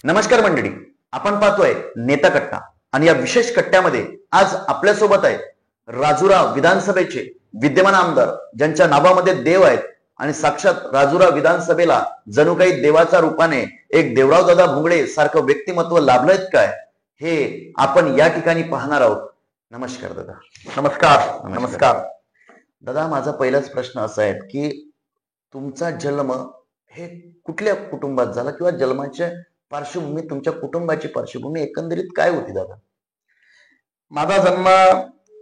नमस्कार मंडळी, आपण पाहतोय नेता कट्टा आणि या विशेष कट्ट्यामध्ये आज आपल्यासोबत आहे राजुरा विधानसभेचे विद्यमान आमदार ज्यांच्या नावामध्ये देव आहेत आणि साक्षात राजुरा विधानसभेला जणू काही देवाच्या रूपाने एक देवराव दादा भोंगळे सारखं व्यक्तिमत्व लाभलंय काय हे आपण या ठिकाणी पाहणार आहोत. नमस्कार दादा. नमस्कार. नमस्कार दादा, माझा पहिलाच प्रश्न असा आहे की तुमचा जन्म हे कुठल्या कुटुंबात झाला किंवा जन्माच्या पार्श्वभूमी, तुमच्या कुटुंबाची पार्श्वभूमी एकंदरीत काय होती दादा? माझा जन्म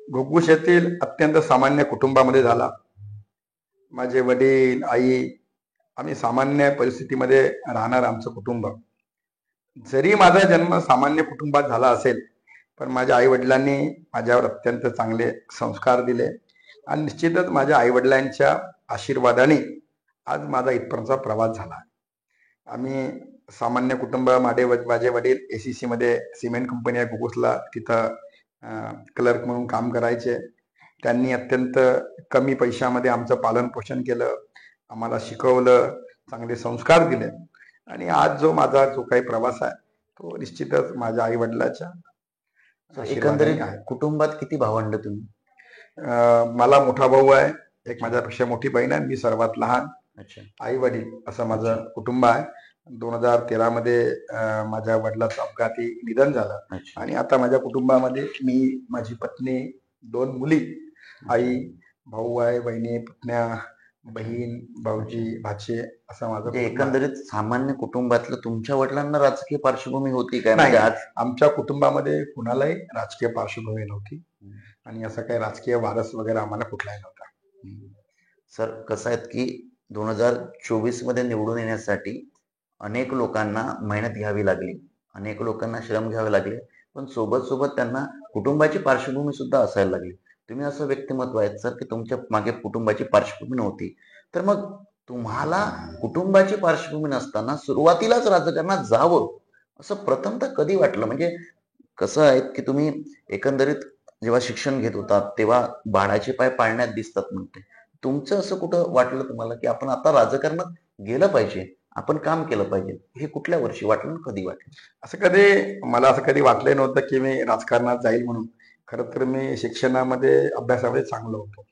घुगुस येथील अत्यंत सामान्य कुटुंबामध्ये झाला. माझे वडील, आई, आम्ही सामान्य परिस्थितीमध्ये राहणार आमचं कुटुंब. जरी माझा जन्म सामान्य कुटुंबात झाला असेल पण माझ्या आई वडिलांनी माझ्यावर अत्यंत चांगले संस्कार दिले आणि निश्चितच माझ्या आई वडिलांच्या आशीर्वादाने आज माझा इथपर्यंतचा प्रवास झाला. आम्ही सामान्य कुटुंब. माझे वडील ACC मध्ये सिमेंट कंपनी आहे घुगुसला, तिथं क्लर्क म्हणून काम करायचे. त्यांनी अत्यंत कमी पैशामध्ये आमचं पालन पोषण केलं, आम्हाला शिकवलं, चांगले संस्कार दिले आणि आज जो माझा काही प्रवास आहे तो निश्चितच माझ्या आई वडिलांच्या एकंदरीत आहे. कुटुंबात किती भावंड तुम्ही? मला मोठा भाऊ आहे, एक माझ्यापेक्षा मोठी बहीण आहे, मी सर्वात लहान. अच्छा. आई वडील असं माझं कुटुंब आहे. 2013 मध्ये माझ्या वडिलांचं अपघाती निधन झालं आणि आता माझ्या कुटुंबामध्ये मी, माझी पत्नी, 2 मुली, आई, भाऊ आहे, बहिणी, पुतण्या, बहीण, भाऊजी, भाचे असं माझं एकंदरीत सामान्य कुटुंबातलं. तुमच्या वडिलांना राजकीय पार्श्वभूमी होती काय? नाही, आज आमच्या कुटुंबामध्ये कुणालाही राजकीय पार्श्वभूमी नव्हती आणि असं काही राजकीय वारस वगैरे आम्हाला कुठलाही नव्हता. सर, कसं आहे की 2024 मध्ये निवडून येण्यासाठी अनेक लोकांना मेहनत घ्यावी लागली, अनेक लोकांना श्रम घ्यावे लागले, पण सोबत सोबत त्यांना कुटुंबाची पार्श्वभूमी सुद्धा असायला लागली. तुम्ही असं व्यक्तिमत्व आहेत सर की तुमच्या मागे कुटुंबाची पार्श्वभूमी नव्हती, तर मग तुम्हाला कुटुंबाची पार्श्वभूमी नसताना सुरुवातीलाच राजकारणात जावं असं प्रथमतः कधी वाटलं? म्हणजे कसं आहे की तुम्ही एकंदरीत जेव्हा शिक्षण घेत होता तेव्हा बाळाचे पाय पाळण्यात दिसतात म्हणते, तुमचं असं कुठं वाटलं तुम्हाला की आपण आता राजकारणात गेलं पाहिजे, आपण काम केलं पाहिजे? हे कुठल्या वर्षी वाटलं, कधी वाटलं? मला असं कधी वाटलं नव्हतं की मी राजकारणात जाईल म्हणून. खरं तर मी शिक्षणामध्ये, अभ्यासामध्ये चांगलो होतो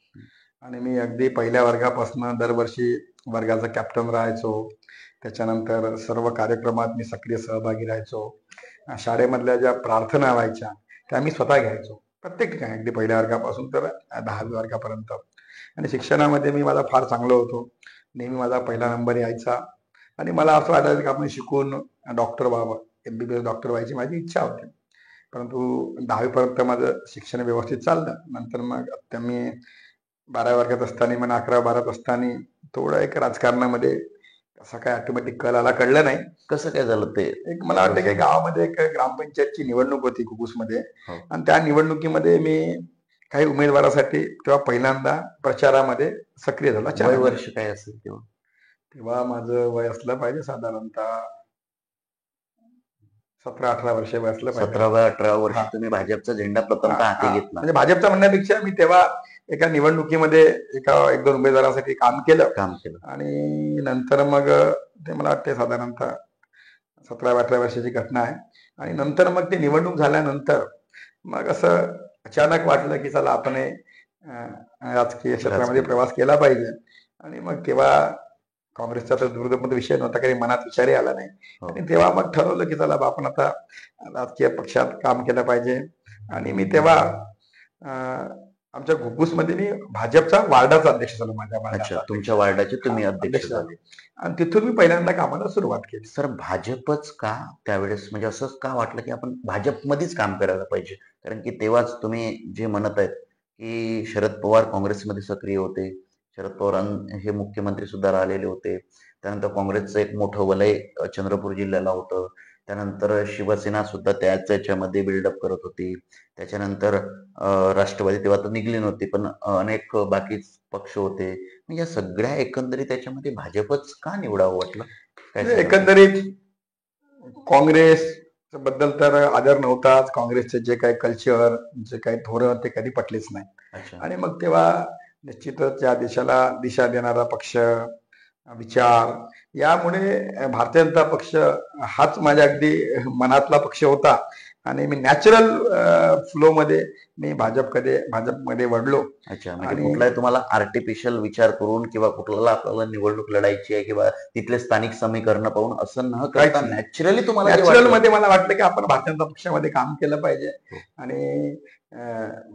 आणि मी अगदी पहिल्या वर्गापासून दरवर्षी वर्गाचा कॅप्टन राहायचो. त्याच्यानंतर सर्व कार्यक्रमात मी सक्रिय सहभागी राहायचो. शाळेमधल्या ज्या प्रार्थना व्हायच्या त्या मी स्वतः घ्यायचो, प्रत्येक ठिकाणी, अगदी पहिल्या वर्गापासून तर 10वी वर्गापर्यंत. आणि शिक्षणामध्ये मी माझा फार चांगलो होतो, नेहमी माझा पहिला नंबर यायचा आणि मला असं वाटायचं की आपण शिकून डॉक्टर व्हावं, MBBS डॉक्टर व्हायची माझी इच्छा होती. परंतु 10वी पर्यंत माझं शिक्षण व्यवस्थित चाललं. नंतर मग मी 12 वर्गात असताना, मला 11-12 असताना थोडं एक राजकारणामध्ये असं काय ऑटोमॅटिक कल आला, कळलं नाही कसं काय झालं ते. एक मला वाटतं की गावामध्ये एक ग्रामपंचायतची निवडणूक होती घुगुसमध्ये आणि त्या निवडणुकीमध्ये मी काही उमेदवारासाठी तेव्हा पहिल्यांदा प्रचारामध्ये सक्रिय झाला. वय वर्ष काय असेल तेव्हा? तेव्हा माझं वय असलं पाहिजे साधारणतः 17-18 वर्ष वय असलं पाहिजे. 17-18 वर्ष तुम्ही भाजपचा झेंडा प्रथमतः हाती घेतला? म्हणजे भाजपचा म्हणण्यापेक्षा मी तेव्हा एका निवडणुकीमध्ये 1-2 उमेदवारासाठी काम केलं आणि नंतर मग ते मला वाटते साधारणतः 17-18 वर्षाची घटना आहे. आणि नंतर मग ती निवडणूक झाल्यानंतर मग असं अचानक वाटलं की चला आपण राजकीय क्षेत्रामध्ये प्रवास केला पाहिजे. आणि मग तेव्हा काँग्रेसचा तर दूरदर्शनचा विषय नव्हता, काही मनात विचारही आला नाही. आणि तेव्हा मग ठरवलं की चला आपण आता राजकीय पक्षात काम केलं पाहिजे. आणि मी तेव्हा आमच्या घुगुसमध्ये मी भाजपचा वार्डाचा अध्यक्ष झालो. माझ्या तुमच्या वार्डाचे तुम्ही अध्यक्ष झाले आणि तिथून मी पहिल्यांदा कामाला सुरुवात केली. सर, भाजपच का त्यावेळेस, म्हणजे असंच का वाटलं की आपण भाजपमध्येच काम करायला पाहिजे? कारण की तेव्हाच तुम्ही जे म्हणत आहेत की शरद पवार काँग्रेसमध्ये सक्रिय होते, शरद पवार हे मुख्यमंत्री सुद्धा राहिलेले होते, त्यानंतर काँग्रेसचं एक मोठं वलय चंद्रपूर जिल्ह्याला होतं, त्यानंतर शिवसेना सुद्धा त्याच्यामध्ये बिल्डअप करत होती, त्याच्यानंतर राष्ट्रवादी तेव्हा तर निघली नव्हती पण अनेक बाकी पक्ष होते. या सगळ्या एकंदरीत त्याच्यामध्ये भाजपच का निवडावं वाटलं? एकंदरीत काँग्रेस बद्दल तर आदर नव्हताच. काँग्रेसचे जे काही कल्चर, जे काही धोरण ते कधी पटलेच नाही. आणि मग तेव्हा निश्चितच या देशाला दिशा देणारा पक्ष, विचार यामुळे भारतीय जनता पक्ष हाच माझ्या अगदी मनातला पक्ष होता आणि मी नॅचरल फ्लो मध्ये मी भाजपमध्ये वळलो. अच्छा, म्हणजे आणि कुठलाही तुम्हाला आर्टिफिशियल विचार करून किंवा कुठला आपल्याला निवडणूक लढायची आहे किंवा तिथले स्थानिक समीकरण पाहून असं न काहीच करता नाही. नॅचरली तुम्हाला जे नॅचरल वाटलं मध्ये मला वाटलं की आपण भारतीय जनता पक्षामध्ये काम केलं पाहिजे हो. आणि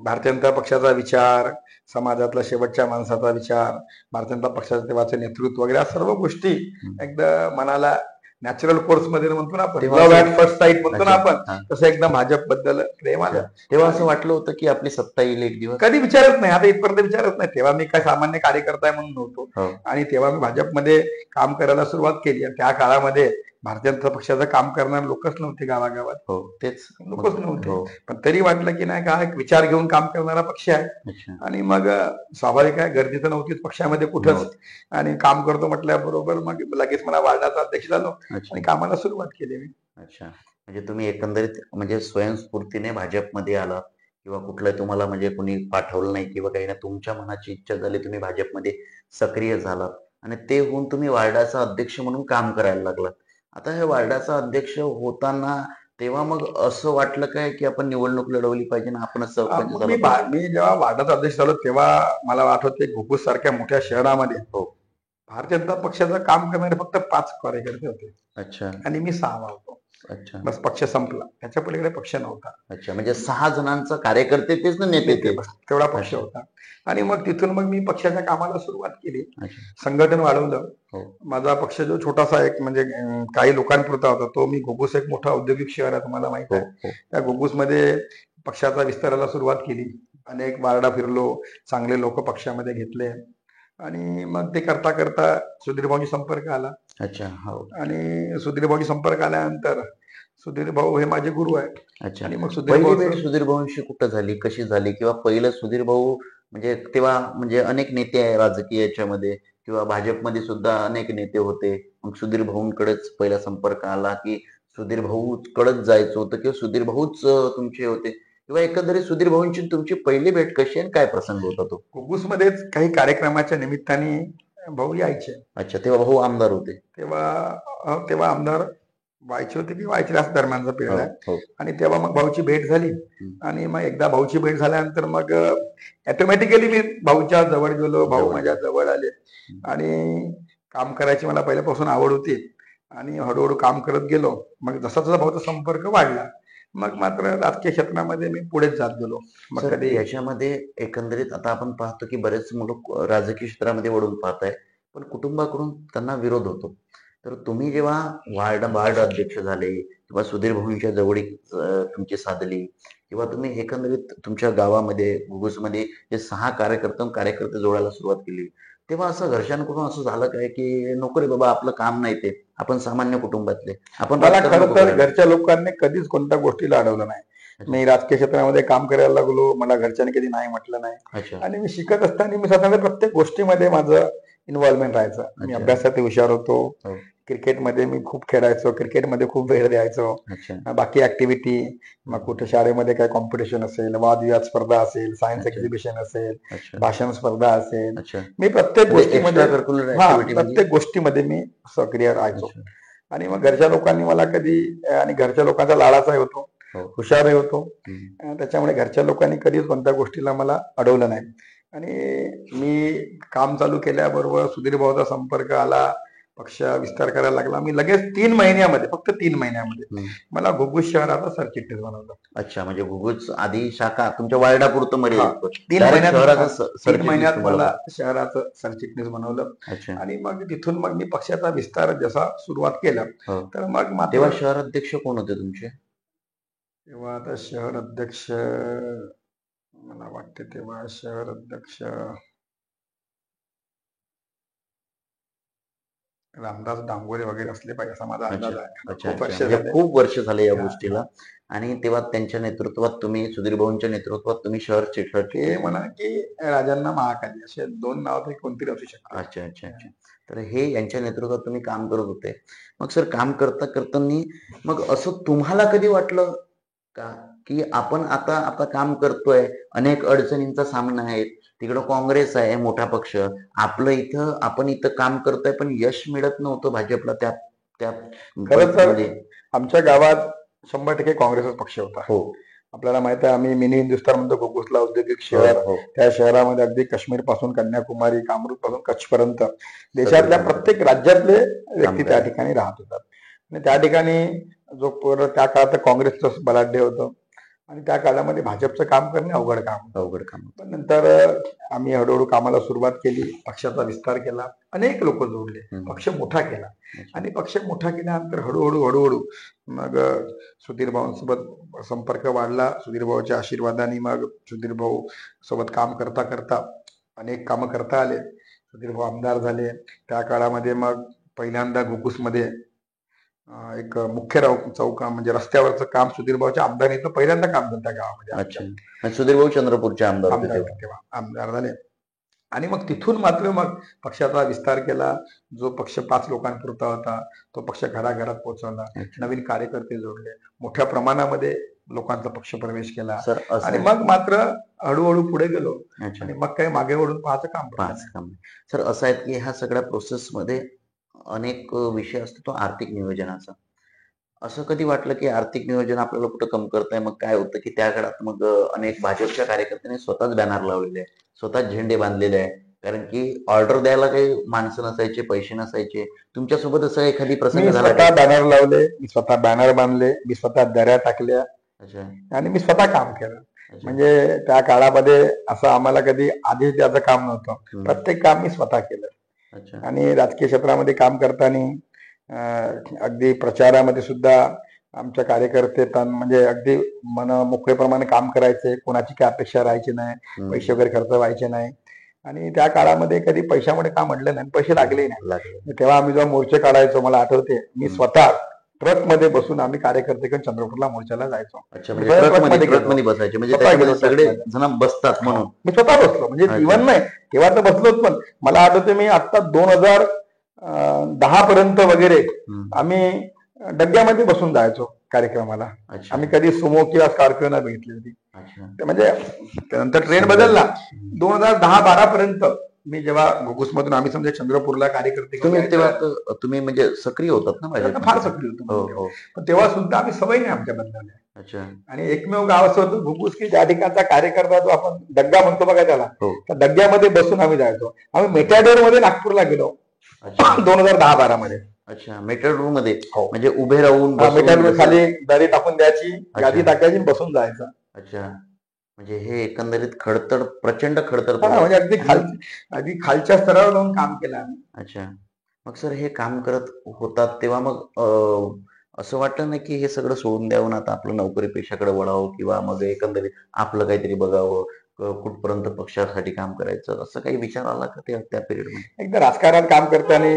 भारतीय जनता पक्षाचा विचार, समाजातला शेवटच्या माणसाचा विचार, भारतीय जनता पक्षाचं तेव्हाचं नेतृत्व वगैरे या सर्व गोष्टी एकदा मनाला नॅचरल कोर्स मध्ये म्हणतो ना आपण, तेव्हा लव्ह असं- ऍट फर्स्ट साईट म्हणतो ना अच्छा, आपण, हा. तसं एकदम भाजप बद्दल प्रेम अच्छा. आलं. तेव्हा असं वाटलं होतं की आपली सत्ता येईल एक दिवस? कधी विचारत नाही, आता इथपर्यंत विचारत नाही. तेव्हा मी काय सामान्य कार्यकर्ता आहे म्हणून नव्हतो हो. आणि तेव्हा मी भाजपमध्ये काम करायला सुरुवात केली आणि त्या काळामध्ये भारतीय जनता पक्षाचं काम करणारे लोकच नव्हते गावागावात, हो, तेच. लोकच नव्हते. हो. पण तरी वाटलं की नाही का एक विचार घेऊन काम करणारा पक्ष आहे अच्छा. आणि मग स्वाभाविक आहे, गर्दी तर नव्हतीच पक्षामध्ये कुठंच नव्हती. आणि काम करतो म्हटल्याबरोबर मग लगेच मला वार्डाचा अध्यक्ष झालो अच्छा. आणि कामाला सुरुवात केली मी. अच्छा, म्हणजे तुम्ही एकंदरीत म्हणजे स्वयंस्फूर्तीने भाजपमध्ये आलात किंवा कुठलं तुम्हाला म्हणजे कोणी पाठवलं नाही किंवा काही ना तुमच्या मनाची इच्छा झाली, तुम्ही भाजपमध्ये सक्रिय झालात आणि ते होऊन तुम्ही वार्डाचा अध्यक्ष म्हणून काम करायला लागलात. आता हे वार्डाचा अध्यक्ष होताना तेव्हा मग असं वाटलं काय की आपण निवडणूक लढवली पाहिजे ना आपणच सरपंच मग झालं पाहिजे? मी जेव्हा वार्डाचा अध्यक्ष झालो तेव्हा मला आठवते घुगुस सारख्या मोठ्या शहरामध्ये हो. भारतीय जनता पक्षाचं काम करणारे फक्त 5 कार्यकर्ते होते अच्छा. आणि मी 6वा होतो. अच्छा. बस पक्ष संपला, त्याच्या पलीकडे पक्ष नव्हता. अच्छा, म्हणजे 6 जणांचा कार्यकर्ते तेच ना नेते ते? बस तेवढा पक्ष अच्छा. होता आणि मग तिथून मग मी पक्षाच्या कामाला सुरुवात केली, अच्छा. संघटन वाढवलं. हो. माझा पक्ष जो छोटासा एक म्हणजे काही लोकांपुरता होता, तो मी घुगुस एक मोठा औद्योगिक शहर आहे तुम्हाला माहित हो. आहे. हो. त्या घुगुसमध्ये पक्षाचा विस्ताराला सुरुवात केली. अनेक वार्डा फिरलो, चांगले लोक पक्षामध्ये घेतले आणि मग ते करता करता सुधीर भाऊंशी संपर्क आला अच्छा. हो. आणि सुधीर भाऊंशी संपर्क आल्यानंतर सुधीर भाऊ हे माझे गुरु आहेत अच्छा. आणि मग सुधीर पहिली भाऊ भेट सुधीर भाऊंशी कुठं झाली? कशी झाली? किंवा पहिलं सुधीर भाऊ म्हणजे तेव्हा म्हणजे अनेक नेते आहे राजकीय याच्यामध्ये किंवा भाजपमध्ये सुद्धा अनेक नेते होते. मग सुधीर भाऊंकडेच पहिला संपर्क आला की सुधीर भाऊकडेच जायचं होतं किंवा सुधीर भाऊच तुमचे होते किंवा एकंदरीत सुधीर भाऊंची तुमची पहिली भेट कशी आणि काय प्रसंग होता तो? घुगुसमध्येच काही कार्यक्रमाच्या निमित्ताने भाऊ यायचे. अच्छा, तेव्हा भाऊ आमदार होते. तेव्हा आमदार व्हायचे होते की व्हायचे असं दरम्यानचा हो. पिरियड आहे हो. आणि तेव्हा मग भाऊची भेट झाली आणि मग एकदा भाऊची भेट झाल्यानंतर मग ऑटोमॅटिकली मी भाऊच्या जवळ गेलो, भाऊ जवळ. माझ्या जवळ आले आणि काम करायची मला पहिल्यापासून आवड होती आणि हळूहळू काम करत गेलो. मग जसा जसा भाऊचा संपर्क वाढला मग मात्र राजकीय क्षेत्रामध्ये मी पुढेच जात गेलो. मग सर, कधी याच्यामध्ये एकंदरीत आता आपण पाहतो की बरेच मुलं राजकीय क्षेत्रामध्ये वळून पाहत आहे, पण कुटुंबाकडून त्यांना विरोध होतो. तर तुम्ही जेव्हा वार्ड अध्यक्ष झाले किंवा सुधीर भाऊंच्या जवळीक तुमची साधली किंवा तुम्ही एकंदरीत तुमच्या गावामध्ये घुगुसमध्ये जे 6 कार्यकर्ते जोडायला सुरुवात केली, तेव्हा असं घरच्यांकडून असं झालं काय की नको रे बाबा आपलं काम नाही ते, आपण सामान्य कुटुंबातले, आपण मला राजकारण खरं नको तर करायला. घरच्या लोकांनी कधीच कोणत्या गोष्टीला अडवलं नाही. मी राजकीय क्षेत्रामध्ये काम करायला लागलो, मला घरच्यांनी कधी नाही म्हटलं नाही अच्छा. आणि मी शिकत असताना मी स्वतःच्या प्रत्येक गोष्टीमध्ये माझं इन्व्हॉल्वमेंट राहायचं. मी अच्छा. अभ्यासात हुशार होतो, हो. क्रिकेटमध्ये मी खूप खेळायचो, क्रिकेटमध्ये खूप वेळ द्यायचो. अच्छा. बाकी ऍक्टिव्हिटी, मग कुठे शाळेमध्ये काय कॉम्पिटिशन असेल, वादविवाद स्पर्धा असेल, सायन्स अच्छा. एक्झिबिशन असेल, अच्छा. भाषण स्पर्धा असेल, अच्छा. मी प्रत्येक म्हणजे गोष्टीमध्ये एक्स्ट्रा करिक्युलर ऍक्टिव्हिटी म्हणजे? प्रत्येक गोष्टीमध्ये मी सक्रिय राहायचो अच्छा. आणि मग घरच्या लोकांनी मला कधी आणि घरच्या लोकांचा लाडाचाही होतो, हो. हुशारही होतो. हम्म. त्याच्यामुळे घरच्या लोकांनी कधीच कोणत्या गोष्टीला मला अडवलं नाही आणि मी काम चालू केल्याबरोबर सुधीर भाऊचा संपर्क आला, पक्ष विस्तार करायला लागला. मी लगेच 3 महिन्यामध्ये, फक्त 3 महिन्यामध्ये मला घुगुस शहराचा सरचिटणीस बनवलं. अच्छा, म्हणजे घुगुच आधी शाखा तुमच्या वार्डापुरतं हा, मर्यादित 3 डायरेक्ट महिन्यात शहराचं 3 सरचिटणीस महिन्यात तुम्हाला. मला शहराचं सरचिटणीस बनवलं अच्छा. आणि मग तिथून मग मी पक्षाचा विस्तार जसा सुरुवात केला हो. तर मग मात्र तेव्हा शहर अध्यक्ष कोण होते तुमचे? तेव्हा आता शहर अध्यक्ष मला वाटते तेव्हा शहर अध्यक्ष रामदास डांगोरे वगैरे असले पाहिजे असा माझा अच्छा. अंदाज आहे. अच्छा. खूप अच्छा. वर्ष म्हणजे झाले. खूप वर्ष झाले या हा, गोष्टीला आणि तेव्हा त्यांच्या नेतृत्वात तुम्ही सुधीर भाऊंच्या नेतृत्वात तुम्ही शहर ते म्हणा की राजांना महाकाली असे 2 नावापैकी कोणतरी असू शकते. अच्छा. अच्छा. अच्छा. तर हे यांच्या नेतृत्वात तुम्ही काम करत होते. मग सर काम करता करताना मग असं तुम्हाला कधी वाटलं का की आपण आता आता काम करतोय, अनेक अडचणींचा सामना आहे. तिकडं काँग्रेस आहे मोठा पक्ष. आपण इथं काम करतोय पण यश मिळत नव्हतं भाजपला त्या त्या खरं तर परिस्थितीमध्ये. आमच्या गावात 100% काँग्रेसच पक्ष होता. हो, आपल्याला माहित आहे, आम्ही मिनी हिंदुस्थान म्हणतो घुगुसला औद्योगिक हो, शहर. हो. त्या शहरामध्ये अगदी काश्मीर पासून कन्याकुमारी, कामरूप पासून कच्छ पर्यंत देशातल्या सगळे प्रत्येक राज्यातले व्यक्ती त्या कामगार. ठिकाणी राहत होतात. आणि त्या ठिकाणी त्या काळात बलाढ्य बलाढ्य होतं आणि त्या काळामध्ये भाजपचं काम करणे अवघड काम होतं. अवघड काम. पण नंतर आम्ही हळूहळू कामाला सुरुवात केली, पक्षाचा विस्तार केला, अनेक लोक जोडले, पक्ष मोठा केला आणि पक्ष मोठा केल्यानंतर हळूहळू मग सुधीर भाऊंसोबत संपर्क वाढला. सुधीर भाऊच्या आशीर्वादाने मग सुधीर भाऊ सोबत काम करता करता अनेक कामं करता आले. सुधीर भाऊ आमदार झाले. त्या काळामध्ये मग पहिल्यांदा घुगुसमध्ये एक मुख्य चौक म्हणजे रस्त्यावरचं काम सुधीर भाऊच्या आमदारीचं पहिल्यांदा काम झालं त्या गावामध्ये. अच्छा. आणि सुधीर भाऊ चंद्रपूरचे आमदार होते आमदार तेव्हा. तेव्हा आमदार झाले आणि मग तिथून मात्र मग पक्षाचा विस्तार केला. जो पक्ष 5 लोकांपुरता होता तो पक्ष घराघरात पोहोचवला. अच्छा. नवीन कार्यकर्ते जोडले. मोठ्या प्रमाणामध्ये लोकांचा पक्ष प्रवेश केला सर असं आणि मग मात्र हळूहळू पुढे गेलो अच्छा. आणि मग काही मागे वळून पाहायचं काम पडलं पाच काम. सर असं आहे की ह्या सगळ्या प्रोसेसमध्ये अनेक विषय असतो तो आर्थिक नियोजनाचा. असं कधी वाटलं की आर्थिक नियोजन आपल्याला कुठं कम करताय? मग काय होतं की त्या काळात मग अनेक भाजपच्या कार्यकर्त्यांनी स्वतःच बॅनर लावलेले आहे, स्वतःच झेंडे बांधलेले आहे. कारण की ऑर्डर द्यायला काही माणसं नसायचे, पैसे नसायचे. तुमच्यासोबत असं एखादी प्रसंग मी झाला स्वतः का? बॅनर लावले, मी स्वतः बॅनर बांधले, मी स्वतः दऱ्या टाकल्या अच्छा, आणि मी स्वतः काम केलं. अच्छा. म्हणजे त्या काळामध्ये असं आम्हाला कधी आदेश द्यायचं काम नव्हतं. हम्म. प्रत्येक काम मी स्वतः केलं अच्छा, आणि राजकीय क्षेत्रामध्ये काम करताना अगदी प्रचारामध्ये सुद्धा आमच्या कार्यकर्ते म्हणजे अगदी मन मोकळेप्रमाणे काम करायचे. कोणाची काही अपेक्षा राहायची नाही, हम्म. पैसे वगैरे खर्च व्हायचे नाही आणि त्या काळामध्ये कधी पैशामुळे काम अडलं नाही, पैसे लागले नाही. लागले. तेव्हा आम्ही जेव्हा मोर्चे काढायचो मला आठवते, मी हम्म. स्वतः ट्रक मध्ये बसून आम्ही कार्यकर्ते घेऊन चंद्रपूरला मोर्चाला जायचो. अच्छा, मी म्हणजे स्वतः ट्रकमध्ये गेलो. ट्रकमध्ये बसायचे म्हणजे स्वतः त्याच्यामध्ये गेलो सगळे ट्रकमध्ये. जण बसतात म्हणून. मी स्वतः बसलो म्हणजे अच्छा. इव्हन नाही तेव्हा तर बसलोच, पण मला आठवते मी आता 2010 पर्यंत वगैरे हम्म. आम्ही डग्ग्यामध्ये बसून जायचो कार्यक्रमाला. अच्छा, आम्ही कधी सुमो किंवा स्कॉर्पिओ नाही बघितली होती. अच्छा. ते म्हणजे त्यानंतर ट्रेन बदलला. 2010-12 पर्यंत मी जेव्हा घुगुसमधून आम्ही समजा चंद्रपूरला कार्यकर्ते घेऊन तुम्ही जायचो, तेव्हा तुम्ही म्हणजे सक्रिय होतात ना तेव्हा भाजपमध्ये? फार सक्रिय होतो हो, मी तेव्हा. हो. पण तेव्हा सुद्धा आम्ही सवय नाही आमच्या बदलल्या. अच्छा, आणि एकमेव गाव असं होतं घुगुस की त्या ठिकाणचा कार्यकर्ता जो आपण डग्गा म्हणतो बघा त्याला, हो. त्या डग्ग्यामध्ये बसून आम्ही जायचो. आम्ही मेटॅडोर मध्ये नागपूरला गेलो अच्छा, 2010-12 मध्ये. अच्छा. मेट्रो मध्ये हो. म्हणजे उभे राहून बसून मेटॅडोर जसं- खाली दरी टाकून द्यायची, गादी अच्छा. टाकायची, बसून जायचं. अच्छा, म्हणजे हे एकंदरीत खडतड प्रचंड खडतड हा, म्हणजे अगदी खालच्या स्तरावर जाऊन काम केलं आम्ही. अच्छा. मग सर हे काम करत होतात तेव्हा मग असं वाटलं नाही की हे सगळं सोडून द्यावं आता आपलं नोकरी पेशाकडे वळावं किंवा मग एकंदरीत आपलं काहीतरी बघावं, कुठपर्यंत पक्षासाठी काम करायचं, असं काही विचार आला का त्या पिरियड मध्ये? एकदा राजकारणात काम करताना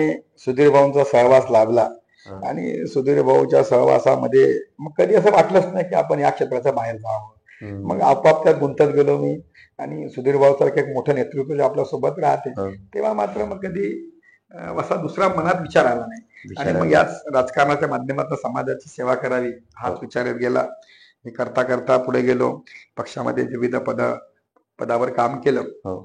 सुधीर भाऊंचा सहवास लाभला हा. आणि सुधीर भाऊच्या सहवासामध्ये मग कधी असं वाटलंच नाही की आपण या क्षेत्राच्या बाहेर जावं. हम्म. मग आपोआप त्यात गुंतत गेलो मी आणि सुधीर भाऊ सारखं एक मोठं नेतृत्व जे आपल्या सोबत राहते, हो. तेव्हा मात्र मग कधी असा दुसरा मनात विचार आला नाही. आणि विचार मग आला. याच राजकारणाच्या माध्यमातून समाजाची सेवा करावी हाच हो. विचार येत गेला. हे करता करता पुढे गेलो. पक्षामध्ये विविध पदावर काम केलं हो.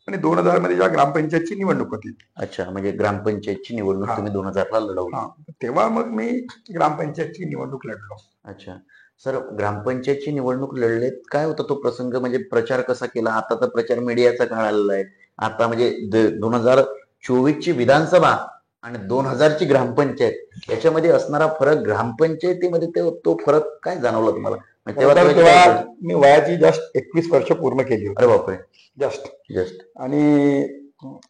आणि 2000 मध्ये जेव्हा ग्रामपंचायतची निवडणूक होती, अच्छा, म्हणजे ग्रामपंचायतची निवडणूक हा. तुम्ही 2000 ला लढवली. हा, तेव्हा मग मी ग्रामपंचायतची निवडणूक लढलो. अच्छा. सर ग्रामपंचायतची निवडणूक लढलेत, काय होता तो प्रसंग? म्हणजे प्रचार कसा केला? आता तर प्रचार मीडियाचा काळ आलेला आहे. आता म्हणजे 2024 ची विधानसभा आणि 2000 ची ग्रामपंचायत याच्यामध्ये असणारा फरक, ग्रामपंचायतीमध्ये तो फरक काय जाणवला तुम्हाला? म्हणजे खरं तर काय तेव्हा केलं? मी वयाची जस्ट 21 वर्ष पूर्ण केली होती. अरे बापरे, जस्ट. जस्ट. आणि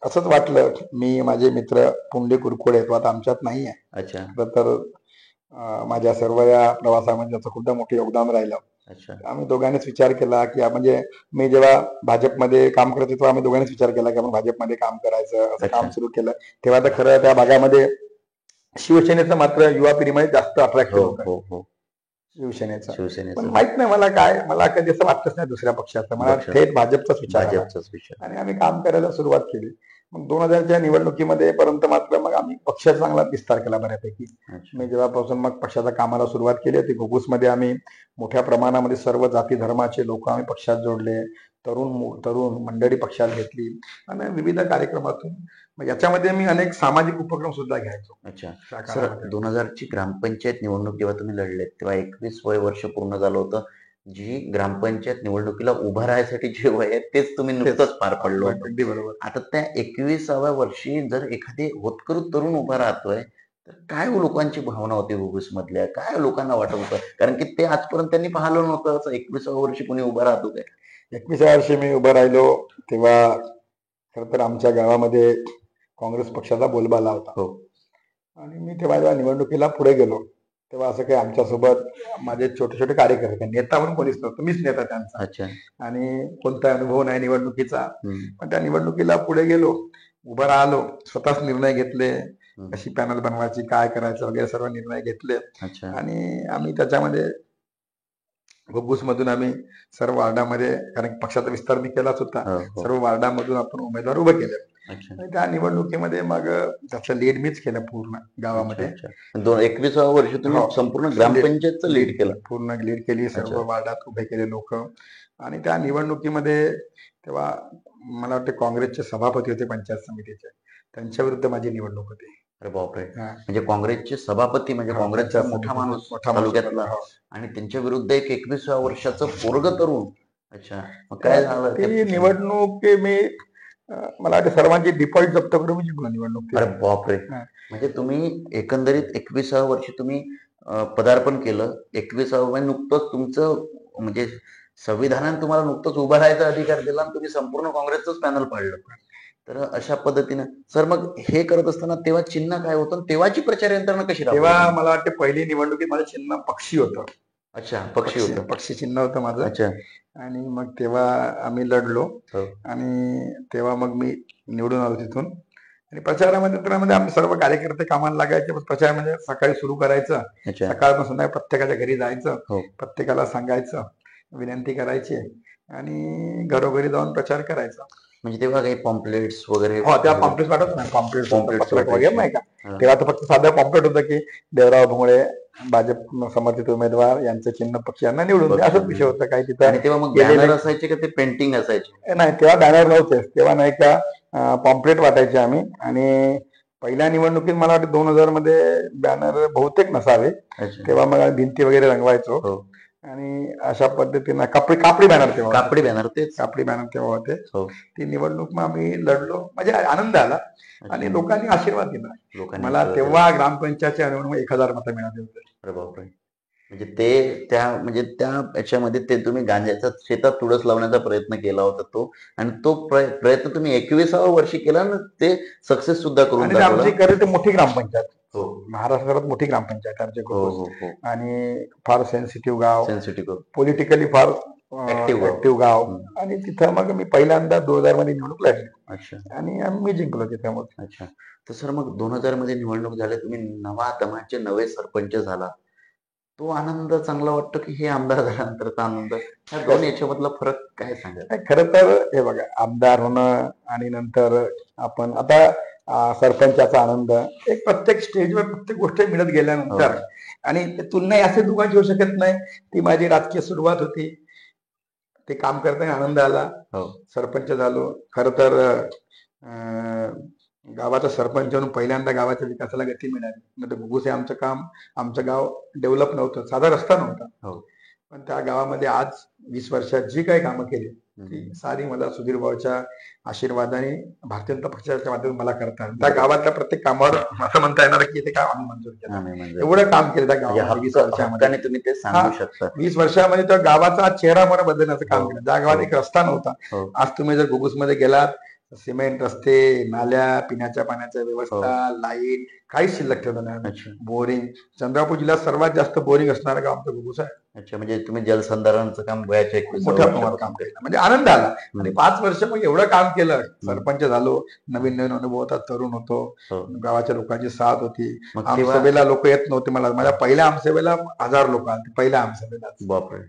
असंच वाटलं, मी माझे मित्र पुंडे कुरकोडे तो आता आमच्यात नाही आहे. अच्छा, खरं तर माझ्या सर्व या प्रवासामध्ये त्याचं खूप मोठं योगदान राहिलं. अच्छा, आम्ही दोघांनीच विचार केला की म्हणजे मी जेव्हा भाजपमध्ये काम करत होतो, आम्ही दोघांनीच विचार केला की आपण भाजपमध्ये काम करायचं, असं अच्छा. काम सुरू केलं. तेव्हा तर खरं त्या भागामध्ये शिवसेनेचं मात्र युवा पिढीमध्ये जास्त अट्रॅक्शन हो, होतं. हो, हो. शिवसेनेचं. पण शिवसेनेचं माहित नाही मला कधी असं वाटतच नाही दुसऱ्या पक्षाचं, मला पक्ष. थेट भाजपचाच विचार आला. भाजपचाच विचार. आणि आम्ही काम करायला सुरुवात केली. मग 2000च्या निवडणुकीमध्ये पर्यंत मात्र मग आम्ही पक्षाचा चांगला विस्तार केला बऱ्यापैकी. अच्छा. मी जेव्हापासून मग पक्षाच्या कामाला सुरुवात केली होती घोगुसमध्ये आम्ही मोठ्या प्रमाणामध्ये सर्व जाती धर्माचे लोक आम्ही पक्षात जोडले. तरुण मंडळी पक्षात घेतली आणि विविध कार्यक्रमातून मग याच्यामध्ये मी अनेक सामाजिक उपक्रम सुद्धा घ्यायचो. अच्छा त्या सर, काळामध्ये 2000ची ग्रामपंचायत निवडणूक जेव्हा तुम्ही लढलेत तेव्हा 21 वर्ष पूर्ण झालं होतं. जी ग्रामपंचायत निवडणुकीला उभं राहण्यासाठी जे वय आहे तेच तुम्ही नुकतंच पार पडलं होतं. अगदी बरोबर. आता त्या 21व्या वर्षी जर एखादी होतकरू तरुण उभा राहतोय तर काय लोकांची भावना होती घोगुस मधल्या, काय लोकांना वाटत होतं? कारण की ते आजपर्यंत त्यांनी पाहिलं नव्हतं असं 21व्या वर्षी कोणी उभं राहत होते. 21व्या वर्षी मी उभं राहिलो तेव्हा खरं तर आमच्या गावामध्ये काँग्रेस पक्षाचा बोलबाला होता. हो. आणि मी तेव्हा जेव्हा निवडणुकीला पुढे गेलो तेव्हा असं काही आमच्यासोबत माझे छोटे छोटे कार्यकर्ते, नेता म्हणून कोणीच नव्हतं, मीच नेता त्यांचा. अच्छा. आणि कोणता अनुभव नाही निवडणुकीचा. हम्म. पण त्या निवडणुकीला पुढे गेलो, उभं राहिलो, स्वतःच निर्णय घेतले, हम्म. कशी पॅनल बनवायची, काय करायचं वगैरे सर्व निर्णय घेतले. अच्छा. आणि आम्ही त्याच्यामध्ये घुग्गुस मधून आम्ही सर्व वार्डामध्ये, कारण पक्षाचा विस्तार मी केलाच होता, हो, हो. सर्व वार्डामधून आपण उमेदवार उभे केले. अच्छा. आणि त्या निवडणुकीमध्ये मग त्याचं लीड मीच केलं पूर्ण गावामध्ये. अच्छा. 21व्या वर्षी तुम्ही हो. संपूर्ण ग्रामपंचायतचं लीड केलं. पूर्ण लीड केली, सर्व अच्छा. वार्डात उभे केले लोक. आणि त्या निवडणुकीमध्ये तेव्हा मला वाटतं काँग्रेसचे सभापती होते पंचायत समितीचे, त्यांच्या विरुद्ध माझी निवडणूक होती. अरे बापरे. हा. म्हणजे काँग्रेसचे सभापती म्हणजे हा, काँग्रेसचा पंचायत मोठा समितीचे माणूस मोठा माणूस तालुक्यातला होता. हो. आणि त्यांच्या विरुद्ध एक 21व्या वर्षाचं पोरग तरुण. अच्छा, मग काय झालं ती निवडणूक मी मला वाटतं सर्वांची डिपॉझिट जप्त करून मी जिंकलो निवडणूक ती. अरे बापरे. हा. म्हणजे तुम्ही एकंदरीत 21व्या वर्षी तुम्ही पदार्पण केलं. 21व्या म्हणजे नुकतंच तुमचं म्हणजे संविधानाने तुम्हाला नुकतंच उभा राहायचा अधिकार दिला आणि तुम्ही संपूर्ण काँग्रेसचंच पॅनल पाडलं. तर अशा पद्धतीनं सर मग हे करत असताना तेव्हा चिन्ह काय होतं आणि तेव्हाची प्रचार यंत्रणा कशी तेव्हा राबवली? मला वाटतं पहिली निवडणुकीत माझं चिन्ह पक्षी होतं. अच्छा, पक्षी होतं. पक्षी चिन्ह होतं माझं. अच्छा. आणि मग तेव्हा आम्ही लढलो. हो. आणि तेव्हा मग मी निवडून आलो तिथून. आणि प्रचारामध्ये आम्ही सर्व कार्यकर्ते कामाला लागायचे. प्रचार म्हणजे सकाळी सुरू करायचं, अच्छा. सकाळपासून संध्याकाळी प्रत्येकाच्या घरी जायचं, हो. प्रत्येकाला सांगायचं, विनंती करायची आणि घरोघरी जाऊन प्रचार करायचा. म्हणजे तेव्हा काही पॉम्पलेट्स वगैरे? हो, त्या पॉम्पलेट वाटत नाही, Pamphlets पत्रक वगैरे नाही का. हा. तेव्हा तर फक्त साधं पॉम्पलेट होतं की देवराव भोंगळे भाजप समर्थित उमेदवार यांचं चिन्ह पक्ष यांना निवडून द्या, असाच विषय होता. काही तिथं आणि तेव्हा मग गेलेले- बॅनर असायचे का ते पेंटिंग असायचे? नाही, तेव्हा बॅनर नव्हते. तेव्हा नाही का पॉम्पलेट वाटायचे आम्ही. आणि पहिल्या निवडणुकीत मला वाटतं 2000 मध्ये बॅनर बहुतेक नसावे. अच्छा. तेव्हा मग आम्ही भिंती वगैरे रंगवायचो. हो. आणि अशा पद्धतीनं कापडी बॅनर तेव्हा होते. कापडी बॅनर तेच. कापडी बॅनर तेव्हा होते. हो. ती निवडणूक मग आम्ही लढलो, म्हणजे आनंद आला आणि लोकांनी आशीर्वाद दिला. लोकांनी मला आशीर्वाद तेव्हा ग्रामपंचायतच्या निवडणूक 1000 मतं मिळाली होती. अरे बापरे. म्हणजे त्या याच्यामध्ये ते तुम्ही गांजाच्या शेतात तुळस लावण्याचा प्रयत्न केला होता तो, आणि तो प्रयत्न तुम्ही 21व्या वर्षी केला ना, ते सक्सेस सुद्धा करून आणि दाखवला. आमची खरं ते मोठी ग्रामपंचायत, हो. महाराष्ट्रात मोठी ग्रामपंचायत आहे आमची हो घोगुस. हो हो. आणि फार सेन्सिटिव्ह गाव, सेन्सिटिव्ह. पॉलिटिकली फार Active गाव. ऍक्टिव्ह गाव. आणि तिथं मग मी पहिल्यांदा 2000 मध्ये निवडणूक लढली अच्छा. आणि मी जिंकलो तिथे. मग अच्छा. तर सर मग 2000 मध्ये निवडणूक झाली, तुम्ही नवा दमाचे नवे सरपंच झाला. तो आनंद चांगला वाटतो की हे आमदार झाल्यानंतरचा आनंद? ह्या दोन याच्यामधला फरक काय सांगाल? नाही, खरं तर हे बघा, आमदार होणं आणि नंतर आपण आता सरपंचाचा आनंद एक प्रत्येक स्टेजवर प्रत्येक गोष्ट मिळत गेल्यानंतर, आणि ते तुलना असे दुकान ठेवू शकत नाही. ती माझी राजकीय सुरुवात होती. ते काम करताना आनंद आला. हो. सरपंच झालो. खरं तर गावाचा सरपंच म्हणून पहिल्यांदा गावाच्या विकासाला गती मिळाली. म्हणजे घुगुस हे आमचं गाव डेव्हलप नव्हतं, साधा रस्ता नव्हता. हो. पण त्या गावामध्ये आज 20 वर्षात जी काही कामं केली ती सारी मला सुधीर भाऊच्या आशीर्वादाने भारतीय जनता पक्षाच्या माध्यमातून मला करतात. त्या गावातल्या प्रत्येक कामावर असं म्हणता येणार की ते काम आम्ही मंजूर केलं. एवढं काम केलं त्या गावामध्ये 20 वर्षामध्ये. हक्काने तुम्ही ते सांगू शकता. 20 वर्षामध्ये त्या गावाचा चेहरा मोहरा बदलण्याचं काम हो. केलं. ज्या गावात एक रस्ता नव्हता, हो. आज तुम्ही जर घुगुसमध्ये गेलात, सिमेंट रस्ते, नाल्या, पिण्याच्या पाण्याच्या व्यवस्था, लाईट, काहीच शिल्लक ठेवलं नाही. अच्छा. बोरिंग, चंद्रपूर जिल्ह्यात सर्वात जास्त बोरिंग असणारं गाव आमचं घुगुस आहे. अच्छा. म्हणजे तुम्ही जलसंधारणाचं काम वयाच्या 21 मोठ्या प्रमाणात काम केलं, म्हणजे आनंद आला. आणि 5 वर्ष मग एवढं काम केलं, सरपंच झालो, नवीन अनुभव होता, तरुण होतो, हो. गावाच्या लोकांची साथ होती. मग आमसभेला लोक येत नव्हते. माझ्या पहिल्या आमसभेला 1000 लोक आले, पहिल्या आमसभेला. बापरे.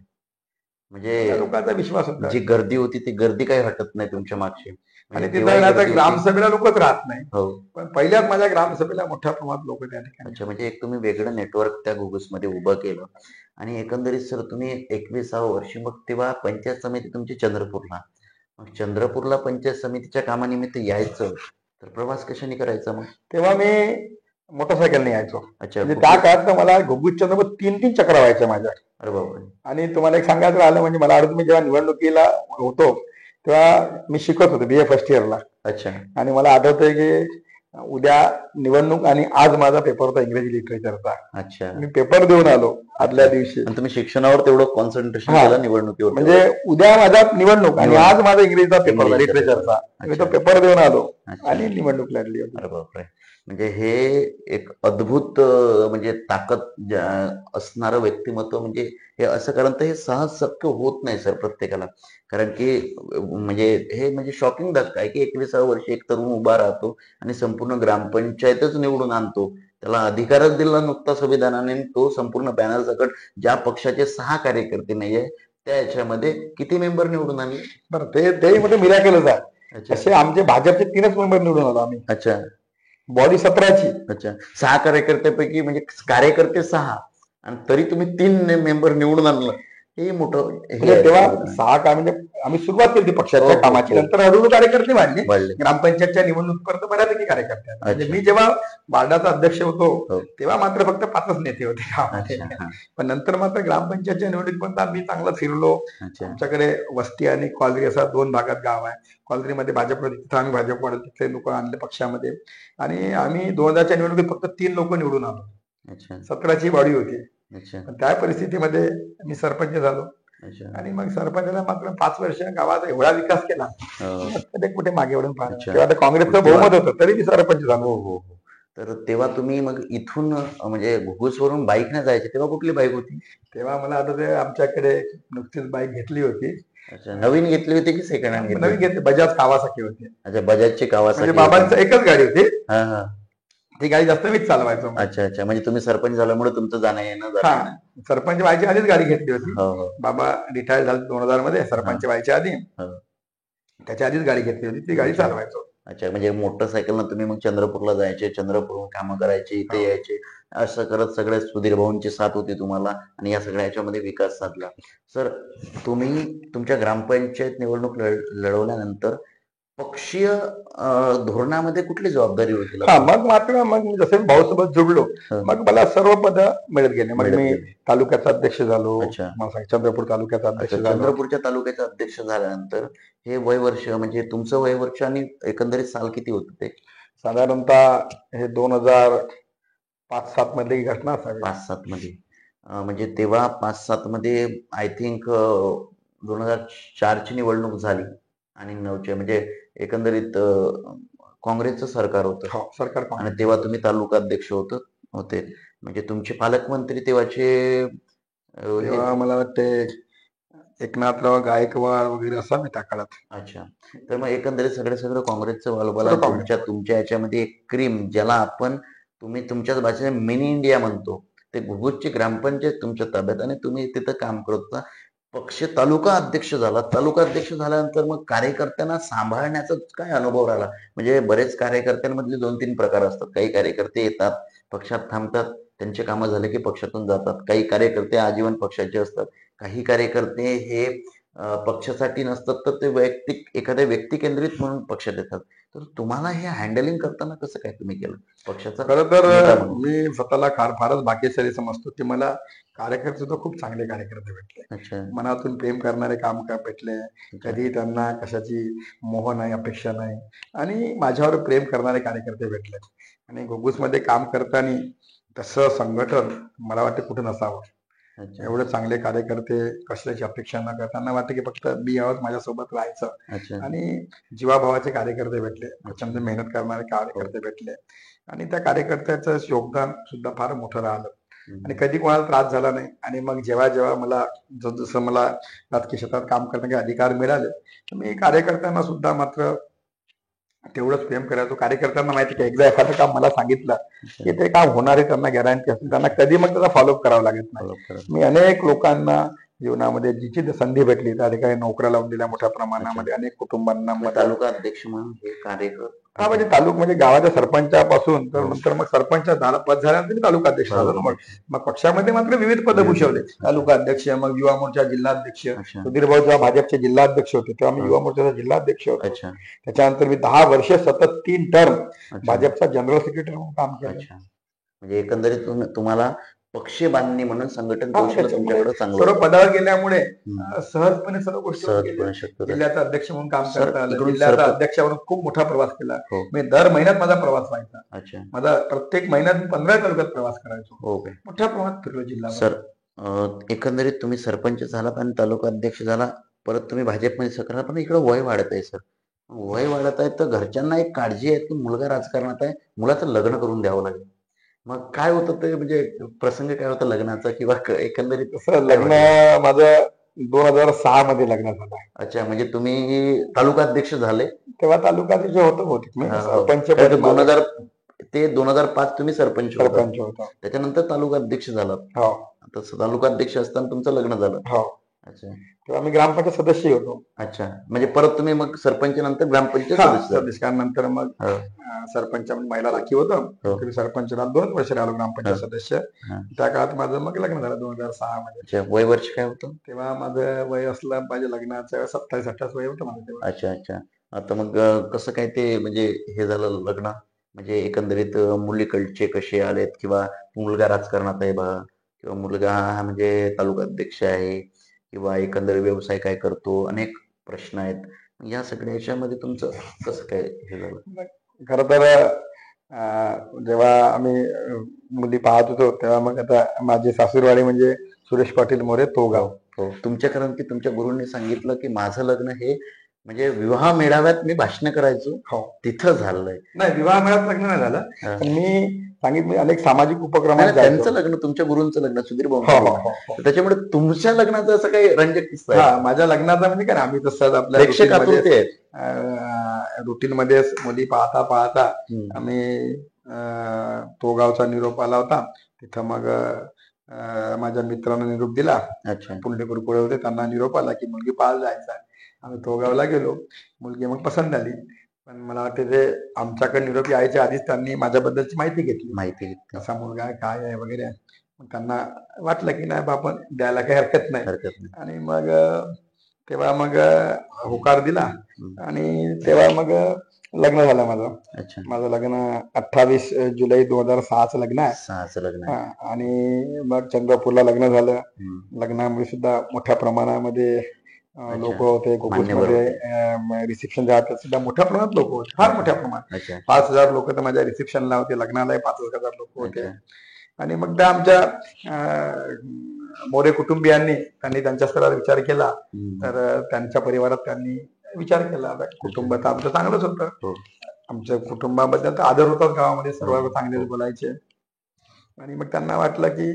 म्हणजे लोकांचा विश्वास होता. जी गर्दी होती ती गर्दी काही हटत नाही तुमच्या मागची. आणि म्हणजे तिथं तेव्हाही ना आता गर्दी होती. ग्रामसभेला लोकच राहत नाही, हो. पण पहिल्याच माझ्या ग्रामसभेला मोठ्या प्रमाणात लोक त्या ठिकाणी. अच्छा, म्हणजे एक तुम्ही वेगळं नेटवर्क त्या घुगुसमध्ये उभं केलं आणि एकंदरीत सर तुम्ही 21व्या वर्षी मग तेव्हा पंचायत समिती तुमची चंद्रपूरला. मग चंद्रपूरला पंचायत समितीच्या कामानिमित्त यायचं, तर प्रवास कशाने करायचा मग? तेव्हा मी मोटरसायकलने यायचो. अच्छा, म्हणजे त्या कुठे? काळात तर मला घुगुसच्या सोबत 3-3 चक्रा व्हायच्या माझ्या. अरे बापरे! आणि तुम्हाला एक सांगायचं राहिलं म्हणजे मला आठवतं मी जेव्हा निवडणुकीला होतो तेव्हा मी शिकत होतो BA फर्स्ट इयरला. अच्छा, आणि मला आठवतंय की उद्या निवडणूक आणि आज माझा पेपर होता इंग्रजी लिटरेचरचा. अच्छा. मी पेपर देऊन आलो आदल्या दिवशी. आणि तुम्ही शिक्षणावर तेवढं कॉन्सन्ट्रेशन हा. केलं, निवडणुकीवर म्हणजे उद्या माझा निवडणूक आणि निवडणूक. आज माझा इंग्रजीचा पेपर होता इंग्रजीचा लिटरेचरचा. पेपर. मी तो अच्छा. पेपर देऊन आलो अच्छा. आणि निवडणूक लढली होती. अरे बापरे! म्हणजे हे एक अद्भुत म्हणजे ताकद असणारं व्यक्तिमत्व, म्हणजे हे असं, कारण तर हे सहज शक्य होत नाही सर प्रत्येकाला. कारण की म्हणजे हे म्हणजे शॉकिंग धक्का आहे की 21व्या वर्षी एक तरुण उभा राहतो आणि संपूर्ण ग्रामपंचायतच निवडून आणतो. त्याला अधिकारच दिला नुकता संविधानाने, तो संपूर्ण पॅनल सकट ज्या पक्षाचे 6 कार्यकर्ते नाहीये त्या याच्यामध्ये किती मेंबर निवडून आणले? बरं ते मध्ये मिराकलच आहे. अच्छा. असे आमचे भाजपचे 3च मेंबर निवडून आलो आम्ही. अच्छा. बॉडी 17ची. अच्छा. 6 कार्यकर्त्यापैकी म्हणजे कार्यकर्ते 6 आणि तरी तुम्ही 3 मेंबर निवडून आणलं. हे मोठं हे म्हणजे आहे तेव्हा संविधान. 6 काय म्हणजे आम्ही सुरुवात केली हो, पक्षाच्या हो, कामाची. हो. नंतर हळूहळू कार्यकर्ते वाढले. वाढले. ग्रामपंचायतच्या निवडणुकीपर्यंत बऱ्यापैकी कार्यकर्ते आले. म्हणजे अच्छा. मी जेव्हा वार्डाचा अध्यक्ष होतो हो. तेव्हा मात्र फक्त 5च नेते होते गावामध्ये. अच्छा. हां. पण नंतर मात्र ग्रामपंचायतच्या निवडणुकीपर्यंत आम्ही चांगलं फिरलो. अच्छा. आमच्याकडे वस्ती आणि कॉलरी असा 2 भागात गाव आहे. कॉलरीमध्ये भाजप, तिथं आम्ही भाजप वाढत तिथले लोक आणले पक्षामध्ये. आणि आम्ही 2000च्या निवडणुकीत फक्त 3 लोक निवडून आलो. अच्छा. 17ची बॉडी होती. अच्छा. पण त्या परिस्थितीमध्ये मी सरपंच झालो. अच्छा. आणि मग सरपंचाला मात्र 5 वर्ष गावात एवढा विकास केला. हो. मग कधी कुठे मागे वळून पाहिलं. अच्छा. तेव्हा तर काँग्रेसचं तेव्हा- बहुमत होतं तरी मी सरपंच हो, झालो. हो, हो. तर तेव्हा तुम्ही मग इथून म्हणजे घुगुसवरून बाईकने जायचे, तेव्हा कुठली बाईक होती? तेव्हा मला आठवतंय आमच्याकडे नुकतीच बाईक घेतली होती. अच्छा. नवीन घेतली होती की सेकंड हँड घेतली नवीन होती? घेतली बजाज कावासाकी होती. अच्छा, बजाजची म्हणजे कावासाकी बाबांचं होती. एकच गाडी होती. हां, हां. ती गाडी जास्त मीच चालवायचो. अच्छा, अच्छा. म्हणजे तुम्ही सरपंच झाल्यामुळे तुमचं जाणं येणं हा, झालं. सरपंच व्हायच्या आधीच गाडी घेतली होती. हो, हो. बाबा रिटायर झाले 2000 मध्ये. सरपंच व्हायच्या आधी हो. त्याच्या आधीच गाडी घेतली होती. ती गाडी अच्छा. चालवायचो. अच्छा, म्हणजे मोटरसायकलनं तुम्ही मग चंद्रपूरला जायचे, चंद्रपूरहून कामं करायचे, इथे हो. यायचे. असं करत सगळे सुधीर भाऊंची साथ होती तुम्हाला आणि या सगळ्या ह्याच्यामध्ये विकास साधला. सर, तुम्ही तुमच्या ग्रामपंचायत निवडणूक लढवल्यानंतर पक्षीय धोरणामध्ये कुठली जबाबदारी होती? हा, मग मात्र मग मी जसे भाऊसोबत जुडलो हं. मग मला सर्व पद मिळत गेले. मग मिळत मी गेली. तालुक्याचा अध्यक्ष झालो. अच्छा. चंद्रपूर तालुक्याचा अध्यक्ष अच्छा, झालो. चंद्रपूरच्या तालुक्याचा अध्यक्ष झाल्यानंतर हे वयवर्ष म्हणजे तुमचं वयवर्ष आणि एकंदरीत साल किती होतं ते? साधारणतः हे 2005-7 मधली घटना असावी. 5-7 मध्ये. म्हणजे तेव्हा 5-7 मध्ये आय थिंक 2004 ची निवडणूक झाली आणि 9ची म्हणजे एकंदरीत काँग्रेसचं सरकार होतं हो, सरकार आणि काँग्रेस. तेव्हा तुम्ही तालुका अध्यक्ष होते. म्हणजे तुमचे पालकमंत्री तेव्हाचे हे. तेव्हा मला वाटते एकनाथराव गायकवाड वगैरे असावे त्या काळात. अच्छा. तर मग एकंदरीत सगळं काँग्रेसचं बालबल सगळं आणि काँग्रेस. तुमच्या याच्यामध्ये एक क्रीम, ज्याला आपण तुम्ही तुमच्याच भाषेत मिनी इंडिया म्हणतो, ते घुगुसची ग्रामपंचायत तुमच्या ताब्यात आणि तुम्ही तिथं काम करत होता. पक्ष तालुका अध्यक्ष झाला. तालुका अध्यक्ष झाल्यानंतर मग कार्यकर्त्यांना सांभाळण्याचा काय अनुभव राहिला? म्हणजे बरेच कार्यकर्त्यांमधले 2-3 प्रकार असतात. काही कार्यकर्ते येतात, पक्षात थांबतात, त्यांचे कामं झाले की पक्षातून जातात. काही कार्यकर्ते आजीवन पक्षाचे असतात. काही कार्यकर्ते हे पक्षासाठी नसतात, तर ते एखाद्या व्यक्ती केंद्रित म्हणून पक्षात येतात. तर तुम्हाला हे हँडलिंग करताना कसं काय तुम्ही केलं पक्षाचा खरं तर नेता म्हणून? मी स्वतःला फारच भाग्यशाली समजतो की मला कार्यकर्ते सुद्धा खूप चांगले कार्यकर्ते भेटले. अच्छा. मनातून प्रेम करणारे काम भेटले. कधी त्यांना कशाची मोह नाही, अपेक्षा नाही आणि माझ्यावर प्रेम करणारे कार्यकर्ते भेटले. आणि घुगुसमध्ये काम करताना तसं संघटन मला वाटतं कुठं नसावं. अच्छा. एवढे चांगले कार्यकर्ते, कशाची अपेक्षा न करता, त्यांना वाटतं की फक्त मी यावंच माझ्यासोबत राहायचं. अच्छा. आणि जीवाभावाचे कार्यकर्ते भेटले. प्रचंड मेहनत करणारे कार्यकर्ते भेटले. आणि त्या कार्यकर्त्याचं योगदान सुद्धा फार मोठं राहिलं. आणि कधी कोणाला त्रास झाला नाही. आणि मग जेव्हा मला जसं मला राजकीय क्षेत्रात काम करण्याचे अधिकार मिळाले, तर मी कार्यकर्त्यांना सुद्धा मात्र तेवढंच प्रेम करायचो. कार्यकर्त्यांना माहिती की एकदा एखादं काम मला सांगितलं की ते काम होणार आहे, त्यांना गॅरंटी असेल, त्यांना कधी मग त्याचा फॉलोअप करावा लागत नाही. फॉलो करत. मी अनेक लोकांना जीवनामध्ये जिची संधी भेटली त्या ठिकाणी नोकऱ्या लावून दिल्या मोठ्या प्रमाणामध्ये अनेक कुटुंबांना मग मदत. तालुका अध्यक्ष म्हणून हे कार्य हा म्हणजे तालुका म्हणजे गावाच्या सरपंचापासून तर हो. नंतर मग सरपंच पद झाल्यानंतर मी तालुका अध्यक्ष झालो ना. मग पक्षामध्ये मात्र विविध पदं विविध. भूषवले. तालुका अध्यक्ष, मग युवा मोर्चा जिल्हाध्यक्ष. अच्छा सुधीर भाऊ जेव्हा भाजपचे जिल्हाध्यक्ष होते तेव्हा मी हा. युवा मोर्चाचा जिल्हाध्यक्ष होतो. अच्छा त्याच्यानंतर मी 10 वर्ष सतत 3 टर्म अच्छा भाजपचा जनरल सेक्रेटरी म्हणून काम केलं. अच्छा म्हणजे एकंदरीत तुम्हाला पक्ष बांधणी म्हणून संघटन हा, कौशल्य त्याच्यामुळे तुमच्याकडे चांगलं सर्व होतं. पदावर गेल्यामुळे हम्म. सहजपणे सर्व गोष्टी होत गेल्या. सहजपणे शक्य होतं. जिल्ह्याचा अध्यक्ष म्हणून काम सर, करता आलं. इकडून जिल्ह्याचा सरपंच- अध्यक्ष म्हणून खूप मोठा प्रवास केला. हो. मी दर महिन्यात माझा प्रवास व्हायचा. अच्छा माझा प्रत्येक महिन्यात मी 15 तालुक्यात प्रवास करायचो. हो काय मोठ्या प्रमाणात फिरलो जिल्हा. सर, एकंदरीत तुम्ही सरपंच झालात आणि तालुका अध्यक्ष झाला, परत तुम्ही भाजपमध्ये सकला, पण इकडे वय वाढत आहे सर. वय वाढत आहे तर घरच्यांना एक काळजी आहे की मुलगा राजकारणात आहे, मुलाचं लग्न करून द्यावं लागेल. मग काय होतं ते, म्हणजे प्रसंग काय होता लग्नाचा, किंवा एकंदरीत तसं लग्न माझं 2006 मध्ये लग्न झालं. अच्छा, म्हणजे तुम्ही तालुका अध्यक्ष झाले तेव्हा तालुका अध्यक्ष होतो बहुतेक मी. हा, हो. सरपंच कारण पद की माझं 2005 तुम्ही सरपंच होता. सरपंच होतो. त्याच्यानंतर तालुका अध्यक्ष झालात. हो तसं तालुका अध्यक्ष असताना तुमचं लग्न झालं. हो. अच्छा तेव्हा मी ग्रामपंचायत सदस्य होतो. अच्छा, म्हणजे परत तुम्ही मग सरपंच नंतर ग्रामपंचायत हा, सदस्य झाले. सदस्यानंतर मग हो. सरपंच म्हणून महिला राखी होतं. हो. तुम्ही सरपंचला 2 वर्ष राहिलो ग्रामपंचायत हो. सदस्य. हा. त्या काळात माझं मग लग्न झालं 2006 मध्ये. अच्छा, वय वर्ष काय होतं? तेव्हा माझं वय असलं माझ्या लग्नाचं 27-28 वय होतं माझं तेव्हा. अच्छा अच्छा. आता मग कसं काय ते, म्हणजे हे झालं लग्न, म्हणजे एकंदरीत मुलीकडचे कसे आलेत, किंवा मुलगा राजकारणात आहे बा, किंवा मुलगा हा म्हणजे तालुका अध्यक्ष आहे, किंवा एकंदर व्यवसाय काय करतो, अनेक प्रश्न आहेत. या सगळ्या याच्यामध्ये तुमचं कसं काय हे झालं? खर तर जेव्हा आम्ही मुली पाहत होतो तेव्हा मग आता माझे सासूरवाडी म्हणजे सुरेश पाटील मोरे तोगाव. हो, तुमच्या, कारण की तुमच्या गुरूंनी सांगितलं की माझं लग्न हे म्हणजे विवाह मेळाव्यात मी भाषण करायचो, हो. तिथं झालंय. नाही, विवाह मेळाव्यात लग्न नाही झालं. हा. पण मी सांगितलं अनेक सामाजिक उपक्रमात नाही, जायचो. त्यांचं लग्न, तुमच्या गुरूंचं लग्न, सुधीर हो भाऊ. हो हो. त्याच्यामुळे तुमच्या लग्नाचं असं काही रंजक किस्सा आहे? हा, माझ्या लग्नाचा म्हणजे काय, आम्ही तसं आपल्या प्रेक्षक आतुरते आहेत. रुटीन मध्ये मुली पाहता पाहता हम्म. आम्ही तोगावचा निरोप आला होता. तिथं मग माझ्या मित्रानं निरोप दिला. अच्छा पुंडे कुरकुळे होते, त्यांना निरोप आला की मुलगी पाहायला जायचा. आम्ही तोगावला गेलो. मुलगी मग पसंत आली. पण मला वाटते ते आमच्याकडे निरोप यायच्या आधीच त्यांनी माझ्याबद्दलची माहिती घेतली. माहिती घेतली. कसा मुलगा आहे, काय आहे वगैरे. मग त्यांना वाटलं की नाही बा, आपण द्यायला काही हरकत नाही. हरकत नाही. आणि मग तेव्हा मग होकार दिला. हम्म. आणि तेव्हा मग लग्न झालं माझं. अच्छा, माझं लग्न 28 जुलै 2006चं लग्न आहे. 6चं लग्न आहे. हा, आणि मग चंद्रपूरला लग्न झालं. हम्म. लग्नामध्ये सुद्धा मोठ्या प्रमाणामध्ये लोक होते. मान्यवर मध्ये रिसेप्शन झालं सुद्धा मोठ्या प्रमाणात लोक होते, फार मोठ्या प्रमाणात. अच्छा 5,000 लोक तर माझ्या रिसेप्शनला होते. लग्नालाही 5,000 लोक होते. अच्छा. आणि मग त्या आमच्या मोरे कुटुंबियांनी त्यांनी त्यांच्या स्तरावर विचार केला. हम्म. तर त्यांच्या परिवारात त्यांनी विचार केला. आता कुटुंब तर आमचं चांगलंच होतं. हो. आमच्या कुटुंबाबद्दल तर आदर होताच गावामध्ये, सर्व चांगलेच बोलायचे. आणि मग त्यांना वाटलं की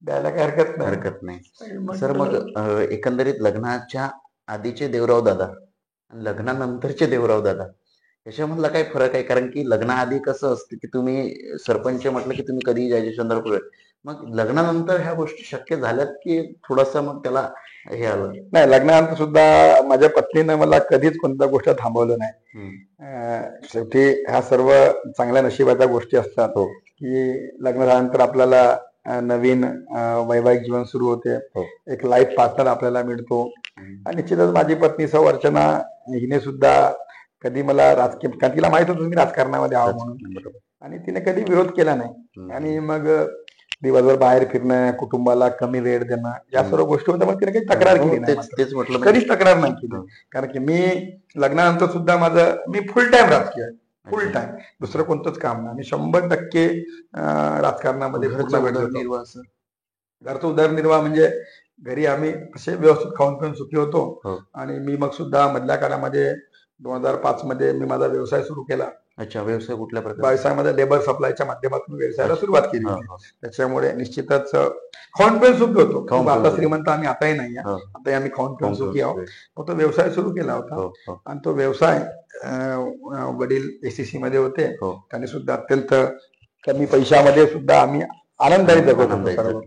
द्यायला काही हरकत नाही. हरकत नाही. आणि मग सर, मग एकंदरीत लग्नाच्या आधीचे देवराव दादा आणि लग्नानंतरचे देवराव दादा याच्यामधला काय फरक आहे? कारण की लग्नाआधी कसं असतं की तुम्ही सरपंच म्हटलं की तुम्ही कधीही जायचे चंद्रपूर. मग लग्नानंतर ह्या गोष्टी शक्य झाल्यात की थोडस मग त्याला हे आलं? नाही, लग्नानंतर सुद्धा माझ्या पत्नीनं मला कधीच कोणत्या गोष्ट थांबवलं नाही. हम्म. शेवटी ह्या सर्व चांगल्या नशिबाच्या गोष्टी असतात. हो. की लग्न झाल्यानंतर आपल्याला नवीन वैवाहिक जीवन सुरू होते. हो. एक लाईफ पार्टनर आपल्याला मिळतो. हम्म. आणि निश्चितच माझी पत्नी सौ अर्चना हिने सुद्धा कधी मला राजकीय, कारण तिला माहित होतं मी राजकारणामध्ये आहो म्हणून, बरोबर. आणि तिने कधी विरोध केला नाही. हम्म. आणि मग दिवसभर बाहेर फिरणं, कुटुंबाला कमी वेळ देणं, या सर्व गोष्टी होत्या. मग तिने काही तक्रार हो, केली नाही. तेच म्हटलं म्हणजे. कधीच तक्रार नाही केली. हो. कारण की मी लग्नानंतर सुद्धा मी फुल टाइम राजकीय आहे. फुल अच्छा. टाइम, दुसरं कोणतंच काम नाही. मी 100% राजकारणामध्ये पूर्ण घरचा वेळ देतो. उदरनिर्वाह सर? घरचा उदरनिर्वाह म्हणजे घरी आम्ही असे व्यवस्थित खाऊन पिऊन सुखी होतो. हो. आणि मी मग सुद्धा मधल्या काळामध्ये 2005 मध्ये मी माझा व्यवसाय सुरू केला. अच्छा, व्यवसाय कुठल्या प्रकारचा? व्यवसायामध्ये लेबर सप्लायच्या माध्यमातून व्यवसायाला सुरुवात केली. हो, होती. हो. त्याच्यामुळे निश्चितच खाऊन पिऊन सुखी होतो. खाऊन आता पिऊन श्रीमंत आम्ही आताही नाही आहे. हो. आताही आम्ही खाऊन पिऊन सुखी आहोत. हो, मग तो व्यवसाय सुरू केला होता. हो. आणि तो व्यवसाय वडील एसीसी मध्ये होते. हो. त्यांनी सुद्धा अत्यंत कमी पैशामध्ये सुद्धा आम्ही आनंदाने जगत होतो आनंदाने सर्व.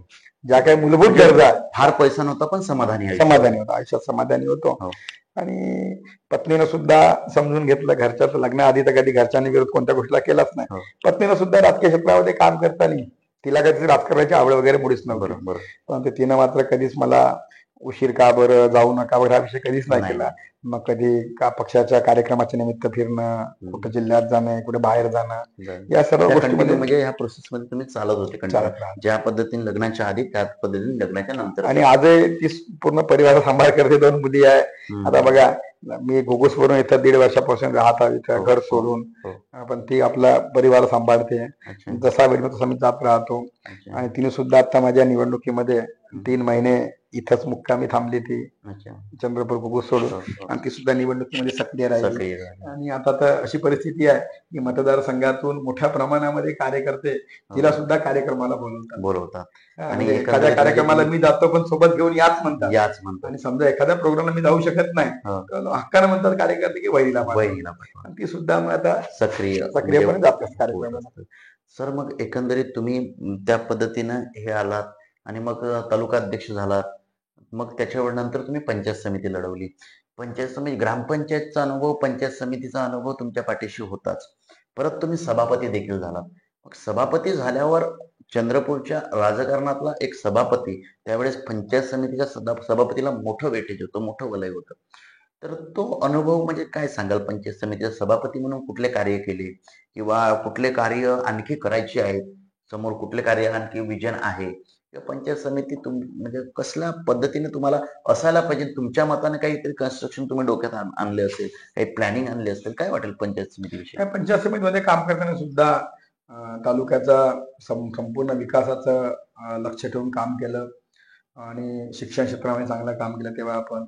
ज्या काही मूलभूत गरजा फार पैसा नव्हता पण समाधानी आहे. समाधानी होतो, आयुष्यात समाधानी होतो. हो. आणि पत्नीनं सुद्धा समजून घेतलं. घरच्याचं लग्नाआधी तर कधी घरच्यांनी विरोध कोणत्या गोष्टीला केलाच नाही. हो. पत्नीनं सुद्धा राजकीय क्षेत्रामध्ये काम करताना तिला कधीच राजकारणाची आवड वगैरे मुळीच नव्हती. बरोबर. परंतु तिनं मात्र कधीच मला उशीर का बरं, जाऊ नका बरं, हा विषय कधीच नाही नाही. केला. मग कधी का पक्षाच्या कार्यक्रमाच्या निमित्त फिरणं, कुठे जिल्ह्यात जाणं, कुठे बाहेर जाणं, या सर्व गोष्टीमध्ये म्हणजे ह्या प्रोसेस मध्ये तुम्ही चालत होते continue. चालत राहतो. ज्या पद्धतीने लग्नाच्या आधी त्याच पद्धतीने लग्नाच्या नंतर. आणि आजही ती पूर्ण परिवार सांभाळ करते. 2 मुली आहे. आता बघा, मी घोगुस वरून इथं 1.5 वर्षापासून राहत आहे, इथं घर सोडून. पण ती आपला परिवार सांभाळते. अच्छा. जसा वेळ मिळतो तसा मी जात राहतो. अच्छा. आणि तिने सुद्धा आता माझ्या निवडणुकीमध्ये 3 महिने इथंच मुक्कामी थांबली ती, अच्छा. चंद्रपूर घोगुस सोडून. आणि ती सुद्धा निवडणुकीमध्ये सक्रिय राहिली. सक्रिय राहिली. आणि आता तर अशी परिस्थिती आहे की मतदारसंघातून मोठ्या प्रमाणामध्ये कार्यकर्ते तिला सुद्धा कार्यक्रमाला बोलवतात. आणि आणि एखाद्या कार्यक्रमाला मी जातो पण सोबत घेऊन याच म्हणतात. आणि समजा एखाद्या प्रोग्रामला मी जाऊ शकत नाही, हो. तर हक्कानं म्हणतात कार्यकर्ते की वहिनीला पाठवा. वहिनीला पाठवा. आणि ती सुद्धा मग आता सक्रियपणे सक्रियपणे जाते कार्यक्रमाला. सर, मग एकंदरीत तुम्ही त्या पद्धतीनं हे आलात आणि मग तालुका अध्यक्ष झालात. मग त्याच्यावर नंतर तुम्ही पंचायत समिती लढवली. पंचायत समिती, ग्रामपंचायतचा अनुभव, पंचायत समितीचा अनुभव तुमच्या पाठीशी होताच. परत तुम्ही सभापती देखील झालात. मग सभापती झाल्यावर चंद्रपूरच्या राजकारणातला एक सभापती, त्यावेळेस पंचायत समितीच्या सभापतीला मोठं वेटेज होतं, मोठं वलय होतं. तर तो अनुभव म्हणजे काय सांगाल? पंचायत समितीचा सभापती म्हणून कुठले कार्य केले किंवा कुठले कार्य आणखी करायचे आहेत, समोर कुठले कार्य आणखी विजन आहे, किंवा पंचायत समिती म्हणजे कसल्या पद्धतीने तुम्हाला असायला पाहिजे? तुमच्या मताने काहीतरी कन्स्ट्रक्शन तुम्ही डोक्यात आणले असेल, काही प्लॅनिंग आणली असेल, काय वाटेल पंचायत समितीविषयी? पंचायत समितीमध्ये काम करताना सुद्धा तालुक्याचा संपूर्ण विकासाचं लक्ष ठेवून काम केलं. आणि शिक्षण क्षेत्रामध्ये चांगलं काम केलं. तेव्हा आपण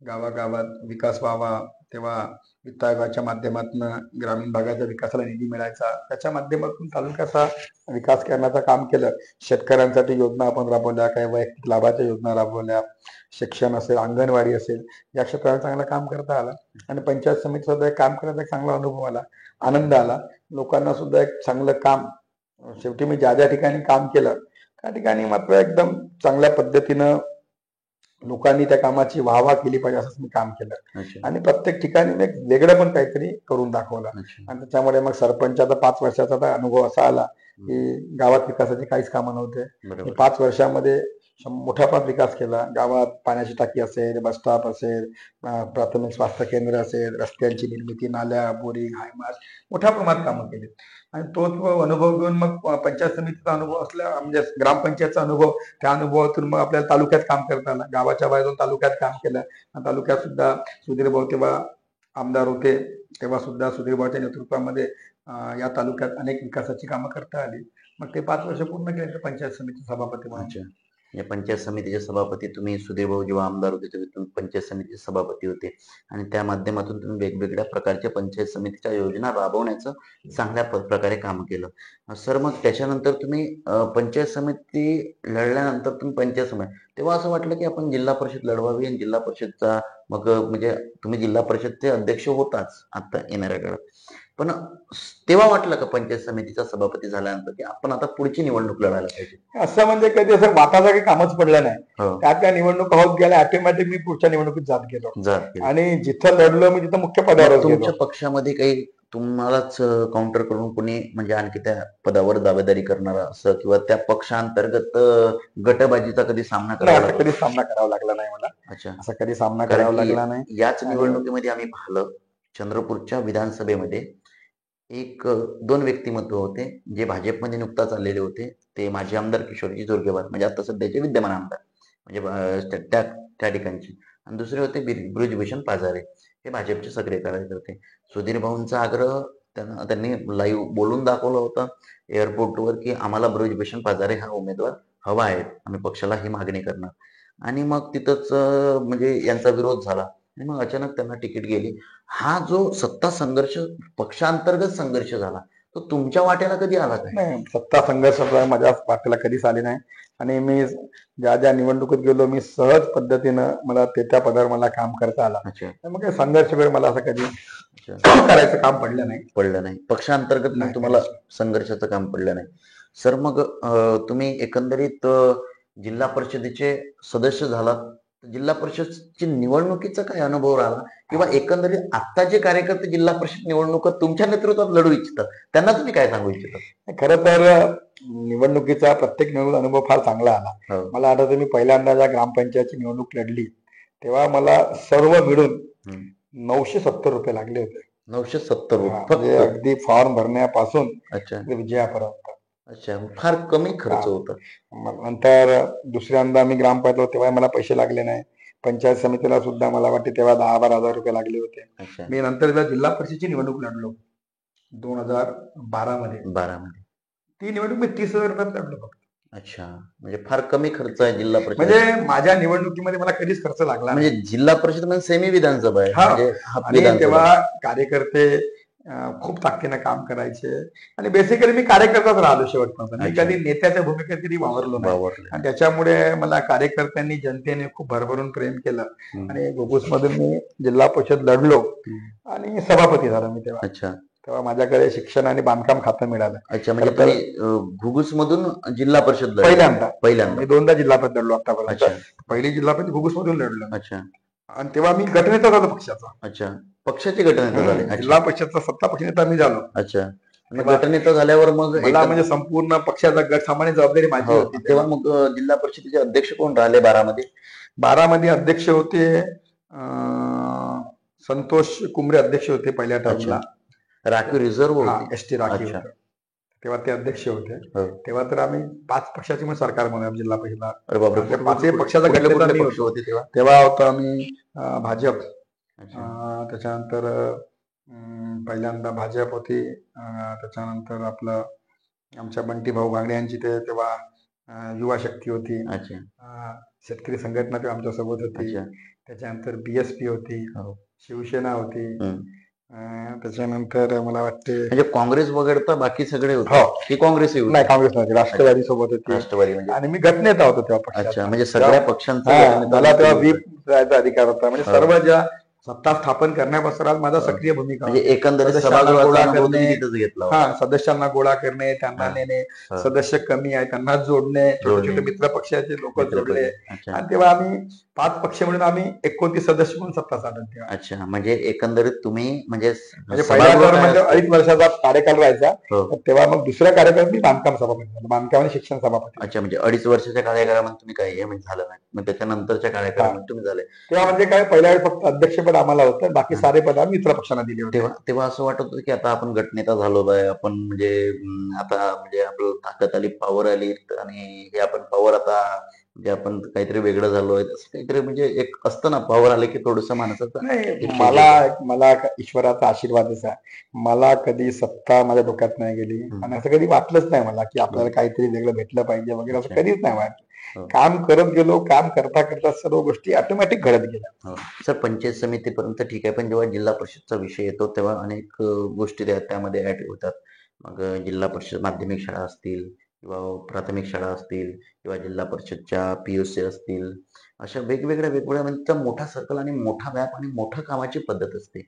गावागावात विकास व्हावा, तेव्हा वित्त आयोगाच्या माध्यमातून ग्रामीण भागाच्या विकासाला निधी मिळायचा. त्याच्या माध्यमातून तालुक्याचा विकास करण्याचं काम केलं. शेतकऱ्यांसाठी योजना आपण राबवल्या, काही वैयक्तिक लाभाच्या योजना राबवल्या. शिक्षण असेल, अंगणवाडी असेल, या क्षेत्रात चांगलं काम करता आलं. आणि पंचायत समिती सुद्धा एक काम करण्याचा एक चांगला अनुभव आला, आनंद आला. लोकांना सुद्धा एक चांगलं काम, शेवटी मी ज्या ज्या ठिकाणी काम केलं त्या ठिकाणी मात्र एकदम चांगल्या पद्धतीनं लोकांनी त्या कामाची वाहवा केली पाहिजे असंच मी काम केलं. आणि प्रत्येक ठिकाणी मी वेगळं पण काहीतरी करून दाखवलं. आणि त्याच्यामुळे मग सरपंचाचा 5 वर्षाचा अनुभव असा आला की गावात विकासाची काहीच कामं नव्हते. 5 वर्षामध्ये मोठा पण विकास केला. गावात पाण्याची टाकी असेल, बस स्टॉप असेल, प्राथमिक स्वास्थ्य केंद्र असेल, रस्त्यांची निर्मिती, नाल्या, बोरिंग, हायमास, मोठ्या प्रमाणात कामं केली. आणि तो अनुभव घेऊन मग पंचायत समितीचा अनुभव असल्या, म्हणजे ग्रामपंचायतचा अनुभव, त्या अनुभवातून मग आपल्याला तालुक्यात काम करता आलं. गावाच्या बाहेर जाऊन तालुक्यात काम केलं. तालुक्यात सुद्धा सुधीर भाऊ तेव्हा आमदार होते, तेव्हा सुद्धा सुधीर भाऊच्या नेतृत्वामध्ये या तालुक्यात अनेक विकासाची कामं करता आली. मग ते 5 वर्ष पूर्ण केले पंचायत समिती सभापती म्हणून. या पंचायत समितीचे सभापती तुम्ही, सुधीर भाऊ जेव्हा आमदार होते तेव्हा तुम्ही पंचायत समितीचे सभापती होते आणि त्या माध्यमातून तुम्ही वेगवेगळ्या प्रकारच्या पंचायत समितीच्या योजना राबवण्याचं चांगल्या प्रकारे काम केलं. सर, मग त्याच्यानंतर तुम्ही पंचायत समिती लढल्यानंतर तुम्ही पंचायत समिती, तेव्हा असं वाटलं की आपण जिल्हा परिषद लढवावी आणि जिल्हा परिषदचा मग म्हणजे तुम्ही जिल्हा परिषदचे अध्यक्ष होताच आता येणाऱ्या काळात, पण तेव्हा वाटलं का पंचायत समितीचा सभापती झाल्यानंतर की आपण आता पुढची निवडणूक लढायला पाहिजे? असं म्हणजे कधी असं वाटायचं काही कामच पडलं नाही. त्या निवडणूक होत गेल्या, ऑटोमॅटिक मी पुढच्या निवडणुकीत जात गेलो. आणि जिथं लढलो मी तिथं मुख्य पदावर. तुमच्या पक्षामध्ये काही तुम्हालाच काउंटर करून कोणी म्हणजे आणखी त्या पदावर दावेदारी करणारा असं, किंवा त्या पक्षांतर्गत गटबाजीचा कधी सामना करावा लागला नाही मला. अच्छा, असा कधी सामना करावा लागला नाही. याच निवडणुकीमध्ये आम्ही पाहिलं, चंद्रपूरच्या विधानसभेमध्ये 1-2 व्यक्तिमत्व होते जे भाजपमध्ये नुकताच आलेले होते. ते माजी आमदार किशोरजी जोरगेवार, म्हणजे आता सध्याचे विद्यमान आमदार, म्हणजे त्या ठिकाणचे. आणि दुसरे होते बृजभूषण पाजारे, हे भाजपचे सक्रिय कार्यकर्ते. सुधीर भाऊंचा आग्रह त्यांनी लाईव्ह बोलून दाखवलं होतं एअरपोर्टवर की आम्हाला बृजभूषण पाजारे हा उमेदवार हवा आहे, आम्ही पक्षाला ही मागणी करणार. आणि मग तिथंच म्हणजे यांचा विरोध झाला आणि मग अचानक त्यांना तिकीट गेली. हा जो सत्ता संघर्ष, पक्षांतर्गत संघर्ष झाला, तो तुमच्या वाट्याला कधी आला काय? नाही, सत्ता संघर्ष माझ्या वाट्याला कधीच आले नाही. आणि मी ज्या ज्या निवडणुकीत गेलो, मी सहज पद्धतीनं मला त्या पदावर मला काम करता आला. मग काही संघर्ष वेळ मला असं कधी करायचं काम पडलं नाही. पक्षांतर्गत तुम्हाला संघर्षाचं काम पडलं नाही. सर, मग तुम्ही एकंदरीत जिल्हा परिषदेचे सदस्य झालात, तर जिल्हा परिषदची निवडणुकीचा काय अनुभव राहिला किंवा एकंदरीत आता जे कार्यकर्ते जिल्हा परिषद निवडणुका तुमच्या नेतृत्वात लढू इच्छितात त्यांना तुम्ही काय सांगू इच्छिता? खरं तर निवडणुकीचा प्रत्येक निवडणूक अनुभव फार चांगला आला. हो. मला आठवतं मी पहिल्यांदा ज्या ग्रामपंचायतची निवडणूक लढली तेव्हा मला सर्व मिळून हम्म. 970 रुपये लागले होते. 970 हा, रुपये म्हणजे फक्त? अगदी फॉर्म भरण्यापासून अच्छा ते विजयापर्यंत. अच्छा, फार कमी खर्च हा. होता. मग नंतर दुसऱ्यांदा मी ग्रामपंचायत तेव्हा मला पैसे लागले नाही. पंचायत समितीला सुद्धा मला वाटते तेव्हा 10-12 हजार रुपये लागले होते. अच्छा, मी नंतर जेव्हा जिल्हा परिषदेची निवडणूक लढलो 2012 मध्ये, 12 मध्ये. ती निवडणूक मी 30,000 रुपयात लढलो फक्त. अच्छा, म्हणजे फार कमी खर्च आहे जिल्हा परिषद. म्हणजे माझ्या निवडणुकीमध्ये मला कधीच खर्च लागला म्हणजे नाही. जिल्हा परिषद म्हणजे सेमी विधानसभा आहे, हा. म्हणजे हाफ आणि विधानसभा. तेव्हा कार्यकर्ते खूप ताकदीनं काम करायचे आणि बेसिकली मी कार्यकर्ताच राहिलो शेवटपर्यंत. मी अच्छा. कधी नेत्याच्या भूमिकेत कधी वावरलो नाही. वावरले. आणि त्याच्यामुळे मला कार्यकर्त्यांनी जनतेने खूप भरभरून प्रेम केलं हम्म. आणि घुगुसमधून मी जिल्हा परिषद लढलो आणि सभापती झालो मी तेव्हा. अच्छा तेव्हा माझ्याकडे शिक्षण आणि बांधकाम खातं मिळालं. अच्छा, म्हणजे खरं तर तुम्ही घुगुस मधून जिल्हा परिषद लढले? पहिल्यांदा पहिल्यांदा. मी 2दा जिल्हा परिषद लढलो आतापर्यंत. अच्छा पहिली जिल्हा परिषद घुगुसमधून लढलो अच्छा आणि तेव्हा मी गटनेता झालो पक्षाचा. अच्छा, पक्षाचे गटनेता झाले? जिल्हा अच्छा परिषदचा सत्ता पक्ष नेता मी झालो. अच्छा, मग तेव्हा गटनेता झाल्यावर मग मला म्हणजे संपूर्ण पक्षाचा गट सांभाळण्याची जबाबदारी माझी हो, होती. तेव्हा मग जिल्हा परिषदेचे अध्यक्ष कोण राहिले 12 मध्ये? 12 मध्ये अध्यक्ष होते संतोष कुंबरे अध्यक्ष होते पहिल्या टर्मला. राखीव रिझर्व्ह हा, होते? एस टी राखीव अच्छा. होतं. तेव्हा ते अध्यक्ष होते. हो. तेव्हा तर आम्ही 5 पक्षाची म्हणून सरकार बनवलं जिल्हा परिषदला. अरे बापरे, आणि त्या पाचही पक्षाचा कुठले गटनेता कुठले मी पक्ष होतो. होते तेव्हा? तेव्हा होतो आम्ही भाजप, अच्छा त्याच्यानंतर पहिल्यांदा भाजप होती, त्याच्यानंतर आपलं आमच्या बंटी भाऊ बागडे यांची ते तेव्हा युवा शक्ती होती. अच्छा शेतकरी संघटना तेव्हा आमच्यासोबत होती. अच्छा. त्याच्यानंतर BSP होती, हो. शिवसेना होती, हम्म. त्याच्यानंतर मला वाटते म्हणजे काँग्रेस वगळता बाकी सगळे होते हो. की काँग्रेसही होते? नाही, काँग्रेस नव्हती, राष्ट्रवादी सोबत होती. राष्ट्रवादी म्हणजे? आणि मी गटनेता होतो तेव्हा अच्छा, पक्षाचा. म्हणजे सगळ्या पक्षांचा हा, गटनेता मला तेव्हा तुम्ही व्हीप जायचा अधिकार होता. म्हणजे हो. सर्व ज्या सत्ता स्थापन करण्यापासून माझा हो. सक्रिय भूमिका म्हणजे होती. एकंदरीत सदस्यांना सभागृहाचा गोळा अनुभव तुम्ही करणे, तिथंच घेतला होता. हा, सदस्यांना गोळा करणे, त्यांना हा. नेणे, हा. सदस्य कमी आहे त्यांना जोडणे, छोटे जोडणे. छोटे मित्र पक्षाचे लोक जोडले. अच्छा आणि तेव्हा आम्ही 5 पक्ष म्हणून आम्ही 29 सदस्य म्हणून सत्ता साधन तेव्हा. अच्छा, म्हणजे एकंदरीत तुम्ही म्हणजे म्हणजे पहिल्या सभागृह काय टर्म असतं? 2.5 वर्षाचा कार्यकाल राहायचा. हो. तर तेव्हा मग दुसऱ्या कार्यकाळात मी बांधकाम सभापती झालो, बांधकाम आणि शिक्षण सभापती. अच्छा, म्हणजे 2.5 वर्षाच्या कार्यकाळामध्ये तुम्ही काही हे म्हणजे झालं नाही, मग त्याच्यानंतरच्या कार्यकाळामध्ये तुम्ही झाले. तेव्हा म्हणजे काय पहिल्या वेळेस फक्त अध्यक्षपद आम्हाला होतं, बाकी सारे पद आम्ही मित्र पक्षांना दिले होते. तेव्हा तेव्हा असं वाटत होतं की आता आपण गटनेता झालो आहे, आपण म्हणजे आता म्हणजे आपलं ताकद आली, पॉवर आली आणि हे आपण पॉवर आता म्हणजे आपण काहीतरी वेगळं झालोय, असं काहीतरी म्हणजे एक असतं ना, पॉवर आले की थोडस माणसाचं नाही, एक मला ईश्वराचा आशीर्वादच आहे. मला कधी सत्ता माझ्या डोक्यात नाही गेली आणि असं कधी वाटलंच नाही मला की आपल्याला काहीतरी वेगळं भेटलं पाहिजे वगैरे, असं अच्छा. कधीच नाही वाटलं. हो. काम करत गेलो, काम करता करता सर्व गोष्टी ऑटोमॅटिक घडत गेल्या. हो. सर, पंचायत समितीपर्यंत ठीक आहे, पण जेव्हा जिल्हा परिषदचा विषय येतो तेव्हा अनेक गोष्टी त्यामध्ये ऍड होतात. मग जिल्हा परिषद माध्यमिक शाळा असतील किंवा प्राथमिक शाळा असतील किंवा जिल्हा परिषदच्या PUC असतील, अशा वेगवेगळ्या म्हणजे मोठा सर्कल आणि मोठा व्याप आणि मोठं कामाची पद्धत असते.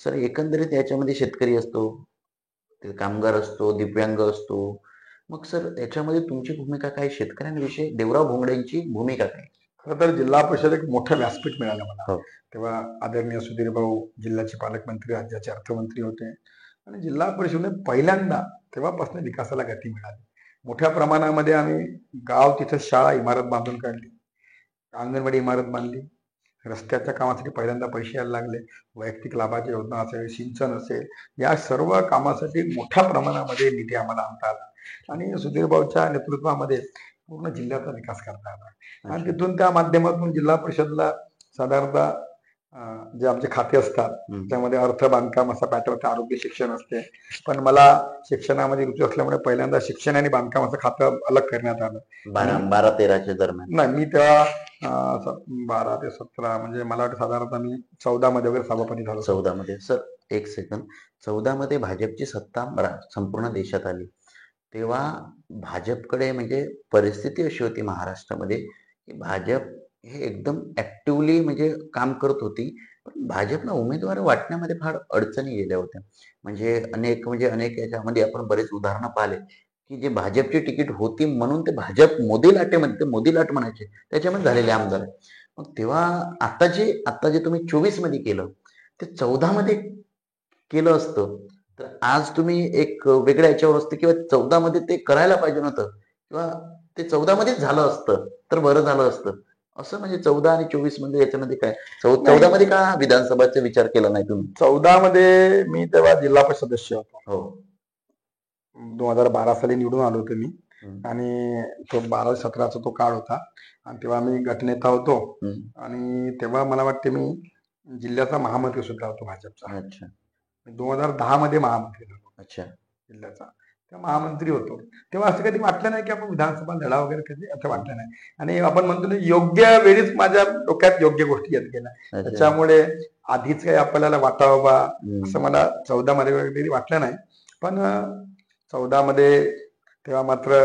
सर, एकंदरीत याच्यामध्ये शेतकरी असतो, ते कामगार असतो, दिव्यांग असतो. मग सर, याच्यामध्ये तुमची भूमिका काय? शेतकऱ्यांविषयी देवराव भोंगडेंची भूमिका काय? खरं तर जिल्हा परिषद एक मोठं व्यासपीठ मिळालं मला. हो. तेव्हा आदरणीय सुधीर भाऊ जिल्ह्याचे पालकमंत्री, राज्याचे अर्थमंत्री होते आणि जिल्हा परिषदेने पहिल्यांदा तेव्हापासून विकासाला गती मिळाली. मोठ्या प्रमाणामध्ये आम्ही गाव तिथं शाळा इमारत बांधून काढली, अंगणवाडी इमारत बांधली, रस्त्याच्या कामासाठी पहिल्यांदा पैसे यायला लागले, वैयक्तिक लाभाच्या योजना असेल, सिंचन असेल, या सर्व कामासाठी मोठ्या प्रमाणामध्ये निधी आम्हाला आणता आला आणि सुधीर भाऊच्या नेतृत्वामध्ये पूर्ण जिल्ह्याचा विकास करता आला. आणि तिथून त्या माध्यमातून जिल्हा परिषदला साधारणतः जे आमचे खाते असतात त्यामध्ये अर्थ, बांधकाम असा पॅटर्न, आरोग्य, शिक्षण असते. पण मला शिक्षणामध्ये रुची असल्यामुळे पहिल्यांदा शिक्षण आणि बांधकाम असं खातं अलग करण्यात आलं. 12-13च्या दरम्यान? नाही, मी तेव्हा 12 ते 17 म्हणजे मला वाटतं साधारणतः मी 14 मध्ये वगैरे सभापती झालो. 14 मध्ये? सर, एक सेकंद. 14 मध्ये भाजपची सत्ता संपूर्ण देशात आली, तेव्हा भाजपकडे म्हणजे परिस्थिती अशी होती महाराष्ट्रामध्ये की भाजप हे एकदम ऍक्टिव्हली म्हणजे काम करत होती, पण भाजपला उमेदवार वाटण्यामध्ये फार अडचणी गेल्या होत्या. म्हणजे अनेक याच्यामध्ये आपण बरेच उदाहरणं पाहिले की जे भाजपची तिकीट होती म्हणून ते भाजप मोदी लाटेमध्ये ते मोदी लाट म्हणायचे त्याच्यामध्ये झालेले आमदार आहे. मग तेव्हा आता जे तुम्ही 24 मध्ये केलं ते 14 मध्ये केलं असतं तर आज तुम्ही एक वेगळ्या याच्यावर असते किंवा 14 मध्ये ते करायला पाहिजे नव्हतं किंवा ते 14 मध्येच झालं असतं तर बरं झालं असतं. असं म्हणजे 14 आणि 24 मध्ये याच्यामध्ये काय? नाही, 14 मध्ये का विधानसभाचा विचार केला नाही तुम्ही? 14 मध्ये मी तेव्हा जिल्हा परिषद सदस्य होतो. हो. 2012 साली निवडून आलो होतो मी. हं, आणि तो 12-17चा तो काळ होता आणि तेव्हा मी गटनेता होतो. हं. आणि तेव्हा मला वाटते मी जिल्ह्याचा महामंत्री सुद्धा होतो भाजपचा. अच्छा, 2010 मध्ये महामंत्री झालो अच्छा. जिल्ह्याचा. तेव्हा महामंत्री होतो. तेव्हा असं कधी वाटलं नाही की आपण विधानसभा लढा वगैरे कधी असं वाटलं नाही. आणि आपण म्हणतो ना योग्य वेळीच माझ्या डोक्यात योग्य गोष्टी येत गेल्या. अच्छा. त्याच्यामुळे आधीच काही आपल्याला वाटावं बा असं हं. मला 14 मध्ये वगैरे वाटलं नाही. पण 14 मध्ये तेव्हा मात्र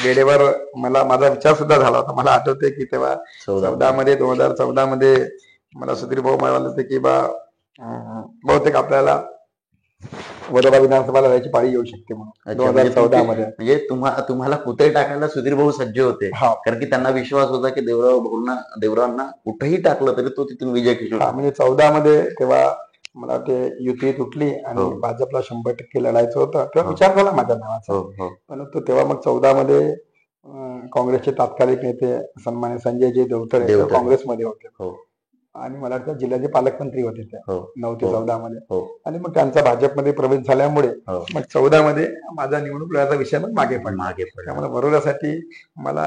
वेळेवर मला माझा विचार सुद्धा झाला होता. मला आठवतंय की तेव्हा 14 2014 मध्ये मला सुधीर भाऊ म्हणाले होते की बा बहुतेक आपल्याला वडोदरा विधानसभा लढायची पाळी येऊ शकते म्हणून अच्छा, म्हणजे 2014 मध्ये. म्हणजे तुम्हाला पुतळे टाकायला सुधीर भाऊ सज्ज होते. हा कारण की त्यांना विश्वास होता की देवरावांना कुठेही टाकलं तरी तो तिथून विजय किशोर. म्हणजे 14 मध्ये तेव्हा मला वाटते युती तुटली आणि हो. भाजपला 100% लढायचं होतं. तेव्हा हो. विचार झाला माझ्या नावाचा. हो, हो. परंतु तेव्हा मग 14 मध्ये काँग्रेसचे तात्कालिक नेते सन्मान्य संजयजी देवतळे ते देवतळे. काँग्रेसमध्ये होते. हो, आणि मला वाटतं जिल्ह्याचे पालकमंत्री होते ते हो, 9 ते हो, 14 मध्ये. हो, आणि मग त्यांचा भाजपमध्ये प्रवेश झाल्यामुळे हो. मग 14 मध्ये माझा निवडणूक लढायचा विषय मग मागे पडला. मागे पडला. त्यामुळे बरोबरसाठी मला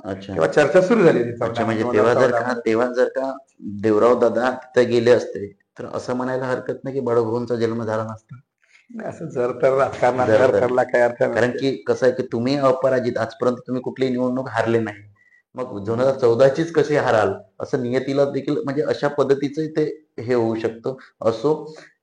अच्छा. तेव्हा चर्चा सुरू झाली होती अच्छा, 14 म्हणजे 2014 मध्ये. तेव्हा जर का देवराव दादा तिथे गेले असते तर असं म्हणायला हरकत नाही की बडोभाऊंचा जन्म झाला नसता. नाही, असं जर तर राजकारणात जर जर तर तरला काही अर्थ कारण नसते. की कसं आहे की तुम्ही अपराजित आजपर्यंत तुम्ही कुठलीही निवडणूक हारले नाही. मग 2014 चीच कशी हाराल असं नियतीला देखील म्हणजे अशा पद्धतीचं ते हे होऊ शकतं. असो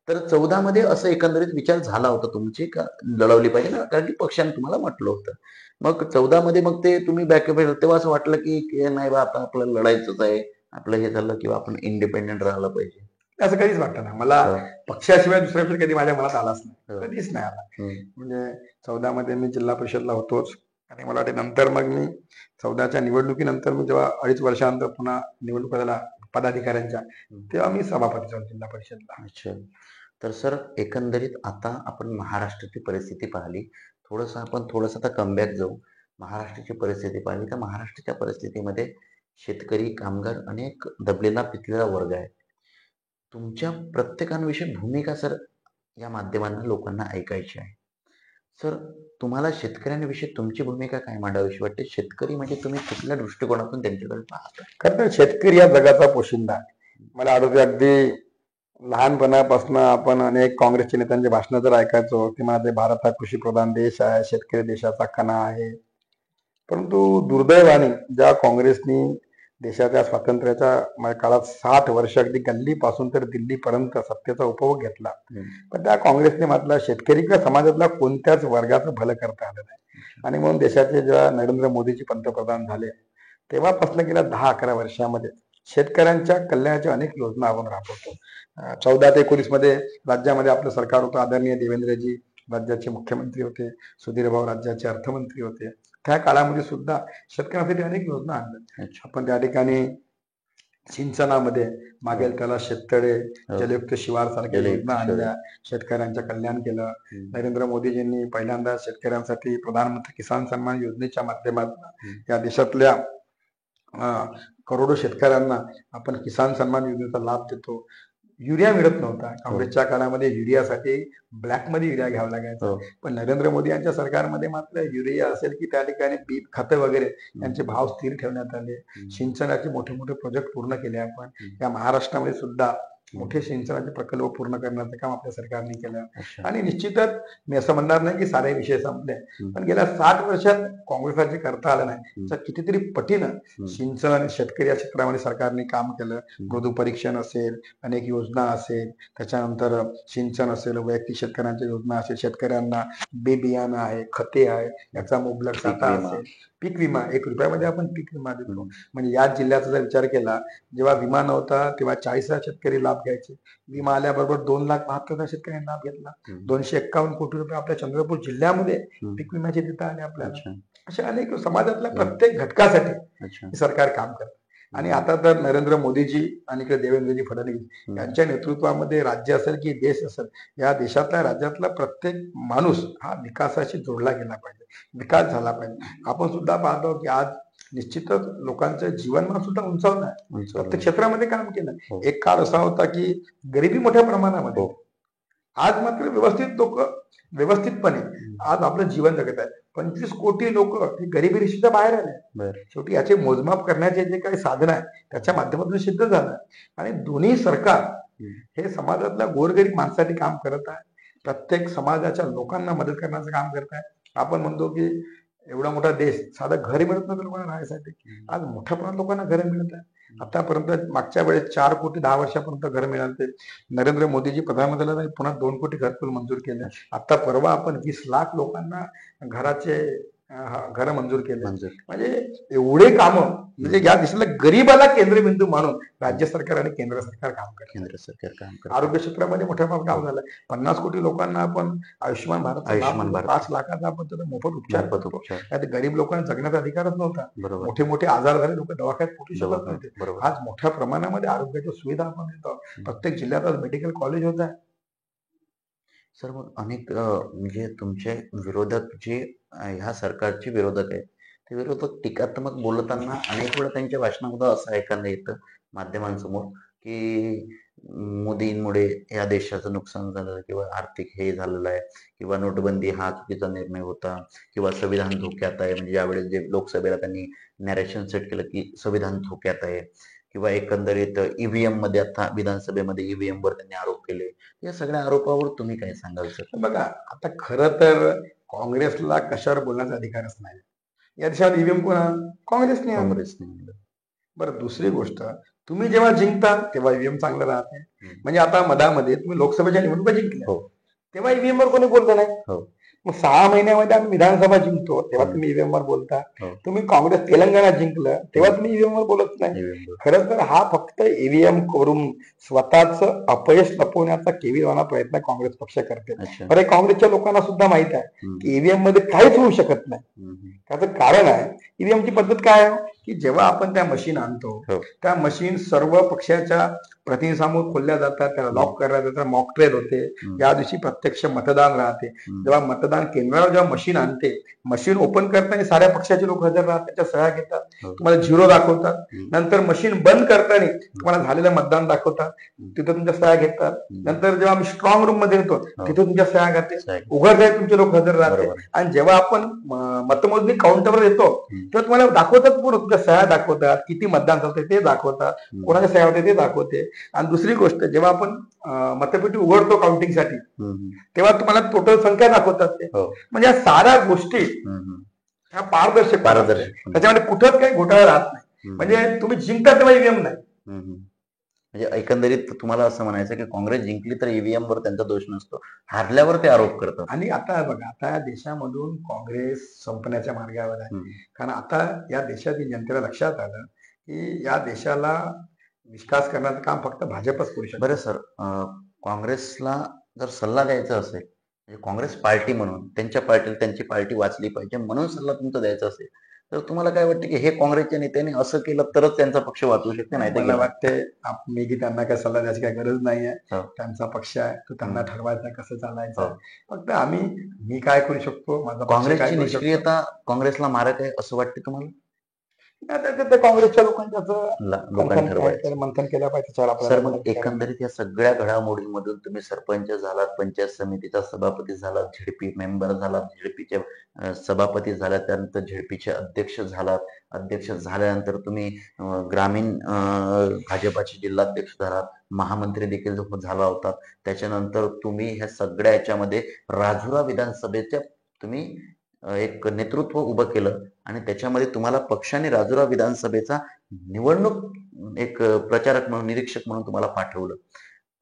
तर 14 मध्ये असं एकंदरीत विचार झाला होता तुमची का लढवली पाहिजे ना कारण की पक्षाने तुम्हाला म्हटलं होतं. मग 14 मध्ये मग ते तुम्ही बॅकअप तेव्हा असं वाटलं की नाही बा आता आपल्याला लढायचंच आहे. आपलं हे झालं किंवा आपण इंडिपेंडेंट राहिलं पाहिजे. असं कधीच वाटलं नाही मला. हो, पक्षाशिवाय दुसरा विषय कधी माझ्या मनात आलाच नाही. हो. कधीच नाही आला. हं, म्हणजे 14 मध्ये मी जिल्हा परिषदला होतोच. आणि मला वाटते नंतर मग मी 14च्या निवडणुकीनंतर मी जेव्हा 2.5 वर्षानंतर पुन्हा निवडणूक झाल्या पदाधिकाऱ्यांच्या, हं. तेव्हा मी सभापती झालो जिल्हा परिषदला. अच्छा. तर सर एकंदरीत आता आपण महाराष्ट्राची परिस्थिती पाहिली. थोडंसं आता कमबॅक जाऊ. महाराष्ट्राची परिस्थिती पाहिली तर महाराष्ट्राच्या परिस्थितीमध्ये शेतकरी, कामगार अनेक दबलेला पिचलेला वर्ग आहे. तुमच्या प्रत्येकांविषयी भूमिका सर या माध्यमांना लोकांना ऐकायची आहे. सर तुम्हाला शेतकऱ्यांविषयी तुमची भूमिका काय मांडावीशी वाटते? शेतकरी म्हणजे तुम्ही कुठल्या दृष्टिकोनातून त्यांच्याकडे पाहता? खरं तर शेतकरी हा जगाचा पोशिंदा आहे. मला आठवते अगदी लहानपणापासून आपण अनेक काँग्रेसच्या नेत्यांचे भाषणं जर ऐकायचो ते म्हणाले भारत हा कृषीप्रधान देश आहे, शेतकरी देशाचा कणा आहे. परंतु दुर्दैवाने ज्या काँग्रेसनी देशाच्या स्वातंत्र्याच्या काळात 60 वर्ष अगदी गल्लीपासून तर दिल्लीपर्यंत सत्तेचा उपभोग घेतला. हं. पण त्या काँग्रेसने मात्र शेतकरी किंवा समाजातल्या कोणत्याच वर्गाचं भलं करता आलं नाही. आणि म्हणून देशाचे जेव्हा नरेंद्र मोदीजी पंतप्रधान झाले तेव्हापासून गेल्या 10-11 वर्षामध्ये शेतकऱ्यांच्या कल्याणाच्या अनेक योजना आपण राबवतो. 14 ते 19 मध्ये राज्यामध्ये आपलं सरकार होतं. आदरणीय देवेंद्रजी राज्याचे मुख्यमंत्री होते. सुधीर भाऊ राज्याचे अर्थमंत्री होते. त्या काळामध्ये सुद्धा शेतकऱ्यांसाठी अनेक योजना आणल्या. अच्छा. आपण त्या ठिकाणी सिंचनामध्ये मागेल त्याला शेततळे, हो. जलयुक्त शिवार सारख्या जलयुक्त योजना शिवार. आणल्या. शेतकऱ्यांचं कल्याण केलं. हं. नरेंद्र मोदीजींनी पहिल्यांदा शेतकऱ्यांसाठी प्रधानमंत्री किसान सन्मान योजनेच्या माध्यमातून हं. या देशातल्या करोडो शेतकऱ्यांना आपण किसान सन्मान योजनेचा लाभ देतो. युरिया मिळत नव्हता. काँग्रेसच्या काळामध्ये युरियासाठी ब्लॅकमध्ये युरिया घ्यावा लागायचा. हो. पण नरेंद्र मोदी यांच्या सरकारमध्ये मात्र युरिया असेल की त्या ठिकाणी पीक खतं वगैरे यांचे भाव स्थिर ठेवण्यात आले. हं. सिंचनाचे मोठे मोठे प्रोजेक्ट पूर्ण केले आपण. हं. या महाराष्ट्रामध्ये सुद्धा मोठे सिंचनाचे प्रकल्प पूर्ण करण्याचं काम आपल्या सरकारने केलं. अच्छा. आणि निश्चितच मी असं म्हणणार नाही की सारे विषय संपले. हं. पण गेल्या 60 वर्षात काँग्रेसला जे करता आलं नाही हं. तर कितीतरी पटीनं हं. सिंचन आणि शेतकरी या क्षेत्रामध्ये सरकारने काम केलं. हं. मृदू परीक्षण असेल, अनेक योजना असेल, त्याच्यानंतर सिंचन असेल, वैयक्तिक शेतकऱ्यांच्या योजना असेल, शेतकऱ्यांना बी बियाणं आहे, खते आहे, याचा मुबलक पीक साठा विमा. असेल, पीक विमा 1 रुपयामध्ये आपण पीक विमा देतो. हं. म्हणजे याच जिल्ह्याचा जर विचार केला जेव्हा विमा नव्हता तेव्हा 40,000 शेतकरी लाभ लाभ घ्यायचे. विमा आल्याबरोबर 2,72,000 शेतकऱ्यांनी लाभ घेतला. 251 कोटी रुपये आपल्या चंद्रपूर जिल्ह्यामध्ये पीक विम्याचे देता आले आपल्याला. अशा अनेक समाजातल्या प्रत्येक घटकासाठी सरकार काम करतं. आणि आता तर नरेंद्र मोदीजी आणि इकडे देवेंद्रजी फडणवीस यांच्या नेतृत्वामध्ये राज्य असेल की देश असेल, या देशातल्या राज्यातला प्रत्येक माणूस हा विकासाशी जोडला गेला पाहिजे, विकास झाला पाहिजे. आपण सुद्धा पाहतो की आज निश्चितच लोकांचं जीवनमान सुद्धा उंचावलं आहे, प्रत्येक क्षेत्रामध्ये काम केलं. एक काळ असा होता की गरिबी मोठ्या प्रमाणामध्ये, आज मात्र व्यवस्थित लोक व्यवस्थितपणे आज आपलं जीवन जगत आहे. 25 कोटी लोक हे गरिबी रेषेच्या बाहेर आले. शेवटी याचे मोजमाप करण्याचे जे काही साधन आहे त्याच्या माध्यमातून सिद्ध झालं. आणि दोन्ही सरकार हे समाजातल्या गोरगरीब माणसासाठी काम करत आहे, प्रत्येक समाजाच्या लोकांना मदत करण्याचं काम करत आहे. आपण म्हणतो की एवढा मोठा देश, साधं घर मिळत नव्हतं लोकांना राहायसाठी, आज मोठ्या प्रमाणात लोकांना घर मिळत आहे. आतापर्यंत मागच्या वेळेस 4 कोटी 10 वर्षापर्यंत घर मिळाले. नरेंद्र मोदीजी प्रधानमंत्री झाले, पुन्हा 2 कोटी घरकुल मंजूर केले. आता परवा आपण 20 लाख लोकांना घराचे घर मंजूर केले. म्हणजे एवढे कामं, म्हणजे या देशाला गरीबाला केंद्रबिंदू मानून राज्य सरकार आणि केंद्र सरकार काम करतात. आरोग्य क्षेत्रामध्ये मोठ्या प्रमाणात काम झालं. 50 कोटी लोकांना आपण आयुष्यमान भारत 5 लाखाचा आपण मोफत उपचार. गरीब लोकांना जगण्याचा अधिकारच नव्हता. मोठे मोठे आजार झाले, लोक दवाखान्यात पोहोचू शकत नव्हते. आज मोठ्या प्रमाणामध्ये आरोग्याच्या सुविधा आपण देतो. प्रत्येक जिल्ह्यात आज मेडिकल कॉलेज होत आहे. सर, मग अनेक म्हणजे तुमचे विरोधक जे ह्या सरकारचे विरोधक आहेत, ते विरोधक टीकात्मक बोलताना अनेक वेळा त्यांच्या भाषणामध्ये असं ऐकायला येतं माध्यमांसमोर की मोदींमुळे या देशाचं नुकसान झालं, किंवा आर्थिक हे झालेलं आहे, किंवा नोटबंदी हा चुकीचा निर्णय होता, किंवा संविधान धोक्यात आहे. म्हणजे यावेळेस जे लोकसभेला त्यांनी नॅरेशन सेट केलं की संविधान धोक्यात आहे, किंवा एकंदरीत ईव्हीएम मध्ये, आता विधानसभेमध्ये ईव्हीएम वर त्यांनी आरोप केले. या सगळ्या आरोपावर तुम्ही काय सांगाल सर? बघा, आता खरं तर काँग्रेसला कशावर बोलण्याचा अधिकारच नाही. या देशात ईव्हीएम कोण? काँग्रेसने. बरं, दुसरी गोष्ट, तुम्ही जेव्हा जिंकता तेव्हा ईव्हीएम चांगलं राहते. म्हणजे आता मधामध्ये तुम्ही लोकसभेच्या निवडणुका जिंकल्या, तेव्हा ईव्हीएम वर कोणी बोलत नाही. मग 6 महिन्यामध्ये आम्ही विधानसभा जिंकतो तेव्हा तुम्ही ईव्हीएम वर बोलता. तुम्ही काँग्रेस तेलंगणा जिंकलं तेव्हा तुम्ही ईव्हीएम वर बोलत नाही. खरं तर हा फक्त ईव्हीएम करून स्वतःच अपयश लपवण्याचा केविलवाणा प्रयत्न काँग्रेस पक्ष करते. बरं, काँग्रेसच्या लोकांना सुद्धा माहित आहे की ईव्हीएम मध्ये काहीच होऊ शकत नाही. त्याचं कारण आहे, ईव्हीएमची पद्धत काय आहे की जेव्हा आपण त्या मशीन आणतो, त्या मशीन सर्व पक्षाच्या प्रतिनिधीसमोर खोलल्या जातात, त्याला लॉक करण्यात जातात, मॉक ट्रेल होते. या दिवशी प्रत्यक्ष मतदान राहते. जेव्हा मतदान केंद्रावर जेव्हा मशीन आणते, मशीन ओपन करताना साऱ्या पक्षाचे लोक हजर राहतात, त्याच्या सह्या घेतात, तुम्हाला 0 दाखवतात. नंतर मशीन बंद करताना तुम्हाला झालेलं मतदान दाखवतात, तिथं तुमच्या सह्या घेतात. नंतर जेव्हा आम्ही स्ट्रॉंग रूम मध्ये येतो तिथं तुमच्या सह्या घालते, उघडताय तुमचे लोक हजर राहते. आणि जेव्हा आपण मतमोजणी काउंटरवर येतो तेव्हा तुम्हाला दाखवतात, पूर्ण तुमच्या सह्या दाखवतात, किती मतदान झालं ते दाखवतात, कोणाच्या सह्या होते ते दाखवते. आणि दुसरी गोष्ट, जेव्हा आपण मतपेटी उघडतो काउंटिंगसाठी तेव्हा तुम्हाला टोटल संख्या दाखवतात ते. म्हणजे या साऱ्या गोष्टी ह्या पारदर्शक, त्याच्यामध्ये कुठंच काही घोटाळा राहत नाही. म्हणजे तुम्ही जिंकता तेव्हा ईव्हीएम नाही. म्हणजे एकंदरीत तुम्हाला असं म्हणायचं की काँग्रेस जिंकली तर ईव्हीएम वर त्यांचा दोष नसतो, हारल्यावर ते आरोप करतात. आणि आता बघा, आता या देशामधून काँग्रेस संपण्याच्या मार्गावर आहे. कारण आता या देशातील जनतेला लक्षात आलं की या देशाला विकास करण्याचं काम फक्त भाजपच करू शकतो. बरं सर, काँग्रेसला जर सल्ला द्यायचा असेल, म्हणजे काँग्रेस पार्टी म्हणून त्यांच्या पार्टीला त्यांची पार्टी वाचली पाहिजे म्हणून सल्ला तुमचा द्यायचा असेल, तर तुम्हाला काय वाटतं की हे काँग्रेसच्या नेत्याने असं केलं तरच त्यांचा पक्ष वाचू शकते? नाही तर मला वाटते मी की त्यांना काय सल्ला द्यायची काही गरज नाहीये. त्यांचा पक्ष आहे, तो त्यांना ठरवायचा कसं चालायचं. फक्त मी काय करू शकतो, माझा काँग्रेसची निष्क्रियता काँग्रेसला मारक आहे असं वाटतं तुम्हाला? काँग्रेसच्या लोकांनी मंथन केलं पाहिजे. सर, मग एकंदरीत या सगळ्या घडामोडींमधून तुम्ही सरपंच झालात, पंचायत समितीचा सभापती झालात, झेडपी मेंबर झालात, झेडपीचे सभापती झालात, त्यानंतर झेडपीचे अध्यक्ष झालात. अध्यक्ष झाल्यानंतर तुम्ही ग्रामीण भाजपाचे जिल्हाध्यक्ष झालात, महामंत्री देखील झाला होता. त्याच्यानंतर तुम्ही ह्या सगळ्या याच्यामध्ये राजुरा विधानसभेच्या तुम्ही एक नेतृत्व उभं केलं, आणि त्याच्यामध्ये तुम्हाला पक्षाने राजुरा विधानसभेचा निवडणूक एक प्रचारक म्हणून, निरीक्षक म्हणून तुम्हाला पाठवलं.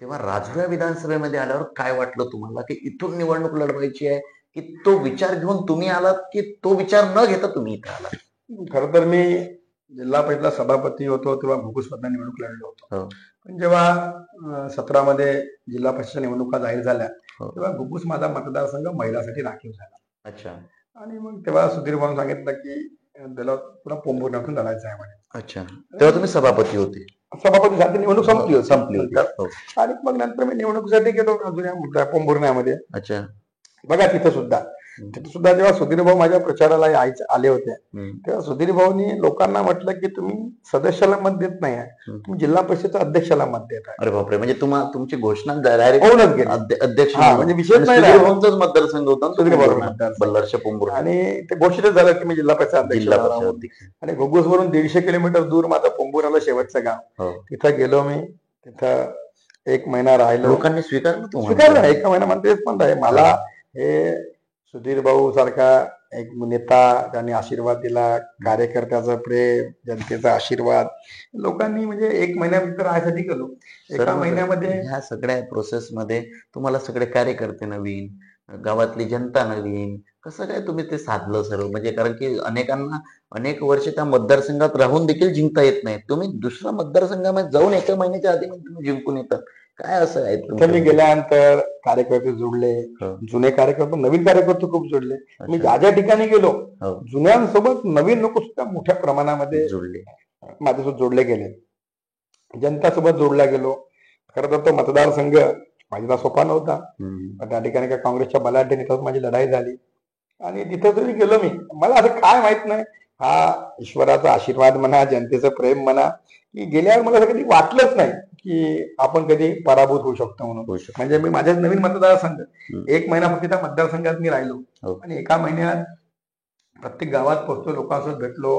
तेव्हा राजुरा विधानसभेमध्ये आल्यावर काय वाटलं तुम्हाला की इथून निवडणूक लढवायची आहे, की तो विचार घेऊन तुम्ही आलात, की तो विचार न घेता तुम्ही इथे आलात? खरं तर मी जिल्हा परिषदला सभापती होतो तेव्हा घुगुसमधनं निवडणूक लढलो होतो. हो. पण जेव्हा 17 जिल्हा परिषद निवडणुका जाहीर झाल्या हो. तेव्हा घुगुस माझा मतदारसंघ महिलांसाठी राखीव झाला. अच्छा. आणि मग तेव्हा सुधीर भाऊन सांगितलं की त्याला पुन्हा पोंभुर्ण्यातून लढायचं आहे म्हणे. अच्छा. तेव्हा तुम्ही सभापती होते. सभापती झाली, निवडणूक संपली होती. संपली होती. हो. आणि मग नंतर मी निवडणुकीसाठी गेलो जुन्या पोंभुर्ण्यामध्ये. अच्छा. बघा तिथं सुद्धा जेव्हा सुधीर भाऊ माझ्या प्रचाराला आले होते तेव्हा सुधीर भाऊनी लोकांना म्हटलं की तुम्ही सदस्याला मत देत नाही, तुम्ही जिल्हा परिषदेच्या अध्यक्षाला मत देत आहे. अरे बापरे, म्हणजे तुमची घोषणा डायरेक्ट होऊनच गेली. अध्यक्ष म्हणजे विशेष नाही सुधीर भाऊंचाच मतदारसंघ होता सुधीर भाऊ मतदारसंघ. बल्लारच्या पोंभुर्णा. आणि ते घोषित झालं की मी जिल्हा परिषद अध्यक्ष. आणि घुगुस वरून 150 किलोमीटर दूर माझं पोंभुर्णाला शेवटचं गाव. तिथं गेलो मी. तिथं 1 महिना राहिलो. लोकांनी स्वीकारलं. 1 महिना म्हणते पण आहे मला. हे सुधीर भाऊ सारखा एक नेता, त्यांनी आशीर्वाद दिला, कार्यकर्त्याचं प्रेम, जनतेचा आशीर्वाद, लोकांनी म्हणजे 1 महिन्यामध्ये राहायसाठी गेलो. एका महिन्यामध्ये ह्या सगळ्या प्रोसेस मध्ये तुम्हाला सगळे कार्यकर्ते नवीन, गावातली जनता नवीन, कसं काय तुम्ही ते साधलं सर्व? म्हणजे कारण की अनेकांना अनेक वर्ष त्या मतदारसंघात राहून देखील जिंकता येत नाही. तुम्ही दुसऱ्या मतदारसंघामध्ये जाऊन 1 महिन्याच्या आधी तुम्ही जिंकून येतात. काय असं आहे मी गेल्यानंतर कार्यकर्ते जोडले, जुने कार्यकर्ते, नवीन कार्यकर्ते खूप जोडले. मी ज्या ठिकाणी गेलो जुन्यांसोबत नवीन लोक सुद्धा मोठ्या प्रमाणामध्ये जोडले, माझ्यासोबत जोडले गेले, जनतासोबत जोडला गेलो. खरं तर तो मतदारसंघ माझ्याला सोपा नव्हता, पण त्या ठिकाणी काय काँग्रेसच्या बलाढ्य नेत्यासोबत माझी लढाई झाली. आणि तिथं तरी गेलो मी. मला असं काय माहित नाही, हा ईश्वराचा आशीर्वाद म्हणा, जनतेचं प्रेम म्हणा, की गेल्यावर मला असं कधी वाटलंच नाही की आपण कधी पराभूत होऊ शकतो म्हणून. म्हणजे मी माझ्या नवीन मतदारसंघ 1 महिना फक्त त्या मतदारसंघात मी राहिलो. आणि एका महिन्यात प्रत्येक गावात पोहोचलो, लोकांसोबत भेटलो,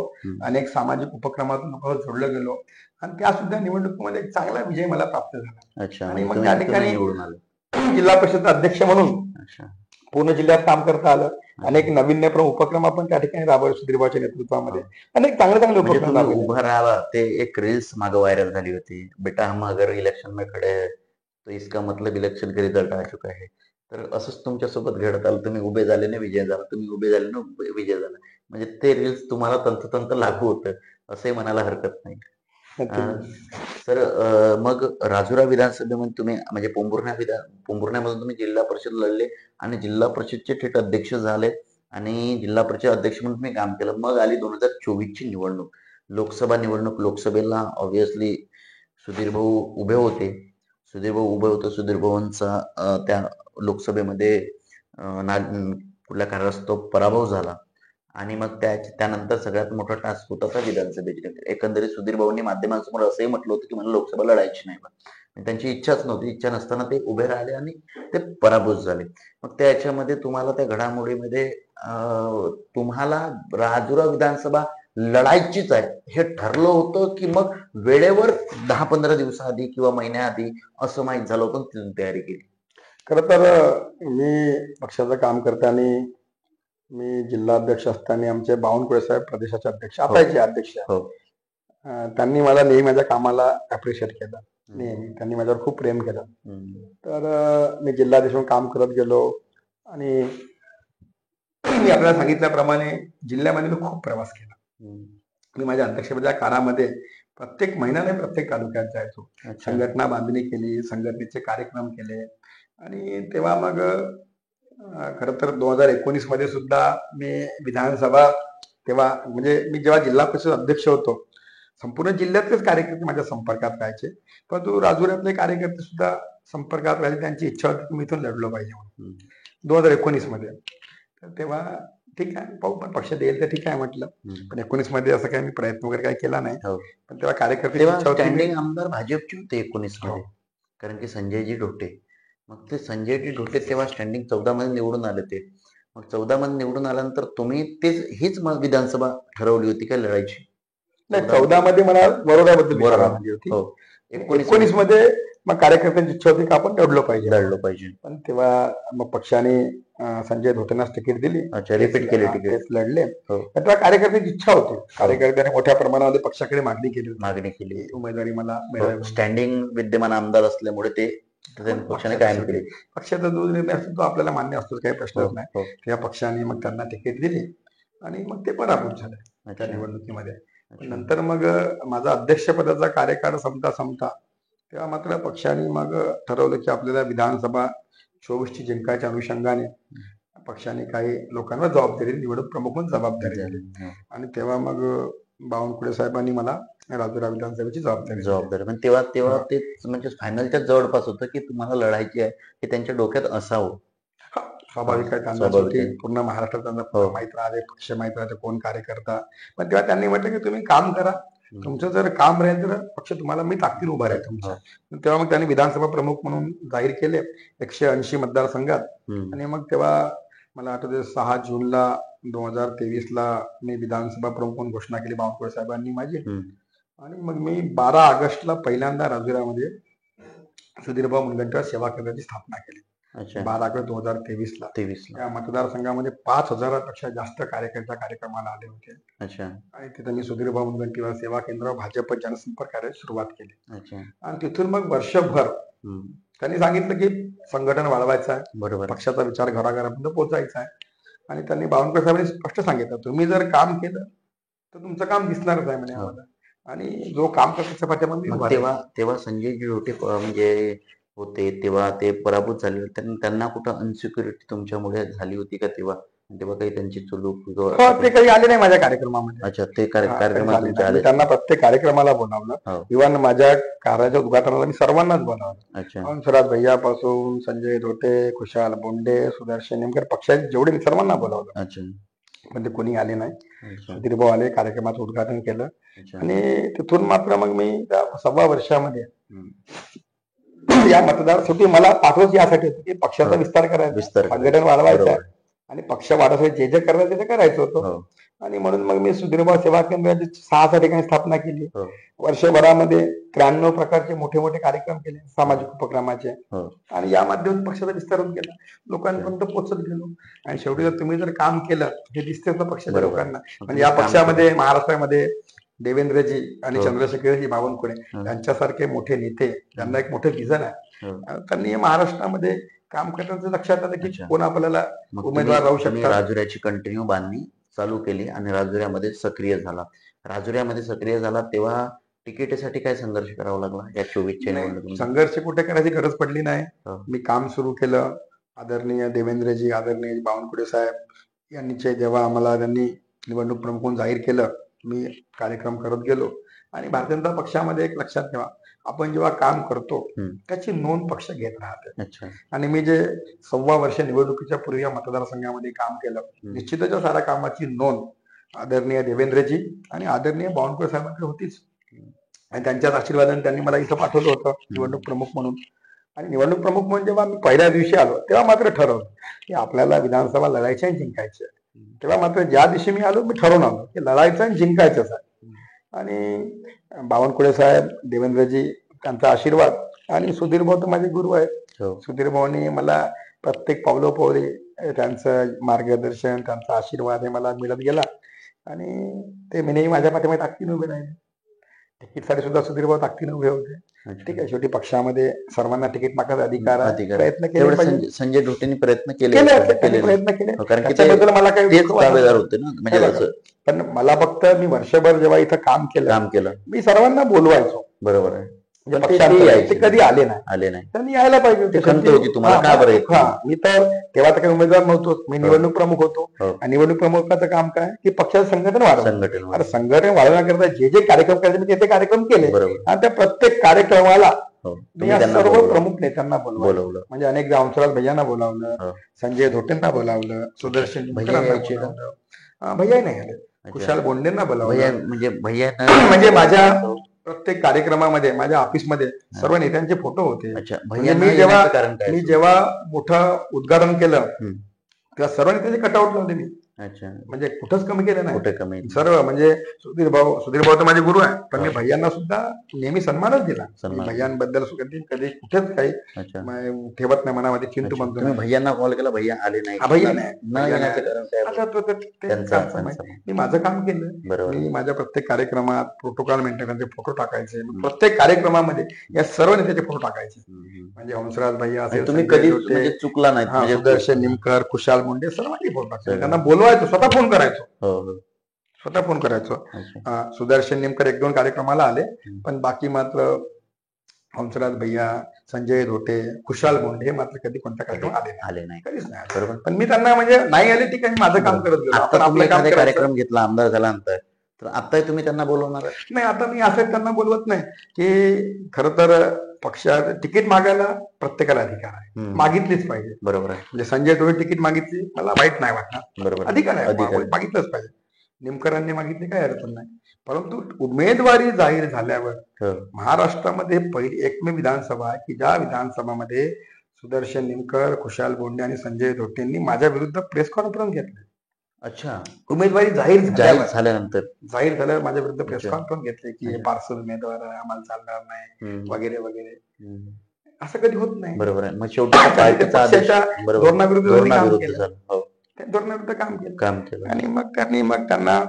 अनेक सामाजिक उपक्रमातून लोकांसोबत जोडलो गेलो. आणि त्या सुद्धा निवडणुकीमध्ये एक चांगला विजय मला प्राप्त झाला. आणि मग त्या ठिकाणी जिल्हा परिषद अध्यक्ष म्हणून पूर्ण जिल्ह्यात काम करता आलं. अनेक नाविन्यपूर्ण उपक्रम आपण त्या ठिकाणी राबवले सुधीरभाऊच्या नेतृत्वामध्ये. अनेक चांगले उपक्रम उभं राहावा. ते एक रील्स मागे व्हायरल झाली होती, बेटा हम अगर इलेक्शन में खडे है तो इसका मतलब इलेक्शन के रिझल्ट आ चुका है. तर असंच तुमच्यासोबत घडत आलं. तुम्ही उभे झाले ना विजय झाला, तुम्ही उभे झाले ना विजय झाला. म्हणजे ते रील्स तुम्हाला तंतोतंत लागू होतं असंही म्हणायला हरकत नाही. सर, मग राजुरा विधानसभेमध्ये तुम्ही म्हणजे पोंभुर्ण्यामधून तुम्ही जिल्हा परिषद लढले आणि जिल्हा परिषदचे थेट अध्यक्ष झाले आणि जिल्हा परिषद अध्यक्ष म्हणून तुम्ही काम केलं. मग आली 2024 ची निवडणूक, लोकसभा निवडणूक. लोकसभेला ऑब्व्हियसली सुधीर भाऊ उभे होते. सुधीर भाऊंचा त्या लोकसभेमध्ये कुठल्या कारणास्तव पराभव झाला. आणि मग त्यानंतर सगळ्यात मोठा टास्क होता त्या विधानसभेची. एकंदरीत सुधीर भाऊंनी माध्यमांसमोर असंही म्हटलं होतं की मला लोकसभा लढायची नाही. त्यांची इच्छाच नव्हती. इच्छा नसताना ते उभे राहिले आणि ते पराभूत झाले. मग त्याच्यामध्ये तुम्हाला त्या घडामोडीमध्ये तुम्हाला राजुरा विधानसभा लढायचीच आहे हे ठरलं होतं की मग वेळेवर 10-15 दिवसाआधी किंवा महिन्याआधी असं माहीत झालं होतं तिथून तयारी केली? खरं तर मी पक्षाचं काम करताना, मी जिल्हाध्यक्ष असताना आमचे बावनकुळे साहेब प्रदेशाचे अध्यक्ष, आताचे अध्यक्ष, त्यांनी मला नेहमी माझ्या कामाला अप्रिशिएट केलं. नेहमी त्यांनी माझ्यावर खूप प्रेम केलं. तर मी जिल्हाध्यक्ष म्हणून काम करत गेलो. आणि मी आपल्याला सांगितल्याप्रमाणे जिल्ह्यामध्ये मी खूप प्रवास केला. मी माझ्या अध्यक्षपदाच्या काळामध्ये प्रत्येक महिन्याने प्रत्येक तालुक्यात जायचो, संघटना बांधणी केली, संघटनेचे कार्यक्रम केले. आणि तेव्हा मग खरं तर 2019 मध्ये सुद्धा मी विधानसभा, तेव्हा म्हणजे मी जेव्हा जिल्हा परिषद अध्यक्ष होतो संपूर्ण जिल्ह्यातलेच कार्यकर्ते माझ्या संपर्कात राहायचे, परंतु राजुऱ्यातले कार्यकर्ते सुद्धा संपर्कात राहिले. त्यांची इच्छा होती की मी इथून लढलो पाहिजे म्हणून 2019 मध्ये. तर तेव्हा ठीक आहे, पाहू, पण पक्ष देईल तर ठीक आहे म्हटलं. पण 19 मध्ये असं काही मी प्रयत्न वगैरे काही केला नाही. पण तेव्हा कार्यकर्ते स्टँडिंग आमदार भाजपचे होते 19 मध्ये, कारण की संजयजी ढोटे. मग ते संजयजी ढोटे तेव्हा स्टँडिंग 14 मध्ये निवडून आले. ते मग 14 मध्ये निवडून आल्यानंतर तुम्ही हीच विधानसभा ठरवली होती का लढायची? नाही, 14 मध्ये मला बरोबर होती. 19 मध्ये मग कार्यकर्त्यांची इच्छा होती की आपण लढलो पाहिजे. पण तेव्हा मग पक्षाने संजय धोटेंनाच तिकीट दिली, रिपीट केली, तिकीट लढले. तेव्हा कार्यकर्त्यांची इच्छा होती, कार्यकर्त्यांनी मोठ्या प्रमाणामध्ये पक्षाकडे मागणी केली उमेदवारी मला मिळावी. स्टँडिंग विद्यमान आमदार असल्यामुळे ते पक्षाने कायम केली. पक्षाचा जो निर्णय असतो तो आपल्याला मान्य असतो, काही प्रश्नच नाही. त्या पक्षाने मग त्यांना तिकीट दिली आणि मग ते पराभूत झाले त्या निवडणुकीमध्ये. अच्छा. नंतर मग माझा अध्यक्षपदाचा कार्यकाळ संपता तेव्हा मात्र पक्षाने मग ठरवलं की आपल्याला विधानसभा 24 ची जिंकायच्या अनुषंगाने पक्षाने काही लोकांना जबाबदारी निवडणूक प्रमुख म्हणून जबाबदारी दिली. हो. आणि तेव्हा मग बावनकुळे साहेबांनी मला राजुरा विधानसभेची जबाबदारी दिली. जबाबदारी पण तेव्हा तेव्हा हो. ते म्हणजे फायनलच्या जवळपास होतं की तुम्हाला लढायची आहे हे त्यांच्या डोक्यात असावं. हा, स्वाभाविक आहे त्यांना स्वाभाविक शेवटी आहे. पूर्ण महाराष्ट्रात त्यांना हो. माहित राहते, पक्ष माहित राहते, कोण कार्यकर्ता. पण तेव्हा त्यांनी म्हटलं की तुम्ही काम करा, हम्म. तुमचं जर काम राहील तर पक्ष तुम्हाला मी ताकदीने उभा राहील तुमच्या. हो. तेव्हा मग त्यांनी विधानसभा प्रमुख म्हणून जाहीर केले 180 मतदारसंघात. हम्म. आणि मग तेव्हा मला आठवते 6 जूनला 2023ला मी विधानसभा प्रमुख म्हणून घोषणा केली बावनकुळे साहेबांनी माझी. हम्म. आणि मग मी 12 ऑगस्टला पहिल्यांदा राजुरामध्ये सुधीरभाऊ मुनगंटीवार सेवा केंद्राची स्थापना केली. अच्छा. 12 ऑगस्ट 2023ला 23ला. या मतदारसंघामध्ये 5,000पेक्षा जास्त कार्यकर्ता कार्यक्रमाला आले होते. अच्छा. आणि तिथे मी सुधीरभाऊ मुनगंटीवार सेवा केंद्र भाजप जनसंपर्क कार्याची सुरुवात केली. अच्छा. आणि तिथून मग वर्षभर हम्म. त्यांनी सांगितलं की संघटन वाढवायचं आहे, बरोबर. पक्षाचा विचार घराघरापर्यंत पोहोचायचा आहे. आणि त्यांनी बावनकुळे साहेबांनी स्पष्ट सांगितलं तुम्ही जर काम केलं तर तुमचं काम दिसणारच आहे म्हणे हो. आम्हाला. आणि जो काम करतो त्याच्या पाठीमागे मी मग उभा राहील. तेव्हा तेव्हा संजय रोटे म्हणजे होते तेव्हा ते पराभूत झाले त्यांना कुठं अनसिक्युरिटी तुमच्यामुळे झाली होती का तेव्हा तेव्हा काही त्यांची चुलूक हो, ते काही आले नाही माझ्या कार्यक्रमामध्ये. अच्छा ते हा, काही कार्यक्रमात झाले तुमच्या नाही. आले. मी त्यांना प्रत्येक कार्यक्रमाला बोलावलं. हो. इव्हन माझ्या कार्याच्या उद्घाटनाला मी सर्वांनाच बोलावलं. अच्छा. हंसराज भैयापासून संजय धोटे, खुशाल बोंडे, सुदर्शन नेमकर पक्षाचे जेवढे मी सर्वांना बोलावलं. अच्छा. पण ते कोणी आले नाही. अच्छा. सुधीरभाऊ आले, कार्यक्रमाचं उद्घाटन केलं. अच्छा. आणि तिथून मात्र मग मी त्या 1.25 वर्षामध्ये हम्म. या मतदारसाठी मला पाठवच यासाठी होतं की पक्षाचा हो. विस्तार करायचा, विस्तार संघटन वाढवायचं बरोबर. आहे. आणि पक्ष वाढवायचं जे जे करायचं ते करायचं होतं. हो. आणि म्हणून मग मी सुधीरभाऊ सेवा केंद्राची 6 ठिकाणी स्थापना केली. हो. वर्षभरामध्ये 93 प्रकारचे मोठे मोठे कार्यक्रम केले सामाजिक उपक्रमाचे. हो. आणि या माध्यमातून पक्षाचा विस्तार होत गेला, लोकांपर्यंत पोहोचत गेलो. आणि शेवटी जर तुम्ही जर काम केलं हे दिसतेच ना पक्षाच्या बरोबर. लोकांना. म्हणजे या काम पक्षामध्ये महाराष्ट्रामध्ये देवेंद्रजी आणि हो. चंद्रशेखरजी बावनकुळे हो. यांच्यासारखे मोठे नेते ज्यांना एक मोठं विजन आहे, हो. त्यांनी महाराष्ट्रामध्ये काम करण्याचं लक्षात आलं की अच्छा. कोण आपल्याला मग उमेदवार राहू तुम्ही शकतात. राजुऱ्याची कंटिन्यू बांधणी चालू केली आणि राजुऱ्यामध्ये सक्रिय झाला. राजुऱ्यामध्ये सक्रिय झाला तेव्हा तिकिटीसाठी काय संघर्ष करावा लागला या 24च्या नाही, निवडणुकीमध्ये? संघर्ष कुठे करायची गरज पडली नाही. हो. मी काम सुरू केलं. आदरणीय देवेंद्रजी, आदरणीय बावनकुळे साहेब यांनीचे जेव्हा आम्हाला त्यांनी निवडणूक प्रमुख म्हणून जाहीर केलं, मी कार्यक्रम करत गेलो. आणि भारतीय जनता पक्षामध्ये एक लक्षात ठेवा, आपण जेव्हा काम करतो हम्म. त्याची नोंद पक्ष घेत राहते. अच्छा. आणि मी जे 1.25 वर्ष निवडणुकीच्या पूर्वी या मतदारसंघामध्ये काम केलं, निश्चितच या साऱ्या कामाची नोंद आदरणीय देवेंद्रजी आणि आदरणीय बावनकुळे साहेबांकडे होतीच. आणि त्यांच्याच आशीर्वादाने त्यांनी मला इथं पाठवलं होतं निवडणूक प्रमुख म्हणून. आणि निवडणूक प्रमुख म्हणून जेव्हा मी पहिल्या दिवशी आलो तेव्हा मात्र ठरवलं की आपल्याला विधानसभा लढायची आणि जिंकायची आहे. तेव्हा मात्र ज्या दिवशी मी आलो मी ठरवून आलो की लढायचं आणि जिंकायचंच आहे. आणि बावनकुळे साहेब, देवेंद्रजी त्यांचा आशीर्वाद आणि सुधीरभाऊ तर माझे गुरु आहेत. हो. सुधीरभाऊनी मला प्रत्येक पावलोपावली त्यांचं मार्गदर्शन, त्यांचा आशीर्वाद हे मला मिळत गेला. आणि ते मी नेहमी माझ्या पाठीमागे ताकदीने उभे राहिले. तिकीटसाठी सुद्धा सुधीरभाऊ ताकदीने उभे होते. अच्छा. ठीक आहे, शेवटी पक्षामध्ये सर्वांना तिकीट मागण्याचा अधिकार आहे. अधिकार. प्रयत्न केले तेवढे पाहिजे. संजय धोटेंनी प्रयत्न केले केले होते, त्यांनी केले प्रयत्न केले. हो, कारण की त्याच्याबद्दल मला काही तेच दुःख वाटत दावेदार नाही. होते ना म्हणजे हे असं बघा, पण मला फक्त मी वर्षभर जेव्हा इथं काम केलं काम केलं. मी सर्वांना बोलवायचो. बरोबर आहे. म्हणजे पण ते पक्षांतर यायचे ते कधी आले नाही. आले नाही. त्यांनी यायला पाहिजे होते. ते खंत होती तुम्हाला, का बरं येत हा, मी तर तेव्हा तर काही उमेदवार नव्हतो, मी निवडणूक प्रमुख होतो. हो. आणि निवडणूक प्रमुखाचं काम काय की पक्षाचं संघटन वाढवणं. संघटन आता संघटन वाढवण्याकरता जे जे कार्यक्रम करायचे मी ते कार्यक्रम केले. बरोबर. आणि त्या प्रत्येक कार्यक्रमाला हो. मी तुम्ही या त्यांना सर्व बोलवलं. प्रमुख नेत्यांना बोलवलं. म्हणजे अनेकदा हंसराज भैयांना बोलावलं, हो. संजय धोटेंना बोलावलं, सुदर्शन भैया नेमकरांना यायचे का? बोलावलं. भैया नाही आले, अच्छा. खुशाल बोंडेंना भैया बोलावलं. म्हणजे भैया म्हणजे माझ्या प्रत्येक कार्यक्रमामध्ये माझ्या ऑफिसमध्ये सर्व नेत्यांचे फोटो होते. अच्छा. म्हणजे भैया मी जेव्हा कारण काय? मी जेव्हा मोठं उद्घाटन केलं हम्म. तेव्हा सर्व नेत्याचे कटआउट लावले मी. अच्छा. म्हणजे कुठंच कमी केलं नाही. कुठे कमी? सर्व म्हणजे सुधीरभाऊ तर माझे गुरु आहे, पण मी हो. भैयांना सुद्धा नेहमी सन्मानच दिला. सन्मान. मी भैयांबद्दल कधी कधी कुठेच काही अच्छा. ठेवत नाही मनामध्ये, चिंतू अच्छा. म्हणतो तुम्ही नाही. भैयांना कॉल केला, भैया आले नाही. भैया नाही. न येण्याचं कारण काय? आता ते त्यांचा- त्यांचं माहिती. मी माझं काम केलं. बरोबर. मी माझ्या प्रत्येक कार्यक्रमात प्रोटोकॉल मेंटेन करायचे, फोटो टाकायचे. प्रत्येक कार्यक्रमामध्ये या सर्व नेत्याचे फोटो टाकायचे. म्हणजे हंसराज भैया आणि असेल, तुम्ही संजय कधी धोटे, म्हणजे चुकला नाही म्हणजे सुदर्शन निमकर, खुशाल मुंडे सर्वांनी फोटो टाकायचे. सर्व. त्यांना बोलवायचो, स्वतः फोन करायचो. हो, हो. स्वतः फोन करायचो. अच्छा. सुदर्शन नेमकर 1-2 कार्यक्रमाला आले, पण बाकी मात्र हंसराज भैया, संजय धोटे, खुशाल बोंडे हे मात्र कधी कोणत्या कार्यक्रमात आले नाही. आले नाही. कधीच नाही आले. बरोबर. पण मी त्यांना म्हणजे नाही आले ठीक आहे, मी माझं काम करत गेलो. आता आपण तुम्ही आपलं काम एखादा करायचं. कार्यक्रम घेतला आमदार झाल्यानंतर, तर आता तुम्ही त्यांना बोलवणार आहे? नाही, आता मी असं त्यांना बोलवत नाही की खरं तर पक्षात तिकीट मागायला प्रत्येकाला अधिकार आहे, मागितलीच पाहिजे. बरोबर आहे. म्हणजे संजय धोटे तिकीट मागितली, मला वाईट नाही वाटणार. बरोबर. अधिकार आहे, अधिकार. मागितलंच पाहिजे. निमकरांनी मागितली काही अडचण नाही. परंतु उमेदवारी जाहीर झाल्यावर हो. महाराष्ट्रामध्ये पहिली एकमेव विधानसभा आहे की ज्या विधानसभामध्ये सुदर्शन निमकर, खुशाल बोंडे आणि संजय धोटेंनी माझ्या विरुद्ध प्रेस कॉन्फरन्स घेतली. अच्छा. उमेदवारी जाहीर झाल्यानंतर झाल्यावर माझ्या विरुद्ध प्रेस अच्छा. कॉन्फरन्स घेतली की हे अच्छा. पार्सल उमेदवार आहे, आम्हाला चालणार नाही वगैरे वगैरे. हम्म. असं कधी होत नाही. बरोबर आहे. मग शेवटी पार्टीचा आदेश पक्षाच्या बरोबर धोरणाविरुद्ध धोरणाविरुद्ध झालं. हो, त्या धोरणाविरुद्ध काम काम केलं. आणि मग त्यांना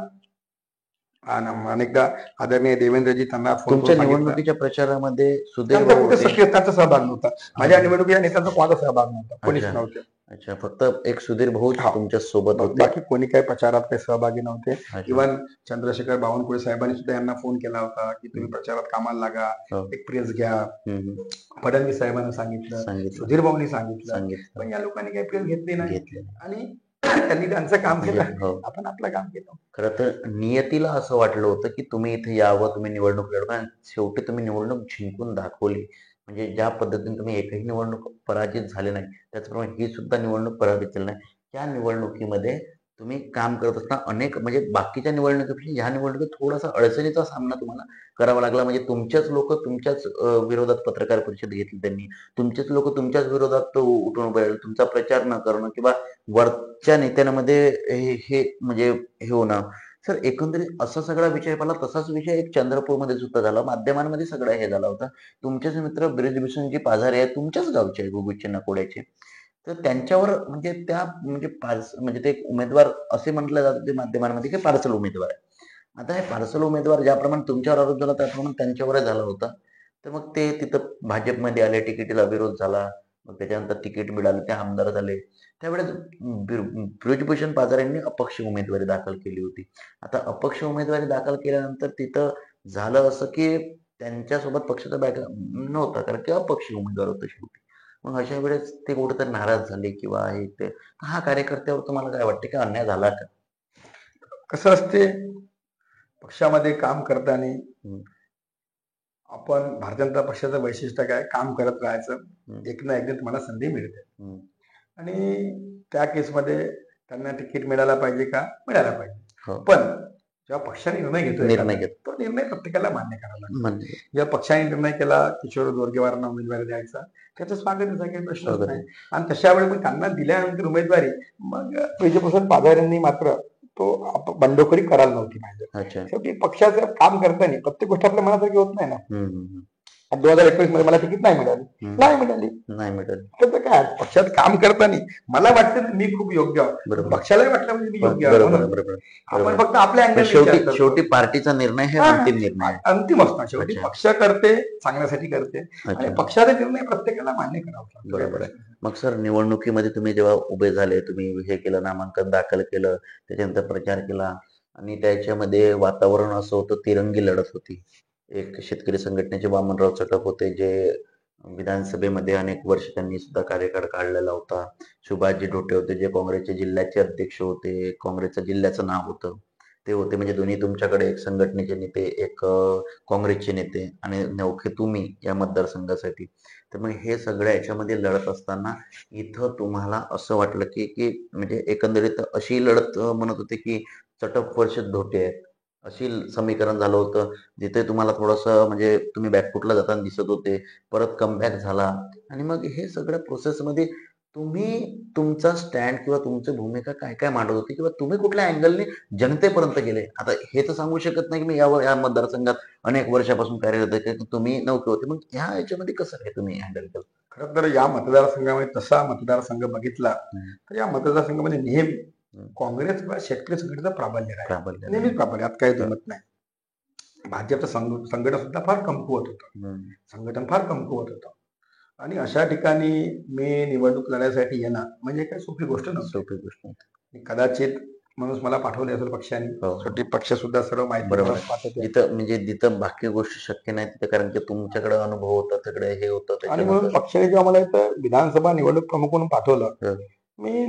अनेकदा आदरणीय देवेंद्रजी त्यांना फोन तुमच्या करून सांगितलं. निवडणुकीच्या प्रचारामध्ये सुधीर त्यांचा भाऊ कुठे होते. सक्रिय त्यांचा सहभाग नव्हता. माझ्या निवडणुकीच्या नेत्यांचा कोणाचा सहभाग नव्हता, कोणीच अच्छा. नव्हते. अच्छा, फक्त एक सुधीर भाऊ हा. तुमच्या सोबत होते. बाकी कोणी काही प्रचारात काही सहभागी नव्हते. अच्छा. इव्हन चंद्रशेखर बावनकुळे साहेबांनी सुद्धा यांना फोन केला होता की तुम्ही प्रचारात कामाला लागा, हो. एक प्रेस घ्या. हम्म. फडणवीस साहेबांना सांगितलं, सुधीर भाऊनी सांगितलं, पण या लोकांनी काही प्रेस घेतली नाही आणि त्यांनी त्यांचं काम केलं. हो. आपण आपलं काम केलं. खरं तर नियतीला असं वाटलं होतं की तुम्ही इथे यावं, तुम्ही निवडणूक लढवा, आणि शेवटी तुम्ही निवडणूक जिंकून दाखवली. म्हणजे ज्या पद्धतीने तुम्ही एकही निवडणूक पराजित झाले नाही, त्याचप्रमाणे ही सुद्धा निवडणूक पराजित झाली नाही. या निवडणुकीमध्ये तुम्ही काम करत असताना अनेक म्हणजे बाकीच्या निवडणुकीपेक्षा ह्या निवडणुकीत थोडासा अडचणीचा सामना तुम्हाला करावा लागला. म्हणजे तुमच्याच लोक तुमच्याच विरोधात पत्रकार परिषद घेतली त्यांनी, तुमचेच लोक तुमच्याच विरोधात उठून उभे राहिले. तुमचा प्रचार न करणं किंवा वरच्या नेत्यांमध्ये हे म्हणजे हे होणं. सर, एकंदरीत असा सगळा विषय पाहिला, तसाच विषय एक चंद्रपूरमध्ये सुद्धा झाला, माध्यमांमध्ये सगळा हे झाला होता. तुमचेच मित्र ब्रिजभूषणजी पाझारे आहेत, तुमच्याच गावचे आहे, गुगुजचे नकोड्याचे. तर त्यांच्यावर म्हणजे त्या म्हणजे ते उमेदवार असे म्हटलं जातं ते माध्यमांमध्ये की पार्सल उमेदवार आहे. आता हे पार्सल उमेदवार ज्याप्रमाणे तुमच्यावर आरोप झाला त्याप्रमाणे त्यांच्यावरही झाला होता. तर मग ते तिथं भाजपमध्ये आले, तिकिटीला विरोध झाला, मग त्याच्यानंतर तिकीट मिळालं, ते आमदार झाले. त्यावेळेस ब्रिजभूषण पाझारेंनी अपक्ष उमेदवारी दाखल केली होती. आता अपक्ष उमेदवारी दाखल केल्यानंतर तिथं झालं असं की त्यांच्यासोबत पक्षाचा बॅकअप नव्हता, कारण की अपक्ष उमेदवार होता शेवटी. मग अशा वेळेस ते कुठेतरी नाराज झाले किंवा हे ते. हा कार्यकर्त्यावर तुम्हाला काय वाटते, का अन्याय झाला का? कसं असते, पक्षामध्ये काम करताना आपण भारतीय जनता पक्षाचं वैशिष्ट्य काय, काम करत राहायचं, एक ना एकदा तुम्हाला संधी मिळते. आणि त्या केसमध्ये त्यांना तिकीट मिळायला पाहिजे का, मिळायला पाहिजे. पण जेव्हा पक्षाने निर्णय घेतो तो निर्णय प्रत्येकाला मान्य करावा लागतो. जेव्हा पक्षाने निर्णय केला किशोर जोरगेवारांना उमेदवारी द्यायचा, त्याचं स्वागत काही प्रश्नच नाही. आणि तशा वेळी मग त्यांना दिल्यानंतर उमेदवारी मग ब्रिजभूषण पाझारेंनी मात्र तो बंडखोरी करायला नव्हती पाहिजे. शेवटी पक्षाचं काम करताना प्रत्येक गोष्ट आपल्या मनासारखी होत नाही ना. 2021 मध्ये मला तिकीट नाही मिळाली. त्याचं काय, पक्षात काम करताना मला वाटतं मी खूप योग्य आहे, पक्षालाही वाटलं म्हणजे मी योग्य आहे. आपण फक्त आपल्या अँगल शेवटी पार्टीचा निर्णय हे अंतिम निर्णय अंतिम असणार. शेवटी पक्ष करते, चांगल्यासाठी करते आणि पक्षाचा निर्णय प्रत्येकाला मान्य करावा. बरोबर आहे. मग सर, निवडणुकीमध्ये तुम्ही जेव्हा उभे झाले, तुम्ही हे केलं, नामांकन दाखल केलं, त्याच्यानंतर प्रचार केला आणि त्याच्यामध्ये वातावरण असं होतं, तिरंगी लढत होती. एक शेतकरी संघटनेचे वामनराव चटप होते, जे विधानसभेमध्ये अनेक वर्ष त्यांनी सुद्धा कार्यकाळ काढलेला होता. सुभाषजी ढोटे होते, जे काँग्रेसचे जिल्ह्याचे अध्यक्ष होते, काँग्रेसच्या जिल्ह्याचं नाव होतं ते होते. म्हणजे दोन्ही तुमच्याकडे, एक संघटनेचे नेते, एक काँग्रेसचे नेते आणि नौखे तुम्ही या मतदारसंघासाठी. तर मग हे सगळ्या याच्यामध्ये लढत असताना इथं तुम्हाला असं वाटलं की म्हणजे एकंदरीत अशी लढत म्हणत होते की चटप वर्षच धोटे आहेत, अशी समीकरण झालं होतं, जिथे तुम्हाला थोडंसं म्हणजे तुम्ही बॅकफुटला जाताना दिसत होते, परत कमबॅक झाला. आणि मग हे सगळ्या प्रोसेसमध्ये तुम्ही तुमचा स्टँड किंवा तुमची भूमिका काय काय मांडत होती, किंवा तुम्ही कुठल्या अँगलने जनतेपर्यंत गेले? आता हे तर सांगू शकत नाही की मी या मतदारसंघात अनेक वर्षापासून कार्यरत आहे, तुम्ही नव्हते होते. मग ह्या याच्यामध्ये कसं काय तुम्ही हँडल केलं? खरं तर या मतदारसंघामध्ये तसा मतदारसंघ बघितला तर या मतदारसंघामध्ये नेहमी काँग्रेस किंवा शेतकरी संघटनेचं प्राबल्य राहिलं, नेहमीच प्राबल्य, यात काही दुमत नाही. भाजपचं संघटन सुद्धा फार कमकुवत होतं. आणि अशा ठिकाणी मी निवडणूक लढण्यासाठी येणं म्हणजे काही सोपी गोष्ट नव्हती. कदाचित म्हणून मला पाठवले असेल पक्षाने. हो. शेवटी पक्ष सुद्धा सर्व माहिती बरोबर मला आहे. पाठवते. जिथं बाकी गोष्टी शक्य नाही तिथे, कारण की तुमच्याकडे अनुभव होता, तिकडे हे होतं आणि म्हणून त्याच्यानंतर. पक्षाने जेव्हा मला इथं विधानसभा निवडणूक प्रमुख म्हणून पाठवलं, हो. मी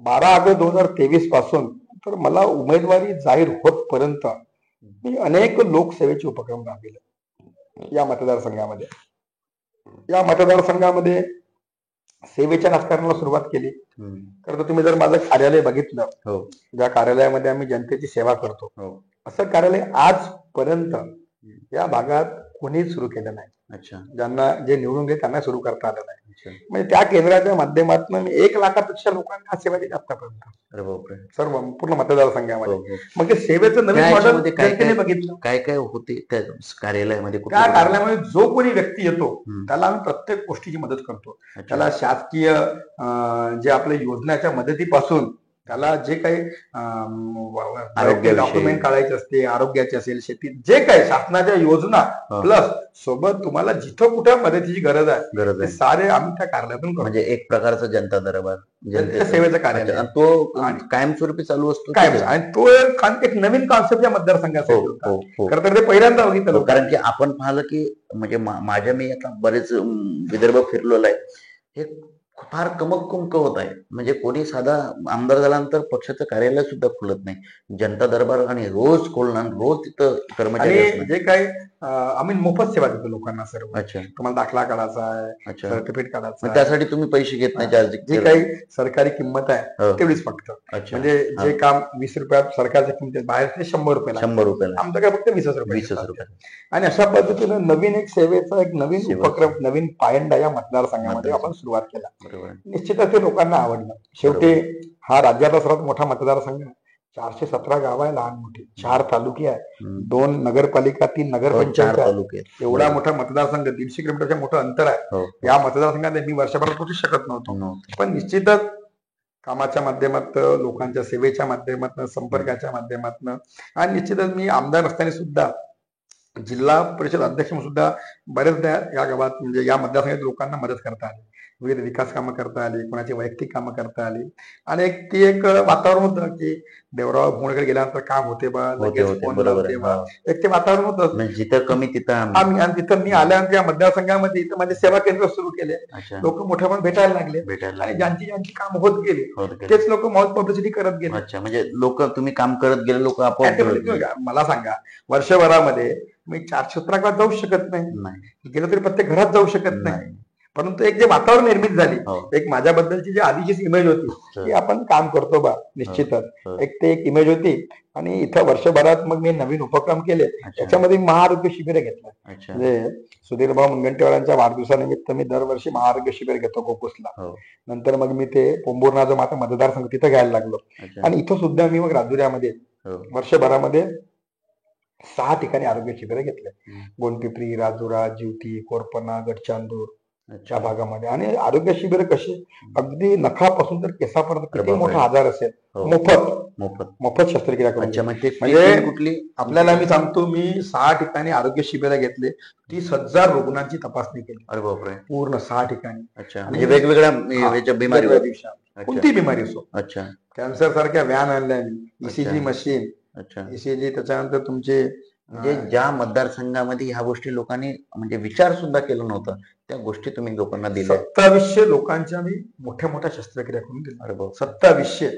12 ऑगस्ट 2023 पासून तर मला उमेदवारी जाहीर होतपर्यंत मी अनेक लोकसेवेचे उपक्रम राबविले या मतदारसंघामध्ये. या मतदारसंघामध्ये सेवेच्या राजकारणाला सुरुवात केली. हम्म. खरं तर तुम्ही जर माझं कार्यालय बघितलं, हो. ज्या कार्यालयामध्ये आम्ही जनतेची सेवा करतो, हो. असं कार्यालय आजपर्यंत या भागात कोणीच सुरू केलं नाही. अच्छा. ज्यांना जे निवडून गेले त्यांना सुरू करता आलं नाही. अच्छा. म्हणजे त्या केंद्राच्या माध्यमातून मी 1 लाखापेक्षा लोकांना सेवा दिली आतापर्यंत, अरे बापरे. सर्व पूर्ण मतदारसंघामध्ये. हो, हो. मग ते सेवेचं नवीन त्या मॉडेल याच्यामध्ये काय जनतेने काय बघितलं. काय काय होते त्या कार्यालयामध्ये? त्या कार्यालयामध्ये जो कोणी व्यक्ती येतो हम्म. त्याला आम्ही प्रत्येक गोष्टीची मदत करतो. अच्छा. त्याला शासकीय जे आपल्या योजनाच्या मदतीपासून त्याला जे काही आरोग्याविषयी. डॉक्युमेंट काढायचे असते, आरोग्याचे असेल, शेतीत जे काही शासनाच्या योजना, हा. प्लस सोबत तुम्हाला जिथं कुठं मदतीची गरज आहे गरज ते आहे. सारे आम्ही त्या कार्यालयातून करतो. म्हणजे एक प्रकारचा जनता दरबार, जनतेच्या सेवेचं कार्यालय. अच्छा. आणि तो आणि- कायमस्वरूपी चालू असतो काय की? आणि तो एक नवीन कॉन्सेप्ट या मतदारसंघासाठी हो, होता. हो, हो. खरं तर ते पहिल्यांदा बघितलं हो, लोकांनी. कारण की आपण पाहिलं की म्हणजे माझ्या मी आता बरेच विदर्भ फिरलेलो आहे. हे फार कमकुवत होत आहे. म्हणजे कोणी साधा आमदार झाल्यानंतर पक्षाचं कार्यालय सुद्धा खुलत नाही. जनता दरबार आणि रोज खोलणार, रोज तिथं कर्मचारी आणि असणार. जे काही आम्ही मोफत सेवा देतो लोकांना सर्व. अच्छा. तुम्हाला दाखला काढायचा आहे, अच्छा. सर्टिफिकेट काढायचं मग आहे, त्यासाठी तुम्ही पैसे घेत नाही, चार्ज? जे काही सरकारी किंमत आहे हो. तेवढीच फक्त. अच्छा. म्हणजे हा. जे काम 20 रुपयात सरकारच्या किंमतीत बाहेर ते 100 रुपये लागतं. 100 रुपयाला, आमच्याकडे फक्त 20 रुपये 20 घेतात. रुपये. आणि अशा पद्धतीनं नवीन एक सेवेचा एक नवीन सेवा. उपक्रम, नवीन पायंडा या मतदारसंघामध्ये आपण सुरुवात केला. बरोबर आहे. निश्चितच ते लोकांना आवडलं. शेवटी हा राज्यातला सर्वात मोठा मतदारसंघ आहे. 417 गाव आहे, लहान मोठी 4 तालुके आहे, हम्म. 2 नगरपालिका, 3 हो, 4 नगरपंचायत आहे. तालुके आहेत. एवढा मोठा मतदारसंघ, 150 किलोमीटरच्या मोठं अंतर आहे. हो. या मतदारसंघात मी वर्षभरात पोहोचू शकत नव्हतो. नव्हतं. पण निश्चितच कामाच्या माध्यमातून, लोकांच्या सेवेच्या माध्यमातून, संपर्काच्या माध्यमातून, आणि निश्चितच मी आमदार असताना सुद्धा, जिल्हा परिषद अध्यक्ष म्हणून सुद्धा बरेचदा या गावात म्हणजे या मतदारसंघात लोकांना मदत करता आली. विविध विकास कामं करता आली, कोणाची वैयक्तिक कामं करता आली. आणि एक वातावरण होतं की देवराव भोंगळेकडे गेल्यानंतर काम होते बा, होते लगेच होते. फोन बरोबर लावते आहे. बा. हा. एक ते वातावरण होतं. म्हणजे जिथं कमी तिथं आम्ही. आणि तिथं मी आल्यानंतर या मतदारसंघामध्ये इथं माझे सेवा केंद्र सुरू केले. अच्छा. लोक मोठ्या पण भेटायला लागले भेटायला आणि ज्यांची काम होत गेली होत गेले. तेच लोक माउथ पब्लिसिटी करत गेले. अच्छा. म्हणजे लोक तुम्ही काम करत गेले, लोक आपोआप जुळत गेले. मला सांगा, वर्षभरामध्ये मी 417 गावात जाऊ शकत नाही, नाही. गेलो तरी प्रत्येक घरात जाऊ शकत नाही. नाही. परंतु एक जे वातावरण निर्मित झाली, हो. एक माझ्याबद्दलची जी आधीचीच इमेज होती की आपण काम करतो बा, निश्चितच हो. एक इमेज होती. आणि इथं वर्षभरात मग मी नवीन उपक्रम केले. अच्छा. त्याच्यामध्ये महाआरोग्य शिबिर घेतलं. अच्छा. म्हणजे सुधीरभाऊ मुनगंटीवारांच्या वाढदिवसानिमित्त मी दरवर्षी महाआरोग्य शिबिर घेतो गोकुसला. हो. नंतर मग मी ते पोंभुर्णा माझा मतदारसंघ तिथं घ्यायला लागलो. अच्छा. आणि इथं सुद्धा मी मग राजुऱ्यामध्ये हो. वर्षभरामध्ये 6 ठिकाणी आरोग्य शिबिर घेतले. हम्म. गोंडपिपरी, राजुरा, जिवती, कोरपणा, गडचांदूर अच्छा. या भागामध्ये. आणि आरोग्य शिबिर कशी, अगदी नखापासून तर केसापर्यंत किती बापरे. मोठा आजार असेल, हो. मोफत मोफत. शस्त्रक्रिया करून अच्छा. घेतली. म्हणजे म्हणजे कुठली आपल्याला मी सांगतो, मी 6 ठिकाणी आरोग्य शिबिर घेतले, 30,000 रुग्णांची तपासणी केली अरे बापरे. पूर्ण 6 ठिकाणी. अच्छा. म्हणजे वेगवेगळ्या याच्या बिमारी. वेगवेगळ्या दिवशी कोणती बिमारी असो, अच्छा. कॅन्सर सारख्या व्हॅन आणल्या मी, ईसीजी अच्छा. मशीन, अच्छा. ईसीजी, त्याच्यानंतर तुमचे म्हणजे ज्या मतदारसंघामध्ये ह्या गोष्टी लोकांनी म्हणजे विचार सुद्धा केला नव्हता, त्या गोष्टी तुम्ही लोकांना दिल्या. 2700 लोकांच्या मी मोठ्या मोठ्या शस्त्रक्रिया करून दिल्या. अरे बाप. 2700.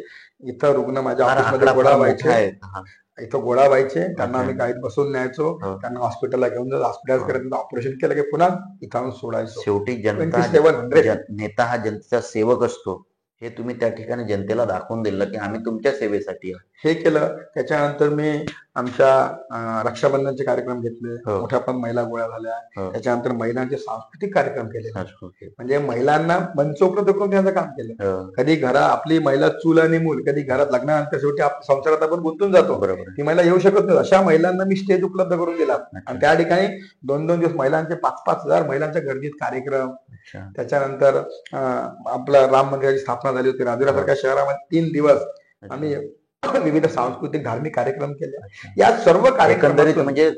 इथं रुग्ण माझ्या फार ऑफिसमध्ये आकडा गोळा फार व्हायचे, मोठा आहे. हा. इथं गोळा व्हायचे, त्यांना अच्छा. आम्ही गाडीत बसवून न्यायचो, हो. त्यांना हॉस्पिटलला घेऊन जायचं, हॉस्पिटल हो. करत ऑपरेशन केलं की पुन्हा इथं आणून सोडायचो. शेवटी जनता 2700. नेता हा जनतेचा सेवक असतो, हे तुम्ही त्या ठिकाणी जनतेला दाखवून दिलं की आम्ही तुमच्या सेवेसाठी आहे. हे केलं. त्याच्यानंतर मी आमच्या रक्षाबंधनचे कार्यक्रम घेतले, हो. मोठ्या पण महिला गोळ्या झाल्या. हो. त्याच्यानंतर महिलांचे सांस्कृतिक कार्यक्रम केले, संस्कृती. म्हणजे महिलांना मंच उपलब्ध करून देण्याचं काम केलं. हो. कधी आपली महिला चूल आणि मूल, कधी घरात लग्नानंतर शेवटी आपल्या संसारात आपण गुंतून जातो, बरोबर आहे. ती महिला येऊ शकत नाही, अशा महिलांना मी स्टेज उपलब्ध करून दिला. अच्छा. आणि त्या ठिकाणी 2-2 दिवस महिलांचे 5-5 हजार महिलांच्या गर्दीत कार्यक्रम. अच्छा. त्याच्यानंतर आपलं राम मंदिराची स्थापना झाली होती राजुरासारख्या शहरामध्ये 3 दिवस आम्ही विविध सांस्कृतिक धार्मिक कार्यक्रम केले. अच्छा. या सर्व एकंदरीत कार्यक्रमातून म्हणजे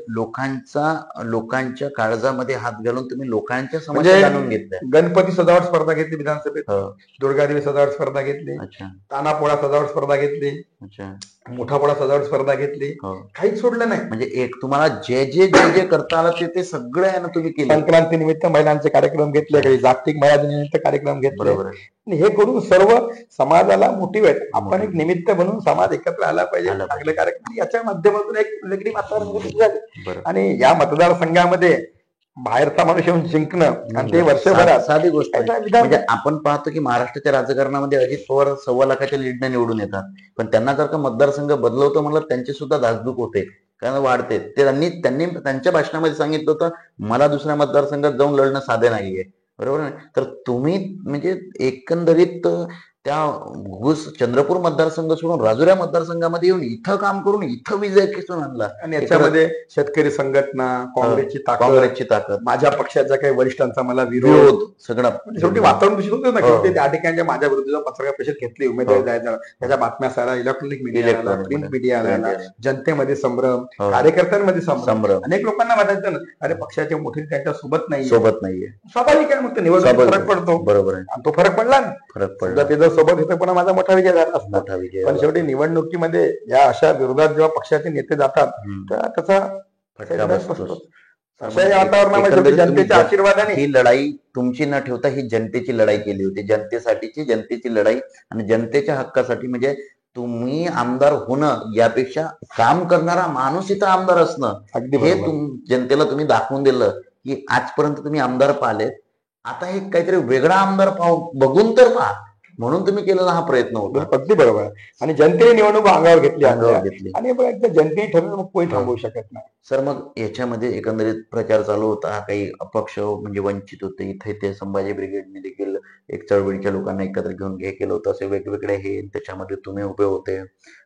लोकांच्या काळजामध्ये हात घालून तुम्ही लोकांच्या समस्या म्हणजे जाणून घेतल्या. गणपती सजावट स्पर्धा घेतली विधानसभेत, हो. दुर्गादेवी सजावट स्पर्धा घेतली, अच्छा. तानापोळा सजावट स्पर्धा घेतली, अच्छा. मोठापोळा सजावट स्पर्धा घेतली. हो. काहीच सोडलं नाही. म्हणजे एक तुम्हाला जे करता आलं ते सगळं आहे ना तुम्ही केलं. संक्रांती निमित्त महिलांचे कार्यक्रम घेतले, काही जागतिक महिला दिनानिमित्त कार्यक्रम घेतले. बरोबर आहे. आणि हे करून सर्व समाजाला मोटिवेट, आपण एक निमित्त बनून समाज एकत्र आला पाहिजे, आला चांगले कार्यक्रम याच्या माध्यमातून एक वेगळी वातावरण निर्मिती झाली. बरोबर. आणि या मतदारसंघामध्ये बाहेरचा माणूस येऊन जिंकणं आणि ते वर्षभरात साधी गोष्ट आहे. याचा विधान म्हणजे आपण पाहतो की महाराष्ट्राच्या राजकारणामध्ये अजित पवार 1.25 लाखाच्या लीडने निवडून येतात, पण त्यांना जर का मतदारसंघ बदलवतो म्हणलं त्यांची सुद्धा धाकधूक होते, कारण वाढते. त्यांनी त्यांच्या भाषणामध्ये सांगितलं होतं, मला दुसऱ्या मतदारसंघात जाऊन लढणं साधे नाहीये. बरोबर आहे. तर तुम्ही म्हणजे एकंदरीत त्या चंद्रपूर मतदारसंघ सोडून राजुऱ्या मतदारसंघामध्ये येऊन इथं काम करून इथं विजय खेचून आणला. आणि याच्यामध्ये शेतकरी संघटना, काँग्रेसची ताकद, माझ्या पक्षाच्या काही वरिष्ठांचा मला विरोध, सगळं शेवटी वातावरण दूषित होतं ना. शेवटी त्या ठिकाणी माझ्या विरुद्ध पत्रकार परिषद घेतली, उमेदवारी जायचा, त्याच्या बातम्या सारा इलेक्ट्रॉनिक मीडिया, प्रिंट मीडिया आला, जनतेमध्ये संभ्रम, कार्यकर्त्यांमध्ये संभ्रम. अनेक लोकांना वाटायचं ना, अरे पक्षाचे मोठे त्यांच्या सोबत नाहीये. स्वाभाविक आहे, मग ते निवडणूक फरक पडतो. बरोबर आहे. आणि तो फरक पडला ना, फरक पडला. त्याचं सोबत होतं, पण माझा मोठा विजय झाला असता. पण शेवटी निवडणुकीमध्ये या अशा विरोधात जेव्हा पक्षाचे नेते जातात, तर त्याचा फटका बसतो. अशा या वातावरणामध्ये जनतेच्या आशीर्वादाने ही लढाई तुमची न ठेवता ही जनतेची लढाई केली होती. जनतेची लढाई आणि जनतेच्या हक्कासाठी. म्हणजे तुम्ही आमदार होणं यापेक्षा काम करणारा माणूस इथं आमदार असणं, हे जनतेला तुम्ही दाखवून दिलं की आजपर्यंत तुम्ही आमदार पाहिलेत, आता हे काहीतरी वेगळा आमदार बघून तर पहा, म्हणून तुम्ही केलेला हा प्रयत्न होता. अगदी बरोबर. आणि जनतेने निवडणूक अंगावर घेतली. आणि जनतेने ठरवलं, मग कोणी थांबवू शकत नाही. सर, मग याच्यामध्ये एकंदरीत प्रचार चालू होता, काही अपक्ष म्हणजे वंचित होते, इथे संभाजी ब्रिगेडने देखील एक चळवळीच्या लोकांना एकत्र घेऊन केलं होतं. असे वेगवेगळे हे, त्याच्यामध्ये तुम्ही उभे होते.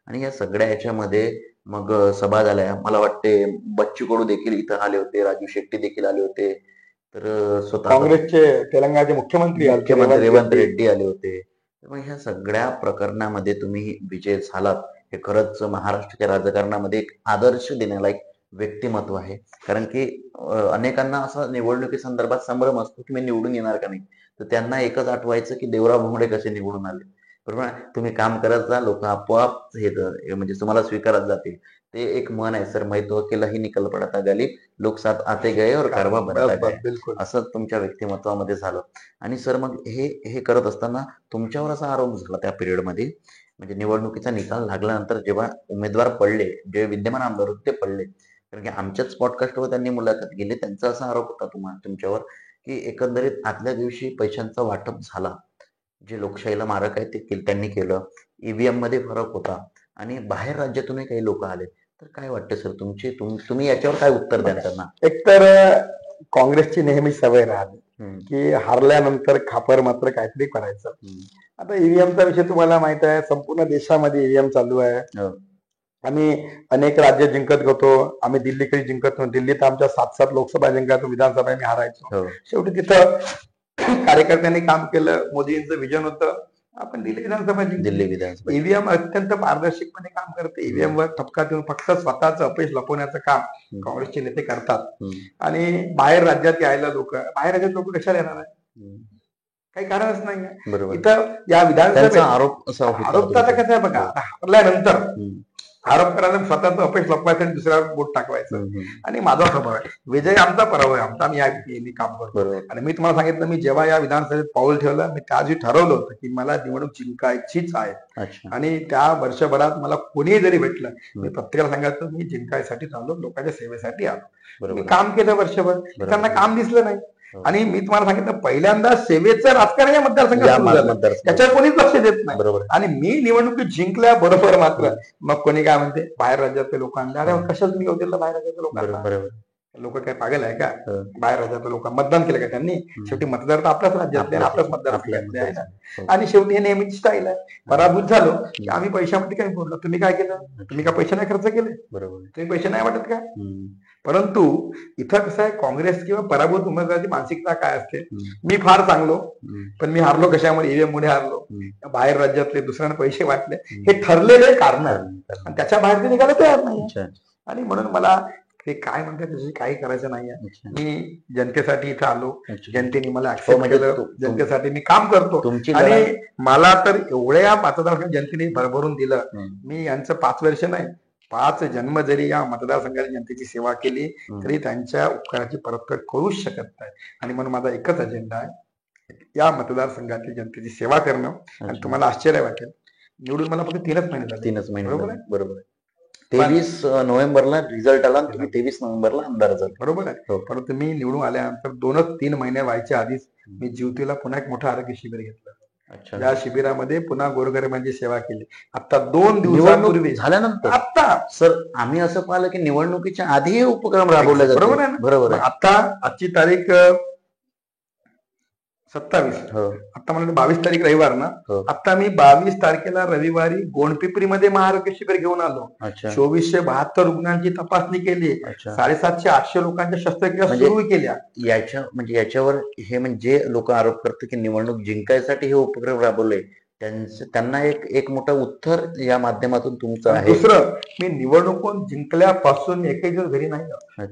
आणि या सगळ्या याच्यामध्ये मग सभा झाल्या. मला वाटते बच्चू कडू देखील इथं आले होते, राजू शेट्टी देखील आले होते, तर स्वतः काँग्रेसचे तेलंगणाचे मुख्यमंत्री रेवंत रेड्डी आले होते. मग ह्या सगळ्या प्रकरणामध्ये तुम्ही विजय झालात. हे खरंच महाराष्ट्राच्या राजकारणामध्ये एक आदर्श देण्याला एक व्यक्तिमत्व आहे. कारण की अनेकांना असा निवडणुकी संदर्भात संभ्रम असतो की मी निवडून येणार का नाही, तर त्यांना एकच आठवायचं की देवराव भोंगडे कसे निवडून आले. बरोबर. तुम्ही काम करत जा, लोक आपोआप हे म्हणजे तुम्हाला स्वीकारत जातील. ते एक मन आहे, सर मैं तो अकेला ही निकल पडा था गली, लोक साथ आते गए और कारवा बनता गया. असं तुमच्या व्यक्तिमत्वामध्ये झालं. आणि सर, मग हे करत असताना तुमच्यावर असा आरोप झाला त्या पिरियडमध्ये, म्हणजे निवडणुकीचा निकाल लागल्यानंतर जेव्हा उमेदवार पडले, जे विद्यमान आमदार होते ते पडले, कारण की आमच्याच पॉडकास्टवर त्यांनी मुलाखत गेली, त्यांचा असा आरोप होता तुमच्यावर की एकंदरीत आदल्या दिवशी पैशांचा वाटप झाला, जे लोकशाहीला मारक आहे ते त्यांनी केलं, ईव्हीएम मध्ये फरक होता, आणि बाहेर राज्यातूनही काही लोक आले. तर काय वाटतं सर, तुम्ही याच्यावर काय उत्तर द्याल त्यांना? एकतर काँग्रेसची नेहमी सवय राहिली की हारल्यानंतर खापर मात्र काहीतरी करायचं. आता ईव्हीएमचा विषय तुम्हाला माहित आहे, संपूर्ण देशामध्ये ईव्हीएम चालू आहे. आम्ही अनेक राज्य जिंकत होतो, आम्ही दिल्लीकडे जिंकत होतो, दिल्लीत आमच्या 7 लोकसभा जिंकायचो, विधानसभा आम्ही हारायचो. शेवटी तिथं कार्यकर्त्यांनी काम केलं, मोदींचं विजन होतं, आपण दिल्ली विधानसभा. ईव्हीएम अत्यंत पारदर्शकपणे काम करते. ईव्हीएम वर ठपका देऊन फक्त स्वतःचं अपयश लपवण्याचं काम काँग्रेसचे नेते करतात. आणि बाहेर राज्यात यायला बाहेर राज्यात लोक कशाला येणार आहे, काही कारणच नाही. इथं या विधानसभेत आरोप कसा आहे बघा, हारल्यानंतर आरोप करायला स्वतःचं अपयश लपवायचं आणि दुसऱ्यावर बोट टाकवायचं. आणि माझा स्वभाव आहे, विजय आमचा पराभव आहे आमचा, आम्ही काम करतो. आणि मी तुम्हाला सांगितलं, मी जेव्हा या विधानसभेत पाऊल ठेवलं, मी त्या दिवशी ठरवलं होतं की मला निवडणूक जिंकायचीच आहे. आणि त्या वर्षभरात मला कोणीही जरी भेटलं, मी प्रत्येकाला सांगायचं मी जिंकायसाठी चाललो, लोकांच्या सेवेसाठी आलो. मी काम केलं वर्षभर, त्यांना काम दिसलं नाही. आणि मी तुम्हाला सांगितलं, पहिल्यांदा सेवेचं राजकारण या मतदारसंघात त्याच्यावर कोणीच लक्ष देत नाही. आणि मी निवडणुकीत जिंकल्या बरोबर मात्र मग कोणी काय म्हणते, बाहेर राज्यातले लोक आणले. अरे कशाच मी दिलं बाहेर राज्यातल्या लोकांना, लोक काय पागल आहे का, बाहेर राज्यातल्या लोक मतदान केलं का त्यांनी? शेवटी मतदार तर आपल्याच राज्यातले, आपल्याच मतदारसंघातले आहे ना. आणि शेवटी हे नेहमीची स्टाईल आहे. पराभूत झालो की आम्ही पैशामध्ये काही बोललो, तुम्ही काय केलं, तुम्ही काय पैसे नाही खर्च केले, तुम्ही पैसे नाही वाटत का? परंतु इथं कसं आहे, काँग्रेस किंवा पराभूत उमेदवाराची मानसिकता काय असते, मी फार चांगलो पण मी हारलो कशामुळे, ईव्हीएम मुळे हारलो, बाहेर राज्यातले दुसऱ्यांना पैसे वाटले, हे ठरलेले कारण आणि त्याच्या बाहेर ते निघायला तयार नाही. आणि म्हणून मला ते काय म्हणतात त्याच्याशी काही करायचं नाहीये. मी जनतेसाठी इथं आलो, जनतेने मला ऍक्सेप्ट केलं, जनतेसाठी मी काम करतो. आणि मला तर एवढ्या मतदारसंघात जनतेने भरभरून दिलं. मी यांचं 5 वर्ष नाही, 5 जन्म जरी या मतदारसंघाने जनतेची सेवा केली तरी त्यांच्या उपकाराची परतफेड करूच शकत नाही. आणि म्हणून माझा एकच अजेंडा आहे, या मतदारसंघातील जनतेची सेवा करणं. आणि तुम्हाला आश्चर्य वाटेल, निवडून मला फक्त 3च महिने झाले. 3च महिने, बरोबर आहे. बरोबर आहे. 23 नोव्हेंबरला रिझल्ट आला, तुम्ही 23 नोव्हेंबरला आमदार झाले. बरोबर आहे. परंतु मी निवडून आल्यानंतर 2-3 महिने व्हायच्या आधीच मी ज्योतीला पुन्हा एक मोठं आरोग्य शिबिर घेतलं. या शिबिरामध्ये पुन्हा गोरगरिबांची सेवा केली. आता 2 दिवसांपूर्वी झाल्यानंतर आता सर आम्ही असं पाहिलं की निवडणुकीच्या आधी हे उपक्रम राबवले जातात. बरोबर आहे. बरोबर आहे. आता आजची तारीख 27, आता मला 22 तारीख रविवार ना. आता मी 22 तारखेला रविवारी गोंडपिपरीमध्ये महाआरोग्य शिबिर घेऊन आलो. 2472 रुग्णांची तपासणी केली, 750-800 लोकांच्या शस्त्रक्रिया सुरू केल्या. याच्यावर हे म्हणजे लोक आरोप करतात की निवडणूक जिंकायसाठी हे उपक्रम राबवले, त्यांना एक मोठं उत्तर या माध्यमातून तुमचं आहे. दुसरं, मी निवडणूक जिंकल्यापासून एकही दिवस घरी नाही.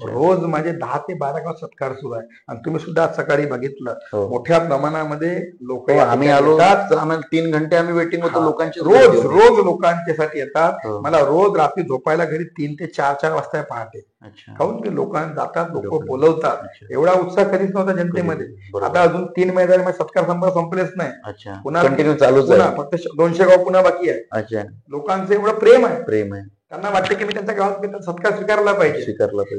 रोज माझे 10 ते 12 गाव सत्कार सुरू आहे. आणि तुम्ही सुद्धा आज सकाळी बघितलं, मोठ्या प्रमाणामध्ये लोक आम्ही आलो, आम्हाला 3 घंटे आम्ही वेटिंग होतो लोकांची. रोज लोकांच्यासाठी येतात. मला रोज रात्री झोपायला घरी 3 ते 4 वाजता पहाटे. काहून की लोकांना जातात, लोक बोलवतात. एवढा उत्साह कधीच नव्हता जनतेमध्ये. आता अजून 3 महिन्यामध्ये सत्कार समारंभ संपलेच नाही, पुन्हा कंटिन्यू चालूच आहे. फक्त 200 गाव पुन्हा बाकी आहे. लोकांचं एवढं प्रेम आहे, त्यांना वाटतं की मी त्यांच्या गावात सत्कार स्वीकारला पाहिजे.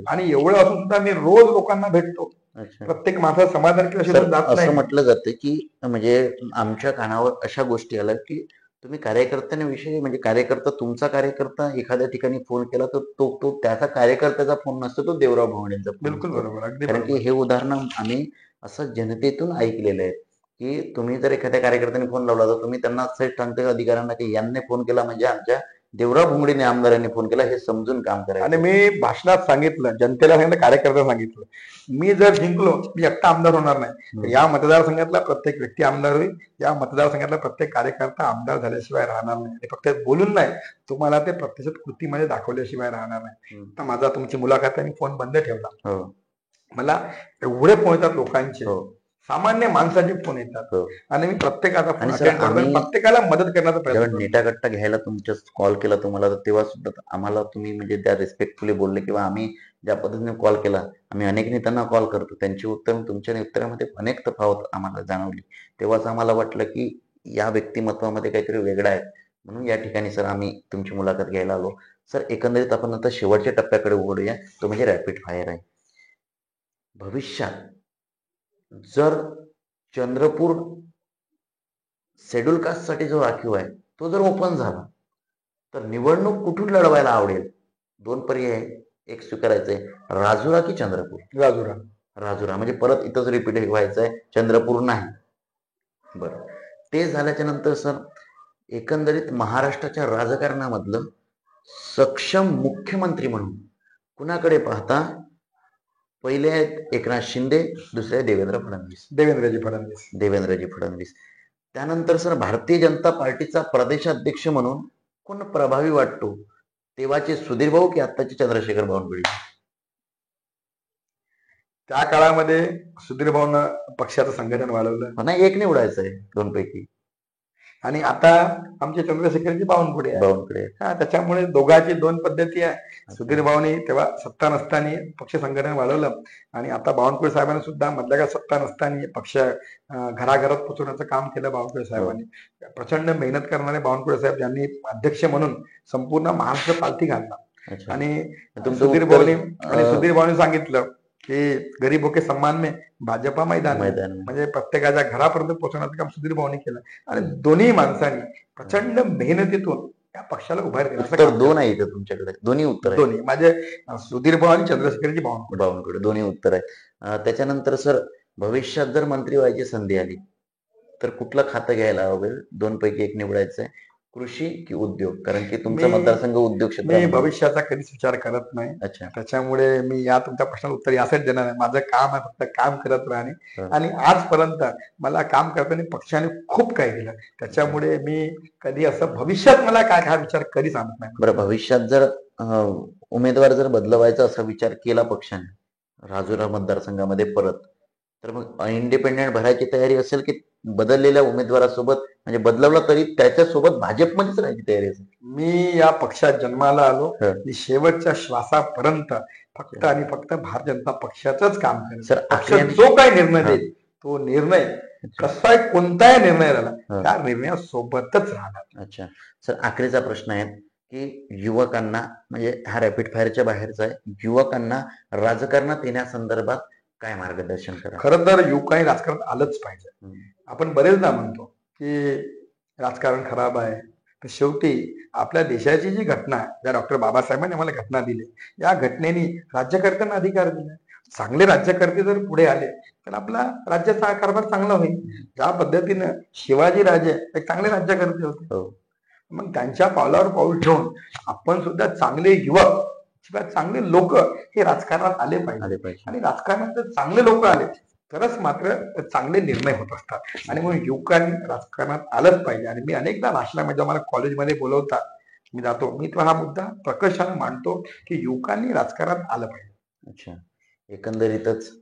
आणि एवढं असून सुद्धा मी रोज लोकांना भेटतो. प्रत्येक माझा समाधान असं म्हटलं जातं की म्हणजे आमच्या कानावर अशा गोष्टी आल्या की तुम्ही कार्यकर्त्यांविषयी, म्हणजे तुमचा कार्यकर्ता एखाद्या ठिकाणी फोन केला तर तो त्याचा कार्यकर्त्याचा फोन नसतो, तो देवराव भवणेंचा. बिलकुल बरोबर. कारण की हे उदाहरण आम्ही असं जनतेतून ऐकलेलं आहे की तुम्ही जर एखाद्या कार्यकर्त्याने फोन लावला तर तुम्ही त्यांना थेट सांगता अधिकाऱ्यांना की यांनी फोन केला म्हणजे आमच्या देवराव भोंगडेने आमदारांनी फोन केला, हे समजून काम करायचं. आणि मी भाषणात सांगितलं, जनतेला सांगितलं, कार्यकर्त्याला सांगितलं, मी जर जिंकलो मी एकटा आमदार होणार नाही. या मतदारसंघातला प्रत्येक व्यक्ती आमदार होईल, या मतदारसंघातला प्रत्येक कार्यकर्ता आमदार झाल्याशिवाय राहणार नाही. फक्त बोलून नाही, तुम्हाला ते प्रत्यक्षात कृतीमध्ये दाखवल्याशिवाय राहणार नाही. तर माझा तुमची मुलाखत मी फोन बंद ठेवला. मला एवढे फोन येतात लोकांचे, सामान्य माणसाचे फोन येतात. आणि मी प्रत्येकाला मदत करण्याचा प्रयत्न. नेटागट्टा घ्यायला तुमच्या कॉल केला तुम्हाला, तर तेव्हा सुद्धा आम्हाला तुम्ही म्हणजे त्या रिस्पेक्टफुली बोलले, किंवा आम्ही ज्या पद्धतीने कॉल केला, आम्ही अनेक नेत्यांना कॉल करतो, त्यांची उत्तर तुमच्या उत्तरामध्ये अनेक तफावत आम्हाला जाणवली. तेव्हाच आम्हाला वाटलं की या व्यक्तिमत्वामध्ये काहीतरी वेगळं आहे. म्हणून या ठिकाणी सर आम्ही तुमची मुलाखत घ्यायला आलो. सर एकंदरीत आपण आता शेवटच्या टप्प्याकडे वळूया, तो म्हणजे रॅपिड फायर आहे. भविष्यात जर चंद्रपूर शेड्यूल कास्ट साठी जो राखीव आहे तो जर ओपन झाला तर निवडणूक कुठून लढवायला आवडेल? 2 पर्याय, एक स्वीकारायचंय, राजुरा की चंद्रपूर? राजुरा म्हणजे परत इथंच रिपीट व्हायचंय, चंद्रपूर नाही. बरं, ते झाल्याच्या नंतर सर एकंदरीत महाराष्ट्राच्या राजकारणामधलं सक्षम मुख्यमंत्री म्हणून कुणाकडे पाहता? पहिले आहेत एकनाथ शिंदे, दुसरे देवेंद्रजी फडणवीस. त्यानंतर सर भारतीय जनता पार्टीचा प्रदेशाध्यक्ष म्हणून कोण प्रभावी वाटतो? तेव्हाचे सुधीर भाऊ की आत्ताचे चंद्रशेखर बावनकुळे? त्या काळामध्ये सुधीर भाऊनं पक्षाचं संघटन वाढवलं, नाही एक निवडायचं आहे 2 पैकी. आणि आता आमचे चंद्रशेखरजी बावनकुळे. त्याच्यामुळे दोघांची 2 पद्धती आहे. सुधीर भाऊनी तेव्हा सत्ता नसताना पक्ष संघटन वाढवलं, आणि आता बावनकुळे साहेबांनी सुद्धा मधल्या काळात सत्ता नसताना पक्ष घराघरात पोचवण्याचं काम केलं. बावनकुळे साहेबांनी प्रचंड मेहनत करणारे बावनकुळे साहेब, ज्यांनी अध्यक्ष म्हणून संपूर्ण महाराष्ट्र पालथी घालला. आणि सुधीर भाऊनी सांगितलं की गरीबों के सम्मान में भाजपा मैदान, म्हणजे प्रत्येकाच्या घरापर्यंत पोहोचवण्याचं काम सुधीर भाऊनी केलं. आणि दोन्ही माणसांनी प्रचंड मेहनतीतून या पक्षाला उभार केला. 2 आहे इथे तुमच्याकडे, दोन्ही उत्तर आहे. दोन्ही माझे सुधीर भाऊ आणि चंद्रशेखरजी बावनकुळे दोन्ही उत्तर आहे. त्याच्यानंतर सर भविष्यात जर मंत्री व्हायची संधी आली तर कुठलं खातं घ्यायला हवं? 2 पैकी एक निवडायचं आहे. कृषी की उद्योग? कारण की तुमचा मी- मतदारसंघ उद्योग मी क्षेत्रामध्ये. भविष्याचा कधीच विचार करत नाही. अच्छा. त्याच्यामुळे मी या तुमच्या प्रश्नाला उत्तर यासाठी देणार आहे. माझं काम आहे फक्त काम करत राहणे. हं. आणि आजपर्यंत मला काम करताना पक्षाने खूप काही दिलं. त्याच्यामुळे मी कधी असं भविष्यात मला काय हा विचार कधीच आणत नाही. बरं, भविष्यात जर उमेदवार जर बदलवायचा असा विचार केला पक्षाने राजुरा मतदारसंघामध्ये परत, तर मग इंडिपेंडेंट भरायची तयारी असेल की बदललेल्या उमेदवारासोबत, म्हणजे बदलवला तरी त्याच्यासोबत भाजपमध्येच राहायची तयारी असेल? मी या पक्षात जन्माला आलो हं. आणि शेवटच्या श्वासापर्यंत फक्त आणि फक्त भारतीय जनता पक्षाचंच काम करेल. सर, पक्ष आखरी जो काही निर्णय हं. देईल तो निर्णय अच्छा. कसाही कोणताही निर्णय झाला हं. त्या निर्णयासोबतच राहणार. अच्छा. सर, आखरीचा प्रश्न आहे की युवकांना, म्हणजे हा रॅपिड फायरच्या बाहेरचा आहे, युवकांना राजकारणात येण्यासंदर्भात काय मार्गदर्शन करा? खरं तर युवकांनी राजकारणात आलंच पाहिजे. हं. आपण बरेचदा म्हणतो की राजकारण खराब आहे, तर शेवटी आपल्या देशाची जी घटना आहे, ज्या डॉक्टर बाबासाहेबांनी आम्हाला घटना दिली, या घटनेने राज्यकर्त्यांना अधिकार दिला. चांगले राज्यकर्ते जर पुढे आले तर आपला राज्याचा कारभार चांगला होईल. ज्या पद्धतीनं शिवाजी राजे एक चांगले राज्यकर्ते होते, हो. मग त्यांच्या पावलावर पाऊल ठेवून आपण सुद्धा चांगले युवक किंवा चांगले लोक हे राजकारणात आले पाहिजे. आले पाहिजे. आणि राजकारणात जर चांगले लोक आले तरच मात्र चांगले निर्णय होत असतात. आणि म्हणून युवकांनी राजकारणात आलंच पाहिजे. आणि मी अनेकदा भाषणामध्ये मला कॉलेजमध्ये बोलवतात, मी जातो, मी तो हा मुद्दा प्रकर्षाने मांडतो की युवकांनी राजकारणात आलं पाहिजे. अच्छा. एकंदरीतच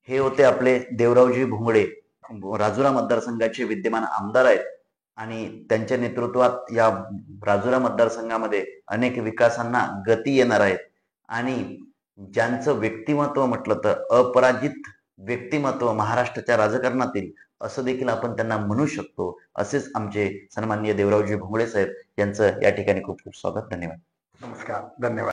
हे होते आपले देवरावजी भोंगडे, राजुरा मतदारसंघाचे विद्यमान आमदार आहेत आणि त्यांच्या नेतृत्वात या राजुरा मतदारसंघामध्ये अनेक विकासांना गती येणार आहेत आणि ज्यांचं व्यक्तिमत्व म्हटलं तर अपराजित व्यक्तिमत्व महाराष्ट्राच्या राजकारणातील, असं देखील आपण त्यांना म्हणू शकतो. असेच आमचे सन्माननीय देवरावजी भोंगडे साहेब यांचं या ठिकाणी खूप खूप स्वागत. धन्यवाद. नमस्कार, धन्यवाद.